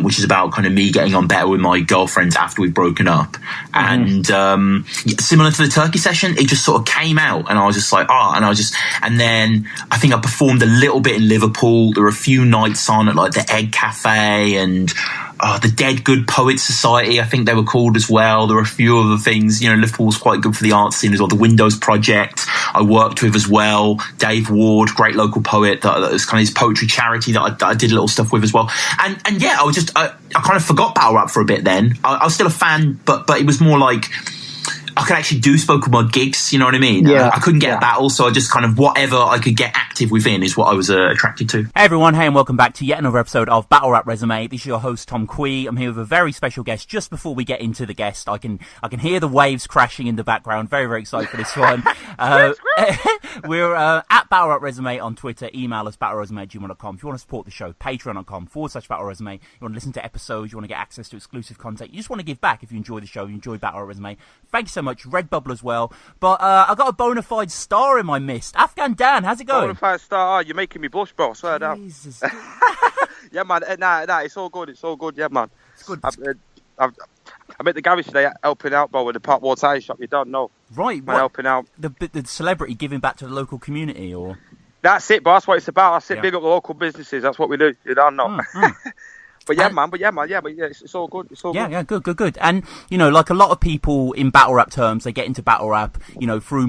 which is about kind of me getting on better with my girlfriends after we've broken up. And similar to the Turkey session, it just sort of came out, and I was just like, and then I think I performed a little bit in Liverpool. There were a few nights on at like the Egg Cafe and the Dead Good Poets Society, I think they were called as well. There were a few other things. You know, Liverpool was quite good for the art scene as well. The Windows Project I worked with as well. Dave Ward, great local poet, that was kind of his poetry charity that I did a little stuff with as well. And yeah, I kind of forgot battle rap for a bit then. I was still a fan, but it was more like I could actually do spoken word gigs, you know what I mean? Yeah. I couldn't get a battle, so I just kind of whatever I could get active within is what I was attracted to. Hey everyone, hey and welcome back to yet another episode of Battle Rap Resume. This is your host Tom Quee. I'm here with a very special guest. Just before we get into the guest, I can hear the waves crashing in the background. Very, very excited for this one. We're at Battle Rap Resume on Twitter. Email us battleresume@gmail.com. If you want to support the show, patreon.com/Battle Resume. You want to listen to episodes, you want to get access to exclusive content, you just want to give back if you enjoy the show, you enjoy Battle Rap Resume. Thank you so much. Redbubble as well. But I got a bona fide star in my midst. Afghan Dan, how's it going? Bona fide star? You're making me blush, bro. I swear down. Yeah, man. Nah, it's all good. It's all good. Yeah, man. It's good. I'm at the garage today helping out, bro, with the Part War tyre shop. You don't know. Right. I'm helping out. The celebrity giving back to the local community, or? That's it, bro. That's what it's about. That's it. Big up the local businesses. That's what we do. You don't know. But yeah, man. It's all good. It's all good. Yeah, good. And, you know, like a lot of people in battle rap terms, they get into battle rap, you know, through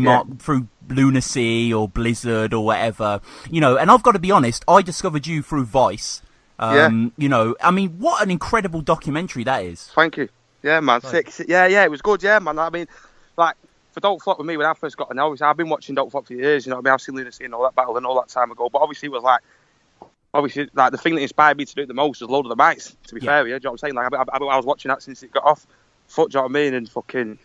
Lunar C or Blizzard or whatever, you know, and I've got to be honest, I discovered you through Vice. You know, I mean, what an incredible documentary that is. Thank you. Yeah, man. Sick. Yeah, it was good. Yeah, man. I mean, like, for Don't Flop with me, when I first got to know, I've been watching Don't Flop for years, you know what I mean? I've seen Lunar C and all that battle and all that time ago, but obviously it was like, the thing that inspired me to do it the most was Load of the Mics, to be fair, yeah, do you know what I'm saying? Like, I was watching that since it got off foot, do you know what I mean? And fucking,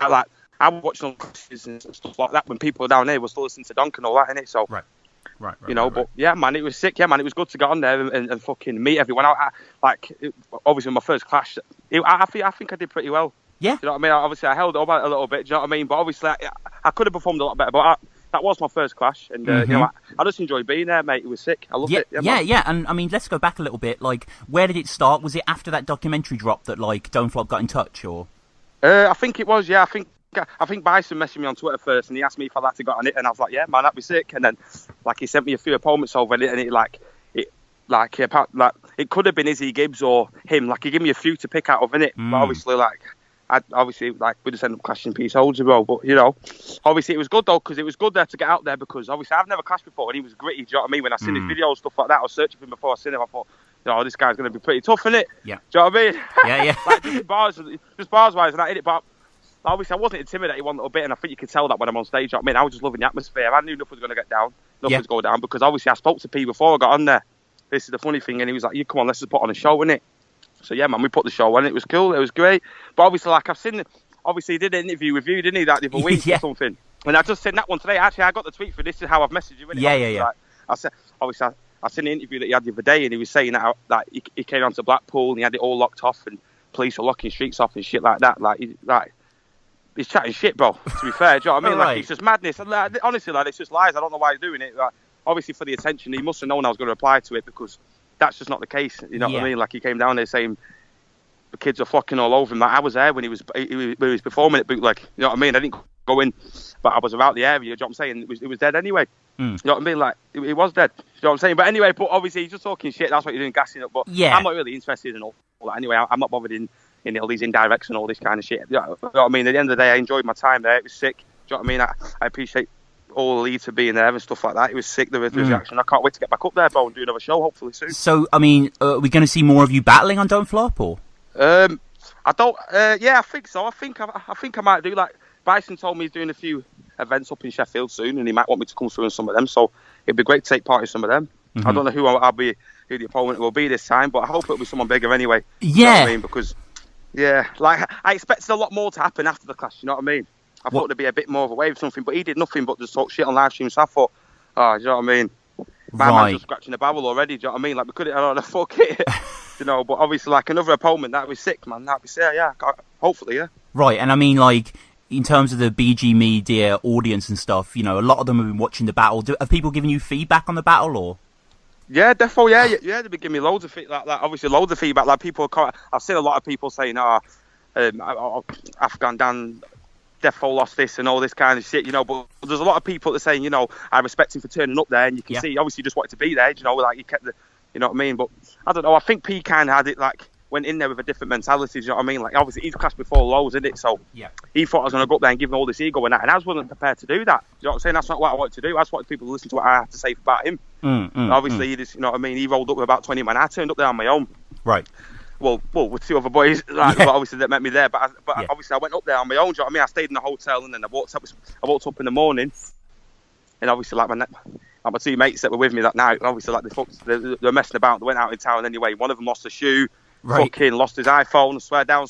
I was watching on classes and stuff like that when people were down there were still listening to Dunk and all that, innit? So, right. You know, but yeah, man, it was sick. Yeah, man, it was good to get on there and fucking meet everyone. Obviously, my first clash, I think I did pretty well. Yeah. Do you know what I mean? Obviously, I held it up a little bit, do you know what I mean? But obviously, I could have performed a lot better, but that was my first clash, and you know, I just enjoyed being there, mate. It was sick. I loved it. Yeah. And I mean, let's go back a little bit. Like, where did it start? Was it after that documentary dropped that like Don't Flop got in touch, or? I think it was. Yeah, I think Bison messaged me on Twitter first, and he asked me if I'd like to go on it, and I was like, yeah, man, that'd be sick. And then like he sent me a few opponents over it, and it could have been Izzy Gibbs or him. Like he gave me a few to pick out of, innit? But obviously, we just ended up clashing P Solja, bro. But, you know, obviously it was good, though, because it was good there to get out there, because obviously I've never clashed before, and he was gritty, do you know what I mean? When I seen his videos, stuff like that, I was searching for him before I seen him, I thought, you know, this guy's going to be pretty tough, innit? Yeah. Do you know what I mean? Yeah. Like, just bars-wise, and I hit it, but obviously I wasn't intimidated one little bit, and I think you could tell that when I'm on stage, you know what I mean? I was just loving the atmosphere. I knew nothing was going to get down, nothing was going down, because obviously I spoke to P before I got on there. This is the funny thing, and he was like, come on, let's just put on a show, innit? So, yeah, man, we put the show on, it was cool, it was great. But obviously, like, obviously, he did an interview with you, didn't he, that the other week or something? And I just sent that one today. Actually, I got the tweet for this is how I've messaged you. Yeah. Like, I said, obviously, I seen the interview that he had the other day, and he was saying that he came down to Blackpool and he had it all locked off, and police were locking streets off and shit like that. He's chatting shit, bro. To be fair, do you know what I mean? Like, it's just madness. And, honestly, it's just lies. I don't know why he's doing it. Like, obviously, for the attention, he must have known I was going to reply to it, because that's just not the case. You know what I mean? Like, he came down there saying the kids are flocking all over him. Like, I was there when he was performing at Bootleg. You know what I mean? I didn't go in, but I was around the area. You know what I'm saying? It was dead anyway. You know what I mean? Like, it was dead. You know what I'm saying? But anyway, obviously he's just talking shit. That's what you're doing, gassing up. But I'm not really interested in all that anyway. I'm not bothered in all these indirects and all this kind of shit. You know what I mean? At the end of the day, I enjoyed my time there. It was sick. Do you know what I mean? I appreciate all the leads for being there and stuff like that. It was sick, the reaction. I can't wait to get back up there, bro, and do another show, hopefully soon. So, I mean, are we going to see more of you battling on Don't Flop, or? I don't. I think so. I think I might do. Like, Bison told me he's doing a few events up in Sheffield soon, and he might want me to come through in some of them. So it'd be great to take part in some of them. I don't know who the opponent will be this time, but I hope it'll be someone bigger anyway. Yeah. You know what I mean? Because like I expected a lot more to happen after the clash. You know what I mean? I thought there'd be a bit more of a wave or something, but he did nothing but just talk shit on live stream. So I thought, you know what I mean? My man's just scratching the barrel already. Do you know what I mean? Like, we could have fuck it. You know, but obviously, like, another opponent, that'd be sick, man. That'd be sick, yeah. Hopefully, yeah. Right, and I mean, like, in terms of the BGmedia audience and stuff, you know, a lot of them have been watching the battle. Have people given you feedback on the battle, or? Yeah, definitely, yeah. They've been giving me loads of feedback, like, obviously loads of feedback. Like, I've seen a lot of people saying, Afghan Dan defo lost this and all this kind of shit, you know, but there's a lot of people that are saying, you know, I respect him for turning up there, and you can see, obviously, he just wanted to be there, you know, like, he kept the, you know what I mean? But I don't know, I think P kind of had it, like, went in there with a different mentality, you know what I mean? Like, obviously, he's clashed before lows, isn't it? So he thought I was going to go up there and give him all this ego and that, and I wasn't prepared to do that. You know what I'm saying? That's not what I wanted to do. I just wanted people to listen to what I had to say about him. Obviously, he just, you know what I mean? He rolled up with about 20 men. I turned up there on my own. Right. with two other boys, like, obviously that met me there. But obviously I went up there on my own. Do you know what I mean? I stayed in the hotel, and then I walked up in the morning, and obviously like my two mates that were with me that night, obviously like they were messing about. They went out in town anyway. One of them lost a shoe, fucking lost his iPhone. I swear down.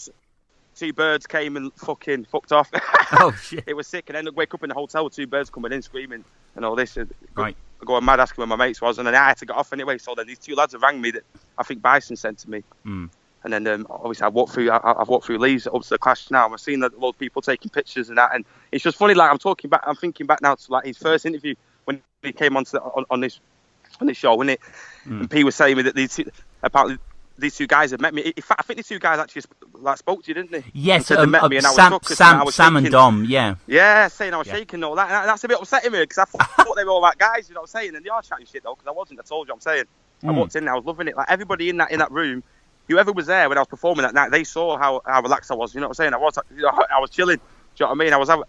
Two birds came and fucking fucked off. Oh shit! It was sick, and then I wake up in the hotel with two birds coming in screaming and all this. I go mad asking where my mates was, and then I had to get off anyway. So then these two lads have rang me that I think Bison sent to me. And then obviously I've walked through Leeds up to the clash now. I've seen that a lot of people taking pictures and that, and it's just funny. Like I'm thinking back now to like his first interview when he came on this show, wasn't it? And P was saying me that these two guys had met me. In fact, I think these two guys actually spoke to you, didn't they? Yes, they met me and I was Sam and Dom, yeah. Yeah, saying I was shaking and all that. And that's a bit upsetting me because I thought they were all right guys, you know what I'm saying? And they are chatting shit though, because I wasn't. I told you, I'm saying. I walked in there, I was loving it. Like everybody in that room, whoever was there when I was performing that night, they saw how relaxed I was. You know what I'm saying? I was chilling. Do you know what I mean?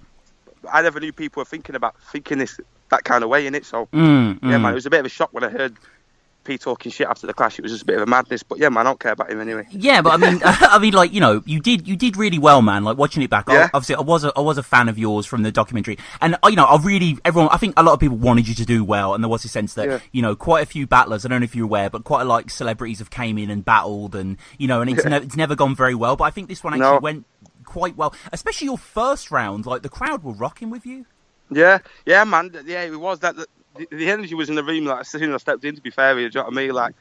I never knew people were thinking that kind of way in it. So yeah, man, it was a bit of a shock when I heard P talking shit after the clash. It was just a bit of a madness, but yeah, man, I don't care about him anyway. Yeah, but I mean, like, you know, you did really well, man. Like watching it back, obviously, I was a fan of yours from the documentary, and you know, I think a lot of people wanted you to do well, and there was a sense that you know, quite a few battlers. I don't know if you're aware, but quite a lot of celebrities have came in and battled, and you know, and it's never gone very well. But I think this one actually went quite well, especially your first round. Like the crowd were rocking with you. Yeah, man. Yeah, it was that. The energy was in the room, like, as soon as I stepped in, to be fair, do you know what I mean? Like,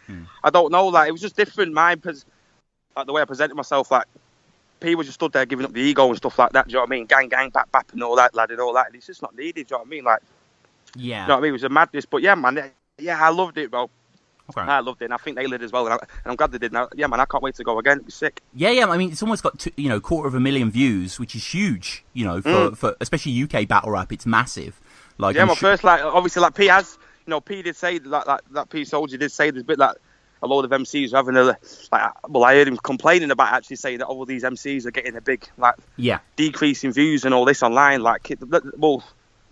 I don't know, like, it was just different. Like, the way I presented myself, like, people just stood there giving up the ego and stuff like that, do you know what I mean? Gang, bap, and all that, lad, and all that. And it's just not needed, do you know what I mean? Like, you know what I mean? It was a madness. But yeah, man, I loved it, bro. Okay. I loved it, and I think they did as well, and I'm glad they did. Now, yeah, man, I can't wait to go again. It'd be sick. Yeah. I mean, it's almost got 250,000 views, which is huge. You know, for especially UK battle rap, it's massive. Like, yeah, first, like, obviously, like, P did say that P Solja did say there's a bit like a load of MCs having I heard him complaining about actually saying that all these MCs are getting a big decrease in views and all this online. Like, well,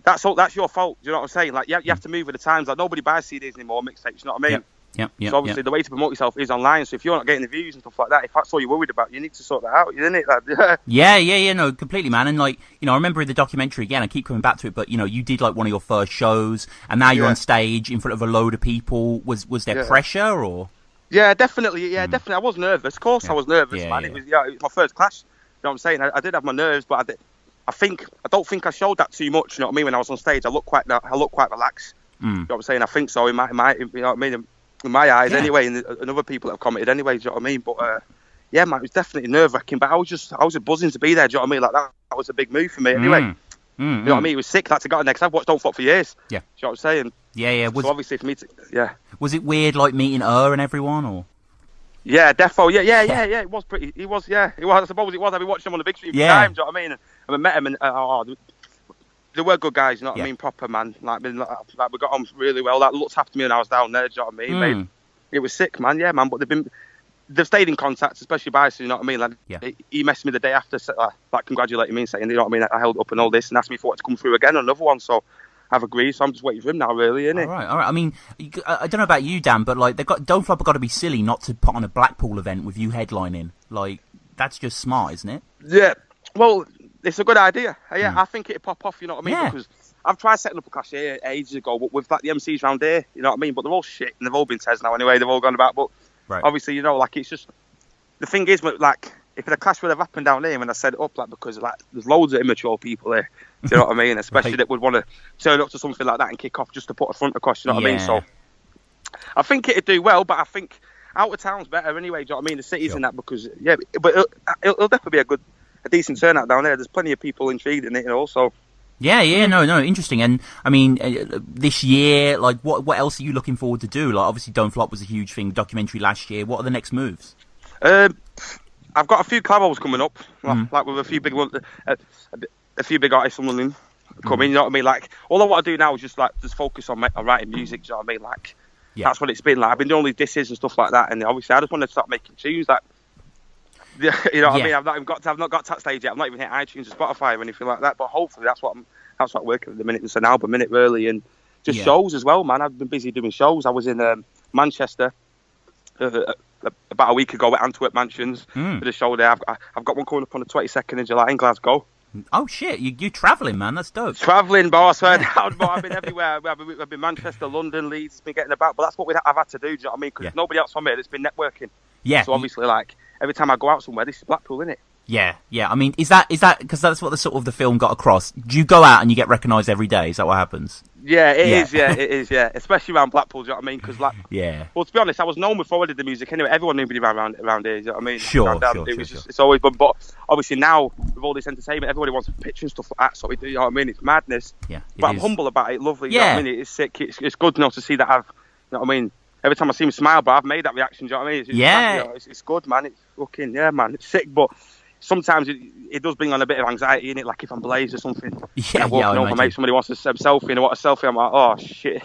that's your fault. Do you know what I'm saying? Like, you have to move with the times. Like, nobody buys CDs anymore, mixtapes. You know what I mean? Yeah. So obviously the way to promote yourself is online. So if you're not getting the views and stuff like that, if that's all you're worried about, you need to sort that out, isn't it? Like, yeah, no, completely, man. And like, you know, I remember in the documentary again, I keep coming back to it, but you know, you did like one of your first shows, and now you're on stage in front of a load of people. Was there pressure or? Yeah, definitely. Yeah, definitely. I was nervous. Of course, I was nervous, man. It was my first clash. You know what I'm saying? I did have my nerves, but I don't think I showed that too much. You know what I mean? When I was on stage, I looked quite relaxed. You know what I'm saying? I think so. You know what I mean? In my eyes, anyway, and other people that have commented anyway. Do you know what I mean? But yeah, man, it was definitely nerve-wracking. But I was just buzzing to be there. Do you know what I mean? Like that was a big move for me. Anyway, you know what I mean? It was sick. That to get on there because I've watched Don't Flop for years. Yeah, do you know what I'm saying? Yeah. So obviously for me, was it weird, like meeting her and everyone, or? Yeah, defo. Yeah. It was pretty. It was. I suppose it was. I've been watching him on the big screen for time. Do you know what I mean? And I met him, and they were good guys, you know what I mean? Proper, man. Like we got on really well. That looked after me when I was down there, do you know what I mean? Mate, it was sick, man. Yeah, man. But they've stayed in contact, especially Bison, you know what I mean? Like, he messaged me the day after, like, congratulating me and saying, you know what I mean? I held up and all this, and asked me if I wanted to come through again on another one. So I've agreed. So I'm just waiting for him now, really, innit? All right. I mean, I don't know about you, Dan, but like, Don't Flop have got to be silly not to put on a Blackpool event with you headlining. Like, that's just smart, isn't it? Yeah. Well, it's a good idea. Yeah, I think it'd pop off, you know what I mean? Yeah. Because I've tried setting up a clash here ages ago, but with like the MCs round here, you know what I mean? But they're all shit, and they've all been Tez now anyway. They've all gone about, but obviously, you know, like, it's just the thing is, like, if the clash would have happened down here when I set it up, like, because like there's loads of immature people here, do you know what I mean? Especially that would want to turn up to something like that and kick off just to put a front across, you know what I mean? So I think it'd do well, but I think out of town's better anyway. Do you know what I mean? The cities and that, because but it'll definitely be a decent turnout down there. There's plenty of people intrigued in it, you know, so. No, interesting. And I mean, this year, like, what else are you looking forward to do? Like, obviously, Don't Flop was a huge thing, documentary last year. What are the next moves? I've got a few collabs coming up, like with a few big artists from London coming. You know what I mean? Like, all I want to do now is just focus on writing music. Do you know what I mean? Like, that's what it's been. Like, I've been doing all these disses and stuff like that, and obviously, I just want to start making tunes. Like, you know what I mean? I've not got to that stage yet. I've not even hit iTunes or Spotify or anything like that. But hopefully, that's what I'm working at the minute. It's an album, minute really, and just shows as well, man. I've been busy doing shows. I was in Manchester about a week ago at Antwerp Mansions for the show there. I've got one coming up on the 22nd of July in Glasgow. Oh shit, you're travelling, man. That's dope. Travelling, boss. I've been everywhere. I've been Manchester, London, Leeds. It's been getting about, but that's what I've had to do. Do you know what I mean? Because nobody else from here that's been networking. Yeah. So obviously, like every time I go out somewhere, this is Blackpool, isn't it? Yeah. I mean, is that because that's what the film got across? Do you go out and you get recognised every day? Is that what happens? Yeah, it is. Yeah, it is. Yeah, especially around Blackpool. Do you know what I mean? Because well, to be honest, I was known before I did the music anyway. Everyone knew me around here. Do you know what I mean? Sure. It's always, but obviously now with all this entertainment, everybody wants a picture and stuff like that. So we do. You know what I mean? It's madness. Yeah. But I'm humble about it. Lovely. You know what I mean? It's sick. It's good to see that I've. You know what I mean? Every time I see him smile, but I've made that reaction. Do you know what I mean? It's good, man. It's fucking man. It's sick, but. Sometimes it does bring on a bit of anxiety in it, like if I'm blazed or something. Mate, somebody wants a selfie and I want a selfie, I'm like, oh shit.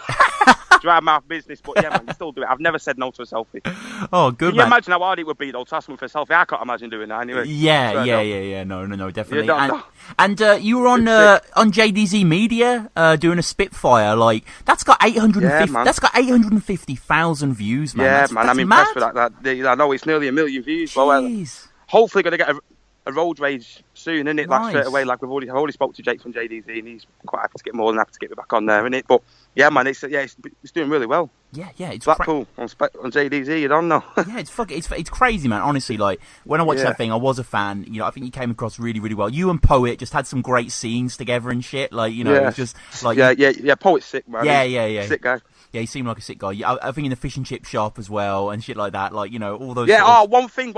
Dry mouth business, but yeah, man, you still do it. I've never said no to a selfie. Oh, good. Can you imagine how hard it would be though to ask someone for a selfie? I can't imagine doing that anyway. Yeah. No, definitely. And you were on JDZ Media doing a Spitfire. Like that's got 850. That's got 850,000 views, man. Yeah, man, I'm impressed with that. I know it's nearly 1 million views. Well, hopefully gonna get a road rage soon, isn't it? Like straight away, like I've already spoke to Jake from JDZ, and he's quite happy to get more than happy to get me back on there, isn't it? But yeah, man, it's doing really well. Yeah, it's Blackpool on JDZ. You don't know. Yeah, it's crazy, man. Honestly, like when I watched that thing, I was a fan. You know, I think you came across really, really well. You and Poet just had some great scenes together and shit. Like, you know, it was just like Poet's sick, man. Yeah, sick guy. Yeah, he seemed like a sick guy. I think in the fish and chip shop as well and shit like that. Like, you know, all those. Yeah. One thing.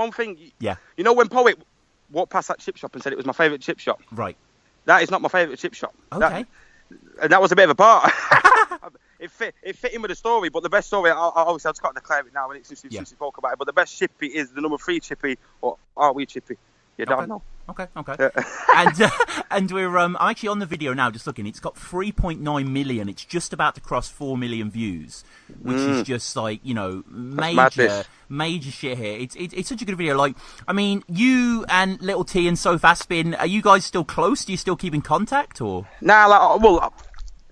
Yeah. You know when Poet walked past that chip shop and said it was my favourite chip shop. Right. That is not my favourite chip shop. Okay. That was a bit of a part. It fit in with the story, but the best story, obviously I just can't declare it now since we spoke about it, but the best chippy is the number 3 chippy, or are we chippy? You don't know. Okay. And we're I'm actually on the video now, just looking. It's got 3.9 million. It's just about to cross 4 million views, which is just like, you know, major shit here. It's such a good video. Like, I mean, you and Little T and Soph Aspin, are you guys still close? Do you still keep in contact, or? Nah,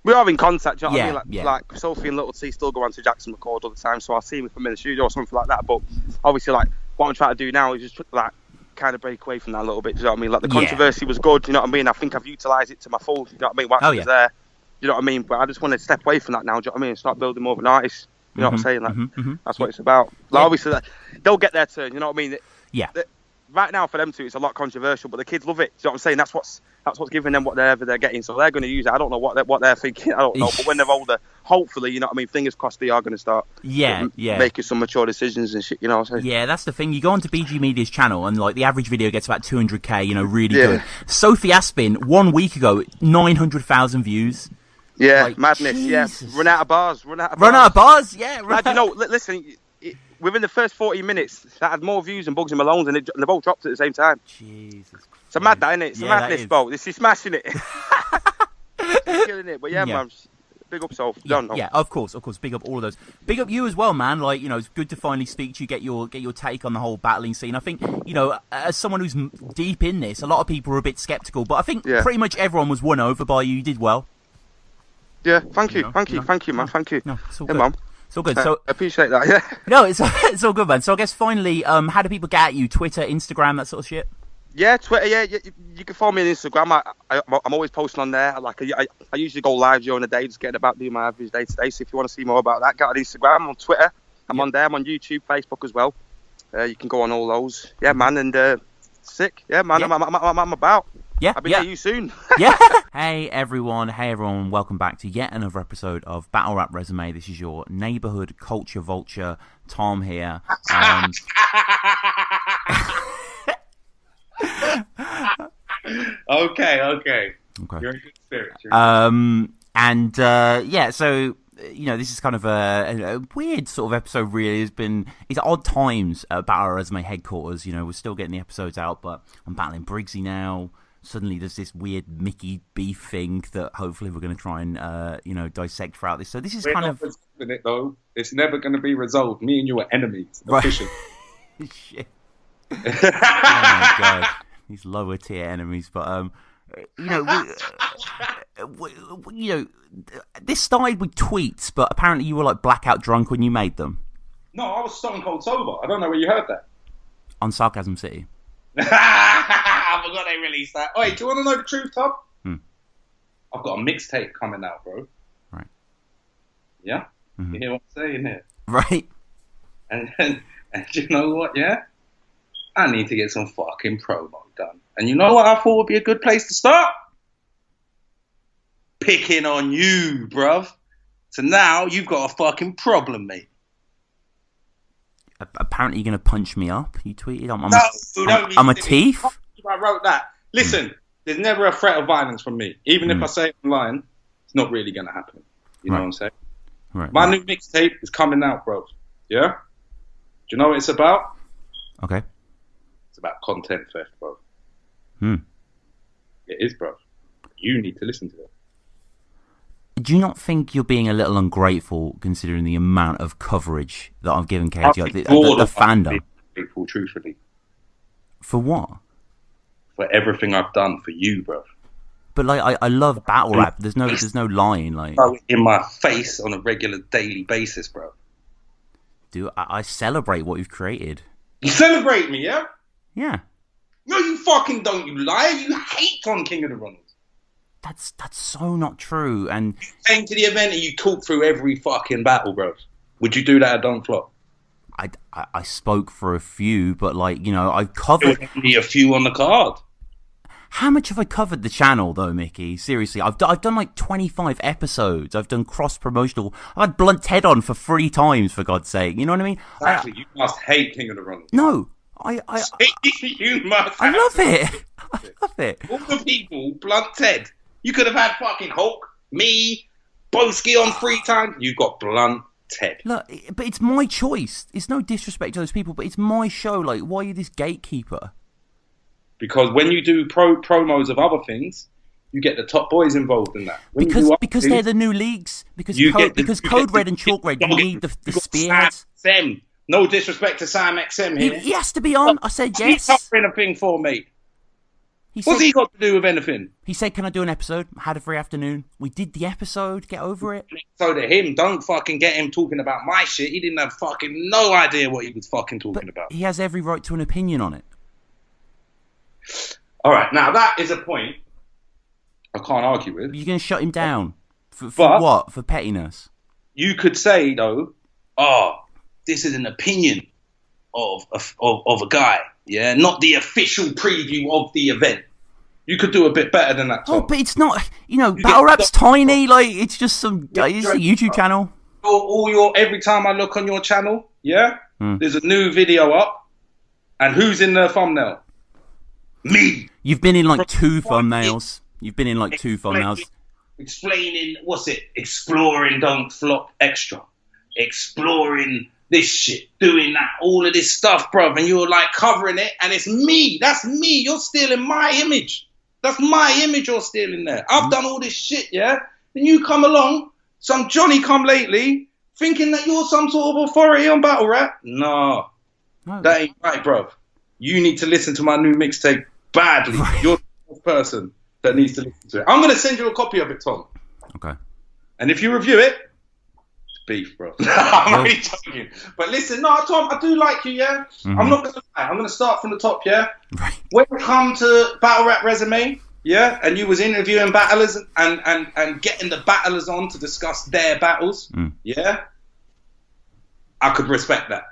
we are in contact. Do you know what I mean? Like Sophie and Little T still go on to Jackson record all the time, so I'll see him if I'm in the studio or something like that. But obviously, like what I'm trying to do now is just like kind of break away from that a little bit. Do you know what I mean? Like the controversy was good. You know what I mean? I think I've utilised it to my full. You know what I mean? Whilst it was there. You know what I mean? But I just want to step away from that now. Do you know what I mean? And start building more of an artist. You know what I'm saying? Like that's what it's about. Like obviously, they'll get their turn. You know what I mean? Right now for them two, it's a lot controversial, but the kids love it. Do you know what I'm saying? That's what's giving them whatever they're getting. So they're going to use it. I don't know what they're thinking. I don't know. But when they're older, hopefully, you know what I mean. Fingers crossed, they are going to start. Making some mature decisions and shit. You know what I'm saying? Yeah, that's the thing. You go onto BGMedia's channel, and like the average video gets about 200k. You know, really good. Sophie Aspin 1 week ago, 900,000 views. Yeah, like, madness. Jesus. Yeah, run out of bars. Yeah. You know, listen. Within the first 40 minutes, that had more views than Bugs and Malone's, and they both dropped at the same time. Jesus Christ. It's a mad, that, isn't it? It's a madness, bro. This is smashing it. It's killing it. But yeah, man, big up, Soph. Yeah, of course. Big up all of those. Big up you as well, man. Like, you know, it's good to finally speak to you, get your take on the whole battling scene. I think, you know, as someone who's deep in this, a lot of people are a bit skeptical, but I think pretty much everyone was won over by you. You did well. Yeah, thank you, man. Thank you. No, it's all good. Man. It's all good. So I appreciate that. Yeah. No, it's all good, man. So I guess finally, how do people get at you? Twitter, Instagram, that sort of shit. Yeah, Twitter. Yeah, you can follow me on Instagram. I'm always posting on there. Like I usually go live during the day, just getting about doing my average day to day. So if you want to see more about that, get on Instagram. I'm on Twitter. I'm on there. I'm on YouTube, Facebook as well. You can go on all those. Yeah, man. And sick. Yeah, man. Yeah. I'm about. Yeah, I'll be near you soon. Yeah. Hey everyone, welcome back to yet another episode of Battle Rap Resume. This is your neighbourhood culture vulture, Tom here. Okay. You're in good spirits. So you know, this is kind of a weird sort of episode. Really, it's odd times at Battle Rap Resume headquarters. You know, we're still getting the episodes out, but I'm battling Briggsy now. Suddenly there's this weird Mickey beef thing that hopefully we're going to try and dissect through this. So this is kind of it though. It's never going to be resolved. Me and you are enemies. Right. Shit. Oh my god, these lower tier enemies. But this started with tweets, but apparently you were like blackout drunk when you made them. No, I was stone cold sober. I don't know where you heard that. On Sarcasm City. I forgot they released that. Oi, do you want to know the truth, Tom? I've got a mixtape coming out, bro. Right. Yeah? You hear what I'm saying here? Right. And you know what, yeah? I need to get some fucking promo done. And you know what I thought would be a good place to start? Picking on you, bruv. So now you've got a fucking problem, mate. Apparently you're going to punch me up, you tweeted. I'm a thief? I wrote that. Listen, there's never a threat of violence from me. Even if I say it online, it's not really going to happen. You know what I'm saying? Right. My new mixtape is coming out, bro. Yeah? Do you know what it's about? Okay. It's about content theft, bro. It is, bro. You need to listen to it. Do you not think you're being a little ungrateful considering the amount of coverage that I've given KTI, the fandom? Grateful, truthfully. For what? For everything I've done for you, bro. But like, I love battle rap. There's no lying. Like, in my face on a regular daily basis, bro. Dude, I celebrate what you've created. You celebrate me, yeah? Yeah. No, you fucking don't. You liar. You hate Tom King of the Runnels. That's so not true. And you came to the event and you talked through every fucking battle, bro. Would you do that at Don't Flop? I spoke for a few, but like, you know, I've covered... There was only a few on the card. How much have I covered the channel, though, Mickey? Seriously, I've done like 25 episodes. I've done cross-promotional... I had Blunt Ted on for 3 times, for God's sake. You know what I mean? Exactly. You must hate King of the Runnels. No. You must. I love it. I love it. All the people, Blunt Ted. You could have had fucking Hulk, me, Boski on 3 times. You got Blunt Ted. Look, but it's my choice. It's no disrespect to those people, but it's my show. Like, why are you this gatekeeper? Because when you do promos of other things, you get the top boys involved in that. Because they're the new leagues. Because Code Red and Chalk Red, you need the spearheads. XM. No disrespect to Sam XM here. He has to be on. I said yes. He's covering a thing for me. What's he got to do with anything? He said, can I do an episode? I had a free afternoon. We did the episode. Get over it. So to him, don't fucking get him talking about my shit. He didn't have fucking no idea what he was fucking talking about. He has every right to an opinion on it. All right, now that is a point I can't argue with. You're going to shut him down? For what? For pettiness? You could say, though, this is an opinion of a guy. Yeah, not the official preview of the event. You could do a bit better than that, Tom. Oh, but it's not, Battle Rap's tiny. Like, it's just some, it's a YouTube channel. Every time I look on your channel, yeah, there's a new video up, and who's in the thumbnail? Me. You've been in like 2 thumbnails. Explaining, exploring Don't Flop Extra. Exploring this shit, doing that, all of this stuff, bruv, and you're like covering it, and it's me. That's me. You're stealing my image. That's my image you're stealing there. I've done all this shit, yeah? Then you come along, some Johnny come lately, thinking that you're some sort of authority on battle rap. No. That ain't right, bruv. You need to listen to my new mixtape badly. You're the person that needs to listen to it. I'm going to send you a copy of it, Tom. Okay. And if you review it, beef, bro. I'm only joking. But listen, no, Tom, I do like you, yeah? I'm not going to lie. I'm going to start from the top, yeah? Right. When it come to Battle Rap Resume, yeah, and you was interviewing battlers and getting the battlers on to discuss their battles, yeah, I could respect that.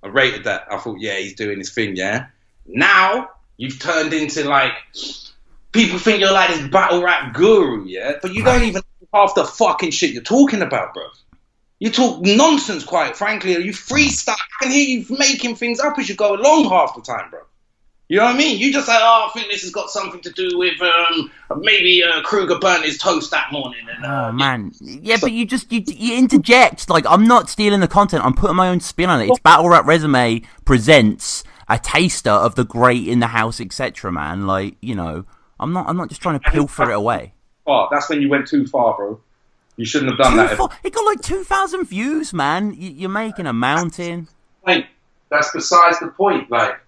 I rated that. I thought, yeah, he's doing his thing, yeah? Now, you've turned into, like, people think you're like this battle rap guru, yeah? But you don't even know half the fucking shit you're talking about, bro. You talk nonsense, quite frankly. You freestyle. I can hear you making things up as you go along half the time, bro. You know what I mean? You just say, I think this has got something to do with maybe Kruger burnt his toast that morning. And, oh, man. Yeah, but you interject. Like, I'm not stealing the content. I'm putting my own spin on it. It's Battle Rap Resume presents a taster of the great in the house, etc., man. Like, I'm not just trying to pilfer it away. Oh, that's when you went too far, bro. You shouldn't have done that. It got like 2,000 views, man. You're making a mountain. Wait, that's besides the point. Like,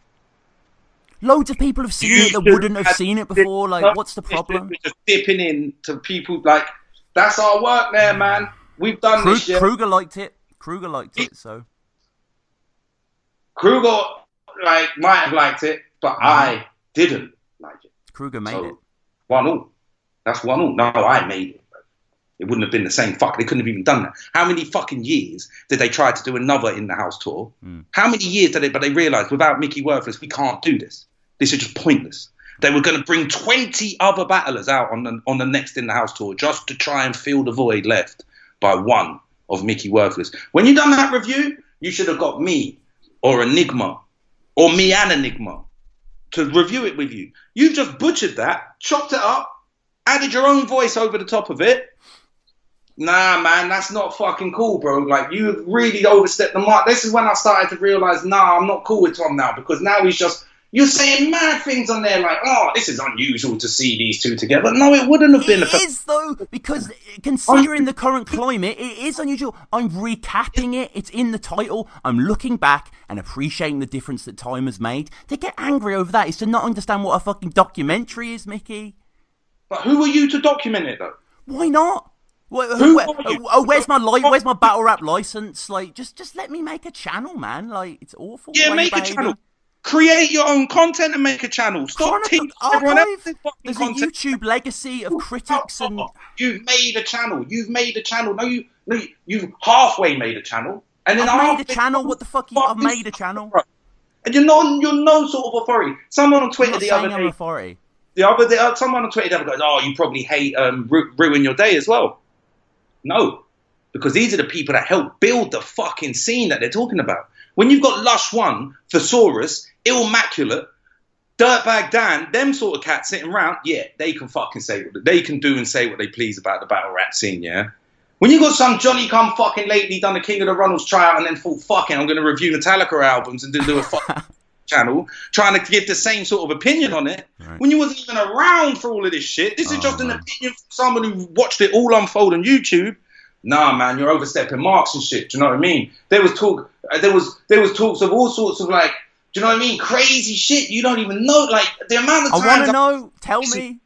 loads of people have seen it that wouldn't have seen it before. Like, what's the problem? We're just dipping in to people. Like, that's our work there, man. We've done this. Kruger liked it. So Kruger might have liked it, but I didn't like it. Kruger made it. 1-1. That's 1-1. No, I made it. It wouldn't have been the same. Fuck, they couldn't have even done that. How many fucking years did they try to do another In the House tour? How many years did they? But they realised without Micky Worthless, we can't do this. This is just pointless. They were going to bring 20 other battlers out on the next In the House tour just to try and fill the void left by one of Micky Worthless. When you done that review, you should have got me or Enigma or me and Enigma to review it with you. You've just butchered that, chopped it up, added your own voice over the top of it. Nah, man, that's not fucking cool, bro. Like, you really overstepped the mark. This is when I started to realise, nah, I'm not cool with Tom now, because now you're saying mad things on there like, oh, this is unusual to see these two together. No, it wouldn't have been. It is, though, because considering the current climate, it is unusual. I'm recapping it. It's in the title. I'm looking back and appreciating the difference that time has made. To get angry over that is to not understand what a fucking documentary is, Mickey. But who are you to document it, though? Why not? Where's my battle rap license? Like, just let me make a channel, man. Like, it's awful. Yeah, make a channel. Create your own content and make a channel. Stop teaching everyone else's fucking content. There's a YouTube legacy of critics and... You've made a channel. No, you've halfway made a channel. And then I've made a channel? What the fuck? I've made a channel. And you're no sort of authority. Someone on Twitter the other day... authority. Someone on Twitter the other day goes, oh, you probably hate Ruin Your Day as well. No, because these are the people that help build the fucking scene that they're talking about. When you've got Lush One, Thesaurus, Illmaculate, Dirtbag Dan, them sort of cats sitting around, yeah, they can fucking say what they can do and say what they please about the battle rap scene, yeah? When you got some Johnny come fucking lately done the King of the Runnels tryout and then thought, fucking, I'm going to review Metallica albums and then do a fucking channel, trying to give the same sort of opinion on it, when you wasn't even around for all of this shit. This is just an opinion from someone who watched it all unfold on YouTube. Nah, man, you're overstepping marks and shit. Do you know what I mean? There was talks of all sorts of, like, do you know what I mean? Crazy shit. You don't even know, like, the amount of times... I want to know. Tell me.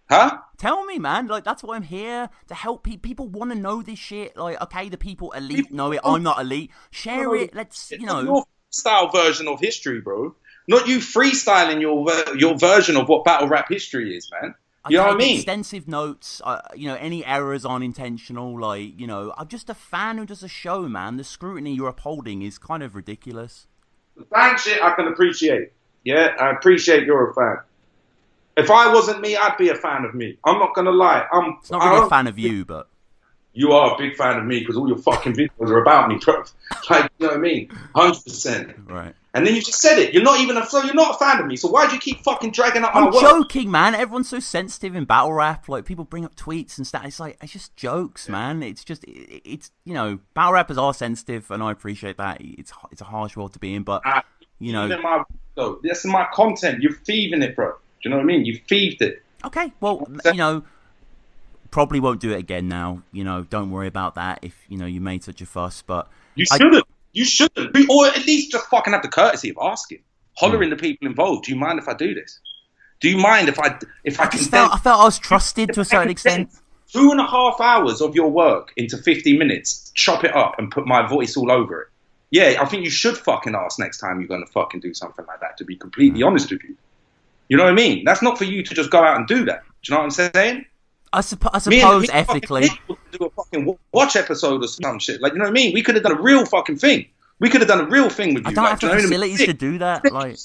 Huh? Tell me, man. Like, that's why I'm here, to help people. People want to know this shit. Like, okay, the people elite know it. I'm not elite. Share it. Let's, you know... Your style version of history, bro. Not you freestyling your version of what battle rap history is, man. You know what I mean? Extensive notes. Any errors aren't intentional. Like, I'm just a fan who does a show, man. The scrutiny you're upholding is kind of ridiculous. Fan shit I can appreciate. Yeah, I appreciate you're a fan. If I wasn't me, I'd be a fan of me. I'm not gonna lie. It's not really a fan of you, but you are a big fan of me because all your fucking videos are about me, bro. Like, you know what I mean? 100%. Right. And then you just said it. You're not a fan of me. So why do you keep fucking dragging up my work? I'm joking, man. Everyone's so sensitive in battle rap. Like, people bring up tweets and stuff. It's like, it's just jokes, man. It's just, battle rappers are sensitive, and I appreciate that. It's a harsh world to be in, but this is my content. You're thieving it, bro. Do you know what I mean? You thieved it. Okay, well, probably won't do it again now. Don't worry about that if you made such a fuss. But you shouldn't. You shouldn't be, or at least just fucking have the courtesy of asking, hollering the people involved. Do you mind if I do this? Do you mind if I felt I was trusted to a certain extent. 2.5 hours of your work into 50 minutes, chop it up and put my voice all over it. Yeah, I think you should fucking ask next time you're going to fucking do something like that, to be completely honest with you. You know what I mean? That's not for you to just go out and do that. Do you know what I'm saying? I suppose ethically. Do a fucking watch episode or some shit. Like, you know what I mean? We could have done a real fucking thing. We could have done a real thing with you. I don't have the facilities to do that. Like,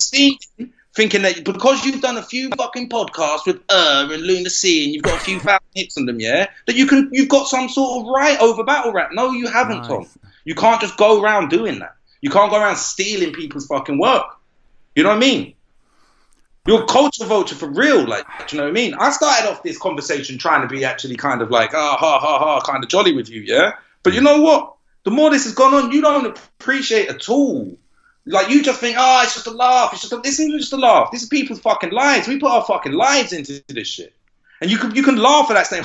thinking that because you've done a few fucking podcasts with and Lunar C and you've got a few thousand hits on them, yeah, that you've got some sort of right over battle rap. No, you haven't, Tom. You can't just go around doing that. You can't go around stealing people's fucking work. You know what I mean? You're a culture vulture for real, like, do you know what I mean? I started off this conversation trying to be actually kind of like, ha, ha, ha, kind of jolly with you, yeah? But you know what? The more this has gone on, you don't appreciate at all. Like, you just think, it's just a laugh. This isn't just a laugh. This is people's fucking lives. We put our fucking lives into this shit. And you can laugh at that saying,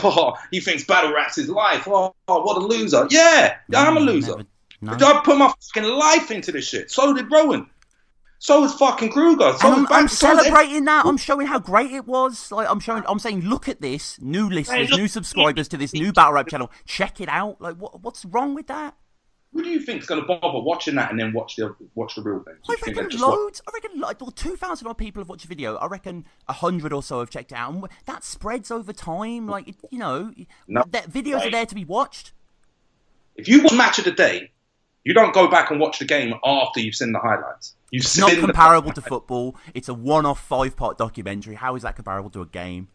he thinks battle rap's his life. Oh, what a loser. Yeah, I'm a loser. I put my fucking life into this shit. So did Rowan. So is fucking Kruger. I'm celebrating that. I'm showing how great it was. Like, I'm saying, look at this. New listeners, new subscribers to this new battle rap channel. Check it out. Like, what's wrong with that? Who do you think is going to bother watching that and then watch the real thing? I reckon loads. I reckon like 2,000 odd people have watched the video. I reckon 100 or so have checked it out, and that spreads over time. Like that videos are there to be watched. If you watch Match of the Day, you don't go back and watch the game after you've seen the highlights. It's not comparable to football. It's a one-off 5-part documentary. How is that comparable to a game?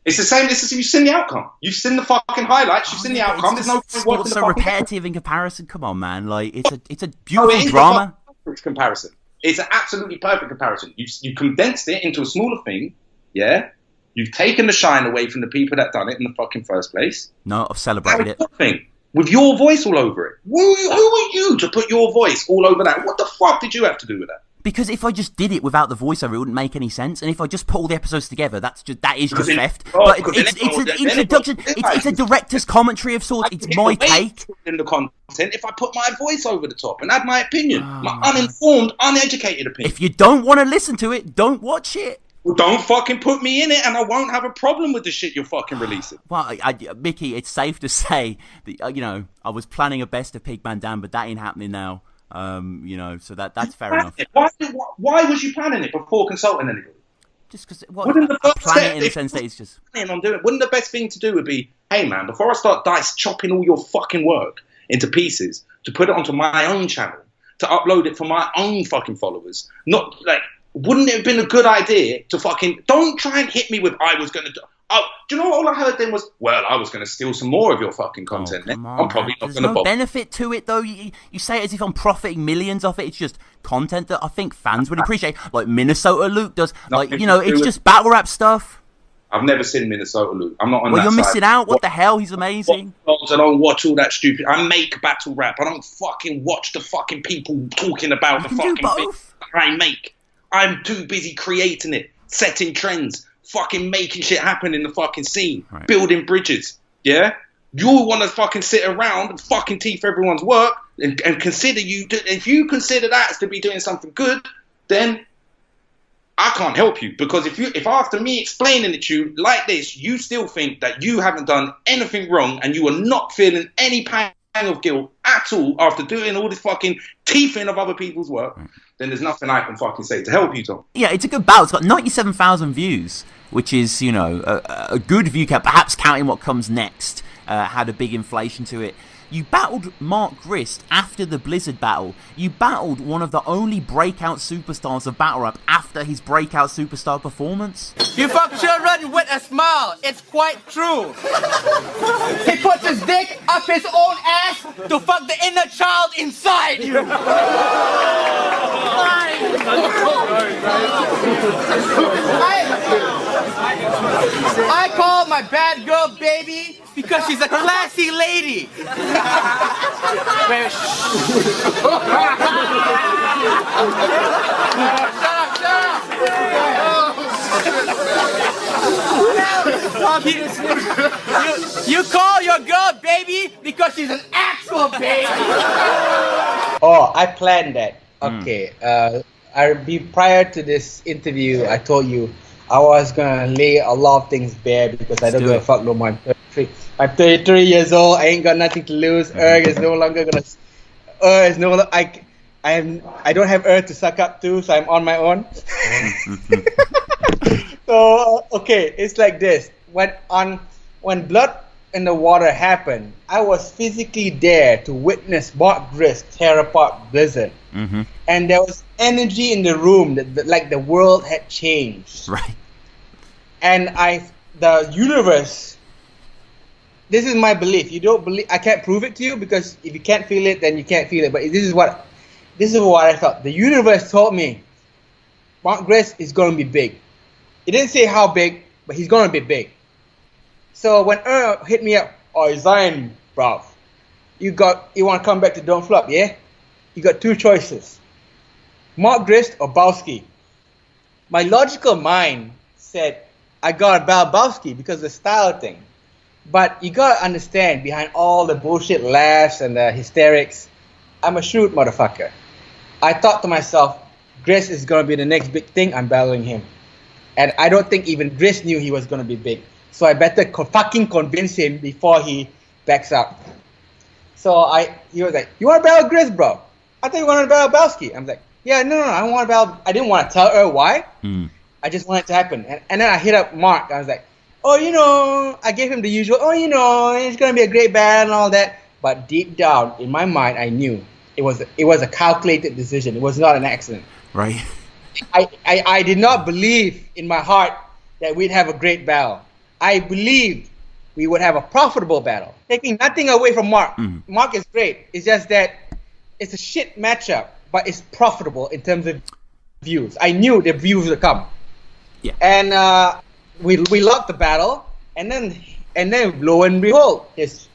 It's the same. You've seen the outcome. You've seen the fucking highlights. You've seen the outcome. There's no point watching so repetitive in comparison. Come on, man. Like it's a beautiful drama. It's comparison. It's an absolutely perfect comparison. You condensed it into a smaller thing. Yeah. You've taken the shine away from the people that done it in the fucking first place. No, I've celebrated it. With your voice all over it. Who are you to put your voice all over that? What the fuck did you have to do with that? Because if I just did it without the voiceover, it wouldn't make any sense. And if I just put all the episodes together, that is just theft. But it's an introduction. It's a director's commentary of sorts. It's my take. In the content, if I put my voice over the top and add my opinion, my uninformed, uneducated opinion. If you don't want to listen to it, don't watch it. Well, don't fucking put me in it, and I won't have a problem with the shit you're fucking releasing. Well, Mickey, it's safe to say that I was planning a best of Pigman Dan, but that ain't happening now. So that's fair enough. Why was you planning it before consulting anybody? Just because I plan it in the sense that it's just. Wouldn't the best thing to do would be, hey man, before I start chopping all your fucking work into pieces to put it onto my own channel, to upload it for my own fucking followers, not like. Wouldn't it have been a good idea to fucking... Don't try and hit me with, I was going to... Oh, do you know what all I heard then was, well, I was going to steal some more of your fucking content then. I'm probably not going to bother. There's no benefit to it, though. You say it as if I'm profiting millions off it. It's just content that I think fans would appreciate. Like Minnesota Luke does. It's just battle rap stuff. I've never seen Minnesota Luke. I'm not on that side. Well, you're missing out. What the hell? He's amazing. I don't watch all that stupid... I make battle rap. I don't fucking watch the fucking people talking about the fucking things I make. I'm too busy creating it, setting trends, fucking making shit happen in the fucking scene, building bridges, yeah? You want to fucking sit around and fucking teeth everyone's work and consider if you consider that as to be doing something good, then I can't help you. Because if after me explaining it to you like this, you still think that you haven't done anything wrong and you are not feeling any pang of guilt at all after doing all this fucking teething of other people's work, then there's nothing I can fucking say to help you, Tom. Yeah, it's a good battle. It's got 97,000 views, which is, a good view count, perhaps counting what comes next. Had a big inflation to it. You battled Mark Grist after the Blizzard battle. You battled one of the only breakout superstars of battle rap after his breakout superstar performance. You fuck children with a smile. It's quite true. He puts his dick up his own ass to fuck the inner child inside you. I call my bad girl baby because she's a classy lady. You call your girl baby because she's an actual baby. Oh, I planned that. Okay. Prior to this interview, I told you I was gonna lay a lot of things bare because I don't give a fuck no more. I'm 33 years old. I ain't got nothing to lose. Erg is no longer gonna. Is no. I don't have Earth to suck up to, so I'm on my own. So okay, it's like this. When Blood in the Water happened, I was physically there to witness Mark Grist tear apart Blizzard, and there was energy in the room that like the world had changed. Right. And the universe. This is my belief. You don't believe? I can't prove it to you because if you can't feel it, then you can't feel it. But this is what I thought. The universe told me Mark Grist is going to be big. It didn't say how big, but he's going to be big. So when hit me up, Zain, bro, you want to come back to Don't Flop, yeah? You got two choices: Mark Grist or Bowski. My logical mind said I got Bowski because of the style thing. But you gotta understand, behind all the bullshit laughs and the hysterics, I'm a shrewd motherfucker. I thought to myself, Grist is gonna be the next big thing, I'm battling him. And I don't think even Grist knew he was gonna be big. So I better fucking convince him before he backs out. So he was like, "You want to battle Grist, bro? I thought you wanted to battle Belsky." I'm like, "Yeah, no, I don't want to battle." I didn't want to tell her why. I just wanted it to happen. And then I hit up Mark. I was like, "Oh, I gave him the usual. It's gonna be a great battle and all that." But deep down in my mind, I knew it was a calculated decision. It was not an accident. Right. I did not believe in my heart that we'd have a great battle. I believed we would have a profitable battle. Taking nothing away from Mark. Mark is great. It's just that it's a shit matchup, but it's profitable in terms of views. I knew the views would come. Yeah. And we lost the battle, and then lo and behold, his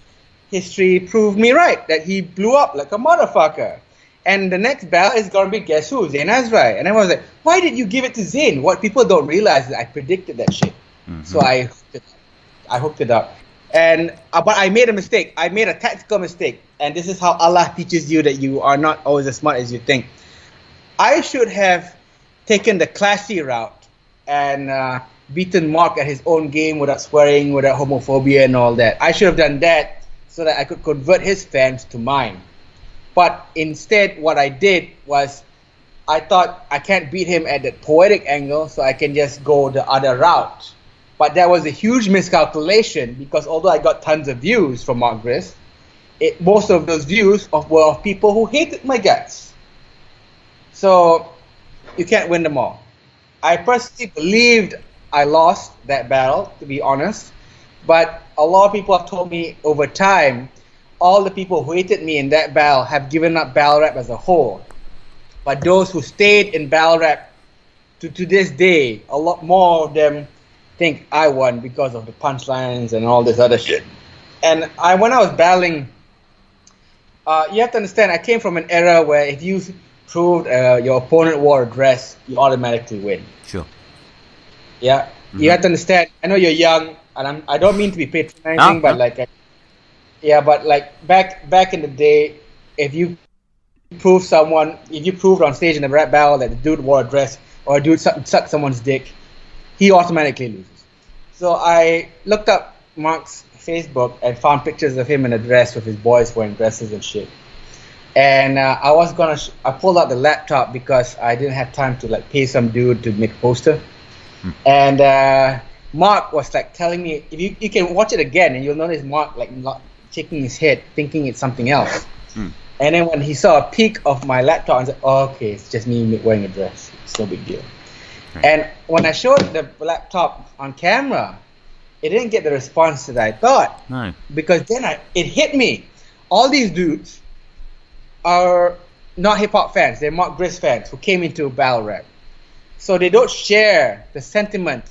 history proved me right that he blew up like a motherfucker. And the next battle is gonna be, guess who? Zain Azrai. And everyone was like, "Why did you give it to Zain?" What people don't realize is I predicted that shit. So I hooked it up. And but I made a mistake. I made a tactical mistake. And this is how Allah teaches you that you are not always as smart as you think. I should have taken the classy route and beaten Mark at his own game without swearing, without homophobia and all that. I should have done that so that I could convert his fans to mine. But instead, what I did was I thought I can't beat him at that poetic angle, so I can just go the other route. But that was a huge miscalculation because although I got tons of views from Mark Grist, most of those views were of people who hated my guts. So you can't win them all. I personally believed I lost that battle, to be honest. But a lot of people have told me over time, all the people who hated me in that battle have given up battle rap as a whole. But those who stayed in battle rap to this day, a lot more of them think I won because of the punchlines and all this other shit. And when I was battling, you have to understand, I came from an era where if you proved your opponent wore a dress, you automatically win. Sure. Yeah. You have to understand, I know you're young, and I don't mean to be patronizing, but back in the day, if you proved on stage in a rap battle that the dude wore a dress or a dude sucked someone's dick, he automatically loses. So I looked up Mark's Facebook and found pictures of him in a dress with his boys wearing dresses and shit. And I pulled out the laptop because I didn't have time to pay some dude to make a poster. And Mark was telling me, if you can watch it again and you'll notice Mark shaking his head, thinking it's something else. And then when he saw a peek of my laptop, I said, "Oh, okay, it's just me wearing a dress. It's no big deal." Right. And when I showed the laptop on camera, it didn't get the response that I thought. No. Because then it hit me. All these dudes are not hip-hop fans. They're Mark Grist fans who came into battle rap. So they don't share the sentiment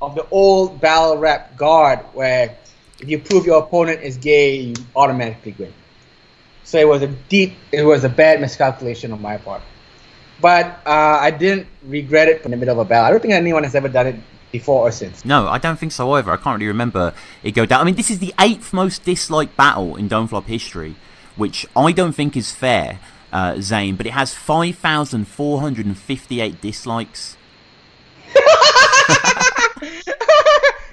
of the old battle rap guard where if you prove your opponent is gay, you automatically win. So it was a bad miscalculation on my part. But I didn't regret it in the middle of a battle. I don't think anyone has ever done it before or since. No, I don't think so either. I can't really remember it go down. I mean, this is the 8th most disliked battle in Don't Flop history, which I don't think is fair, Zain, but it has 5,458 dislikes.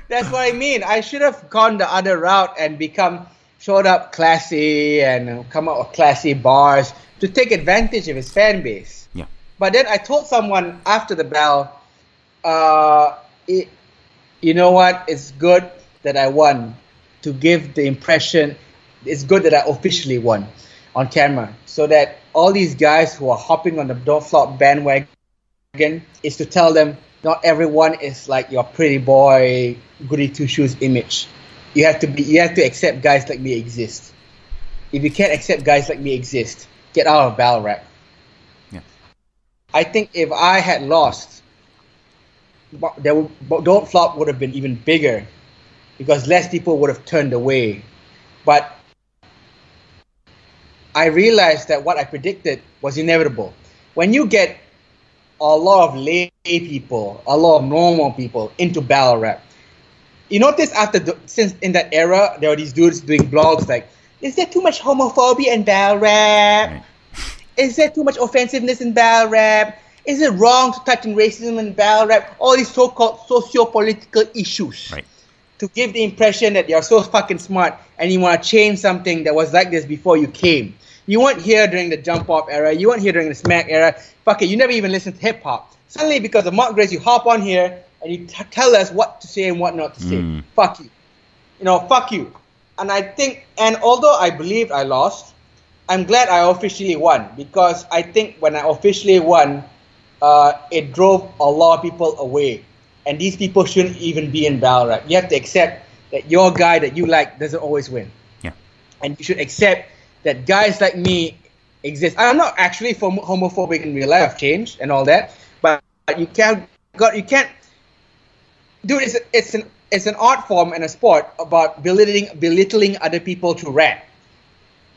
That's what I mean. I should have gone the other route and showed up classy and come up with classy bars to take advantage of his fan base. Yeah. But then I told someone after the battle, you know what? It's good that I won to give the impression. It's good that I officially won on camera, so that all these guys who are hopping on the Don't Flop bandwagon is to tell them not everyone is like your pretty boy, goody two shoes image. You have to accept guys like me exist. If you can't accept guys like me exist, get out of battle rap. Yeah. I think if I had lost, Don't Flop would have been even bigger because less people would have turned away. But I realized that what I predicted was inevitable. When you get a lot of lay people, a lot of normal people into battle rap, you notice since in that era, there were these dudes doing blogs like, is there too much homophobia in battle rap? Right. Is there too much offensiveness in battle rap? Is it wrong to touch on racism in battle rap? All these so-called socio-political issues. Right. to give the impression that you're so fucking smart and you want to change something that was like this before you came. You weren't here during the jump off era. You weren't here during the smack era. Fuck it, you never even listened to hip hop. Suddenly, because of Mark Grist, you hop on here and you tell us what to say and what not to say. Fuck you. Fuck you. And I think, and although I believed I lost, I'm glad I officially won, because I think when I officially won, it drove a lot of people away. And these people shouldn't even be in battle rap. You have to accept that your guy that you like doesn't always win. Yeah. And you should accept that guys like me exist. I'm not actually homophobic in real life. I've changed and all that, but you can't. Dude, it's an art form and a sport about belittling other people through rap.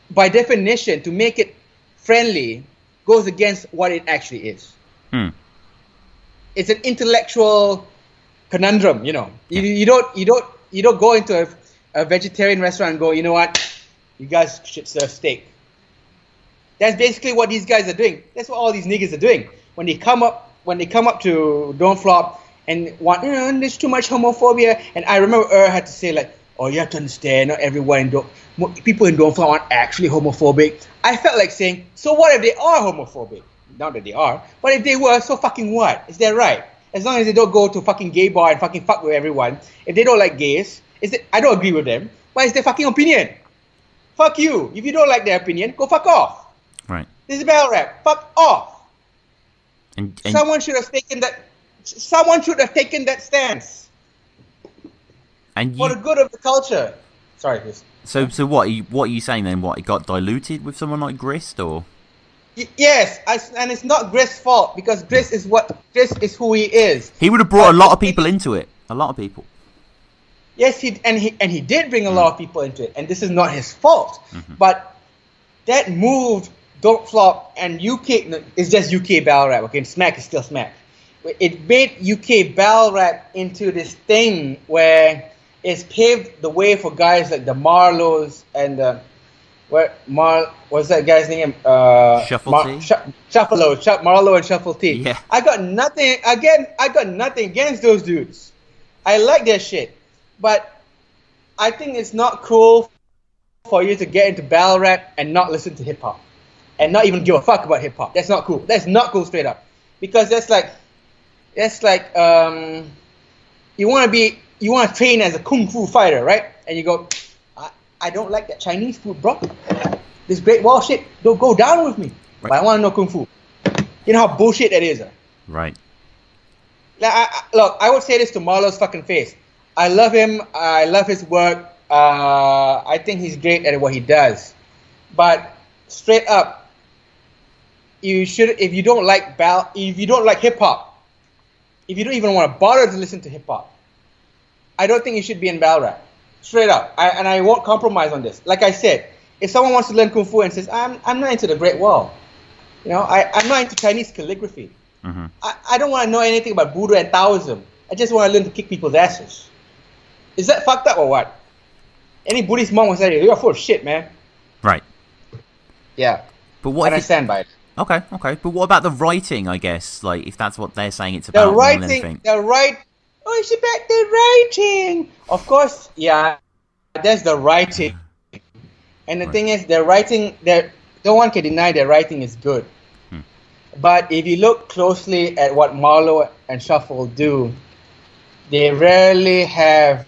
By definition, to make it friendly goes against what it actually is. It's an intellectual conundrum, You don't go into a vegetarian restaurant and go, you know what, you guys should serve steak. That's basically what these guys are doing. That's what all these niggas are doing. When they come up to Don't Flop and want, there's too much homophobia. And I remember had to say like, oh, you have to understand, not everyone people in Don't Flop aren't actually homophobic. I felt like saying, so what if they are homophobic? Not that they are, but if they were, so fucking what? Is that right? As long as they don't go to a fucking gay bar and fucking fuck with everyone. If they don't like gays, I don't agree with them, but it's their fucking opinion. Fuck you. If you don't like their opinion, go fuck off. Right. This is battle rap. Fuck off. And someone should have taken that. Someone should have taken that stance. And for the good of the culture. Sorry, Chris. So what are you saying then? What, it got diluted with someone like Grist, or? Yes, and it's not Grist's fault, because Grist is who he is. He would have brought a lot of people into it. A lot of people. Yes, he did bring a lot of people into it, and this is not his fault. But that moved Don't Flop and UK. It's just UK battle rap. Okay, Smack is still Smack. It made UK battle rap into this thing where it's paved the way for guys like the Marlows and the. What's that guy's name? Shuffle T? Marlo and Shuffle T. Yeah. I got nothing against those dudes. I like their shit. But I think it's not cool for you to get into battle rap and not listen to hip hop. And not even give a fuck about hip hop. That's not cool. That's not cool straight up. Because that's like you want to train as a kung fu fighter, right? And you go, I don't like that Chinese food, bro. This Great Wall shit, don't go down with me. Right. But I want to know Kung Fu. You know how bullshit that is? Right. Look, I would say this to Marlo's fucking face. I love him. I love his work. I think he's great at what he does. But straight up, you should. If you don't like hip hop, if you don't even want to bother to listen to hip hop, I don't think you should be in battle rap. Straight up, I won't compromise on this. Like I said, if someone wants to learn Kung Fu and says, I'm not into the Great Wall, I'm not into Chinese calligraphy. I don't want to know anything about Buddha and Taoism. I just want to learn to kick people's asses. Is that fucked up or what? Any Buddhist monk will say, you're full of shit, man. Right. Yeah. But what? And I stand by it. Okay. But what about the writing? I guess, like, if that's what they're saying, it's about the writing. Oh, it's about the writing. Of course, yeah, that's the writing. And the thing is, their writing, no one can deny their writing is good. But if you look closely at what Marlo and Shuffle do, they rarely have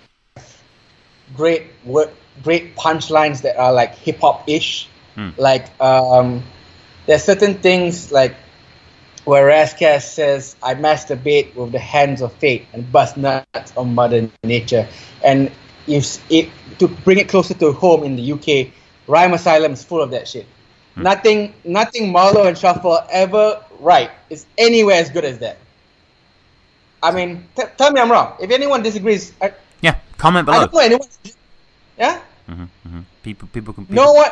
great punchlines that are like hip hop ish. Like there's certain things like where Razkaz says, I masturbate with the hands of fate and bust nuts on Mother Nature. And to bring it closer to home in the UK, Rhyme Asylum is full of that shit. Nothing Marlo and Shuffle ever write is anywhere as good as that. I mean, tell me I'm wrong. If anyone disagrees... comment below. I don't know anyone... Yeah? People can... No one...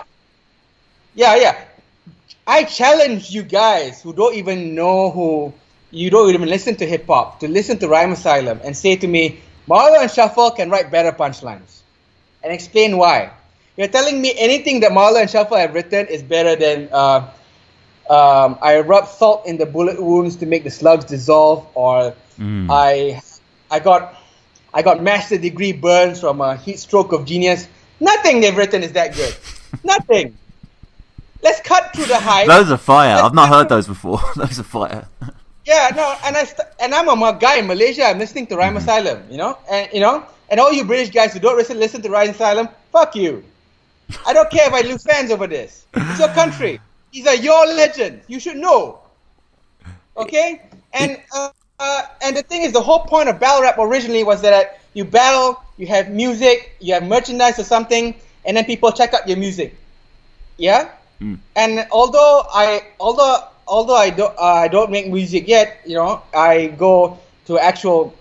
Yeah. I challenge you guys who don't even listen to hip hop to listen to Rhyme Asylum and say to me, Marlo and Shuffle can write better punchlines, and explain why. You're telling me anything that Marlo and Shuffle have written is better than I rub salt in the bullet wounds to make the slugs dissolve, or I got I got master degree burns from a heat stroke of genius. Nothing they've written is that good. Nothing. Let's cut through the hype. Those are fire. I've not heard those before. Those are fire. Yeah, no, and I'm a guy in Malaysia. I'm listening to Rhyme Asylum, and all you British guys who don't listen to Rhyme Asylum, fuck you. I don't care if I lose fans over this. It's your country. These are your legends. You should know. Okay, and the thing is, the whole point of battle rap originally was that you battle, you have music, you have merchandise or something, and then people check out your music. Yeah. And although I don't make music yet, I go to actual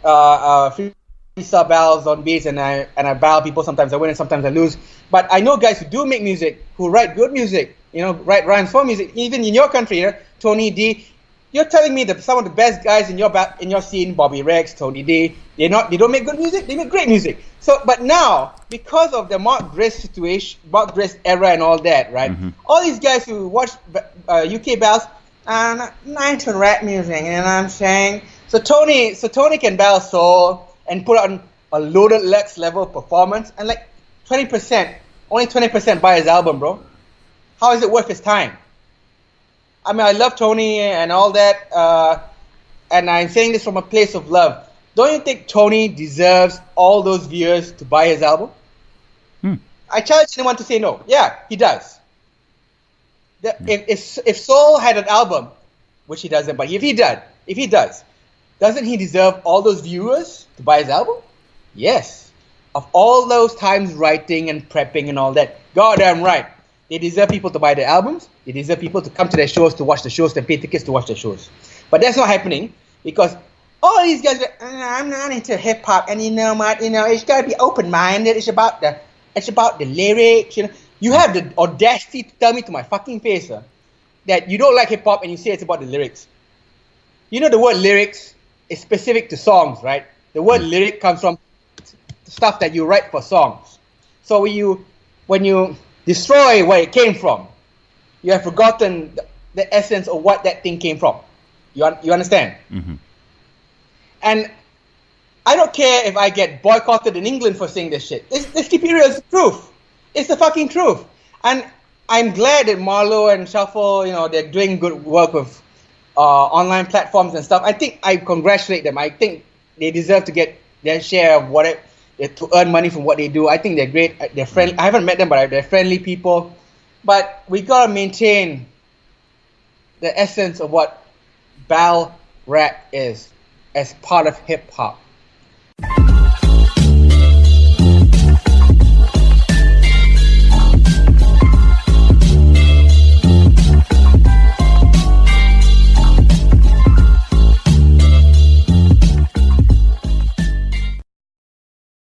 freestyle battles on beats, and I battle people. Sometimes I win and sometimes I lose. But I know guys who do make music, who write good music, write rhymes for music. Even in your country, Tony D. You're telling me that some of the best guys in your scene, Bobby Rex, Tony D, they don't make good music. They make great music. So, but now because of the Mark Grist situation, Mark Grist era, and all that, right? All these guys who watch UK battles, not into rap music, and I'm saying, so Tony can battle soul and put on a loaded Lex level performance, and like 20%, only 20% buy his album, bro. How is it worth his time? I mean, I love Tony and all that, and I'm saying this from a place of love. Don't you think Tony deserves all those viewers to buy his album? I challenge anyone to say no. Yeah, he does. If Soul had an album, which he doesn't, but if he does, doesn't he deserve all those viewers to buy his album? Yes. Of all those times writing and prepping and all that, goddamn right. They deserve people to buy their albums. They deserve people to come to their shows, to watch the shows, and pay tickets to watch the shows. But that's not happening because all these guys are, I'm not into hip hop, and it's gotta be open minded. It's about the lyrics. You have the audacity to tell me to my fucking face that you don't like hip hop, and you say it's about the lyrics. The word lyrics is specific to songs, right? The word lyric comes from stuff that you write for songs. So when you destroy where it came from, you have forgotten the essence of what that thing came from. You understand? And I don't care if I get boycotted in England for saying this shit. Let's keep it real. It's the truth. It's the fucking truth. And I'm glad that Marlo and Shuffle, they're doing good work with online platforms and stuff. I think I congratulate them. I think they deserve to get their share of to earn money from what they do. I think they're great. They're friendly. I haven't met them, but they're friendly people. But we gotta maintain the essence of what battle rap is as part of hip hop.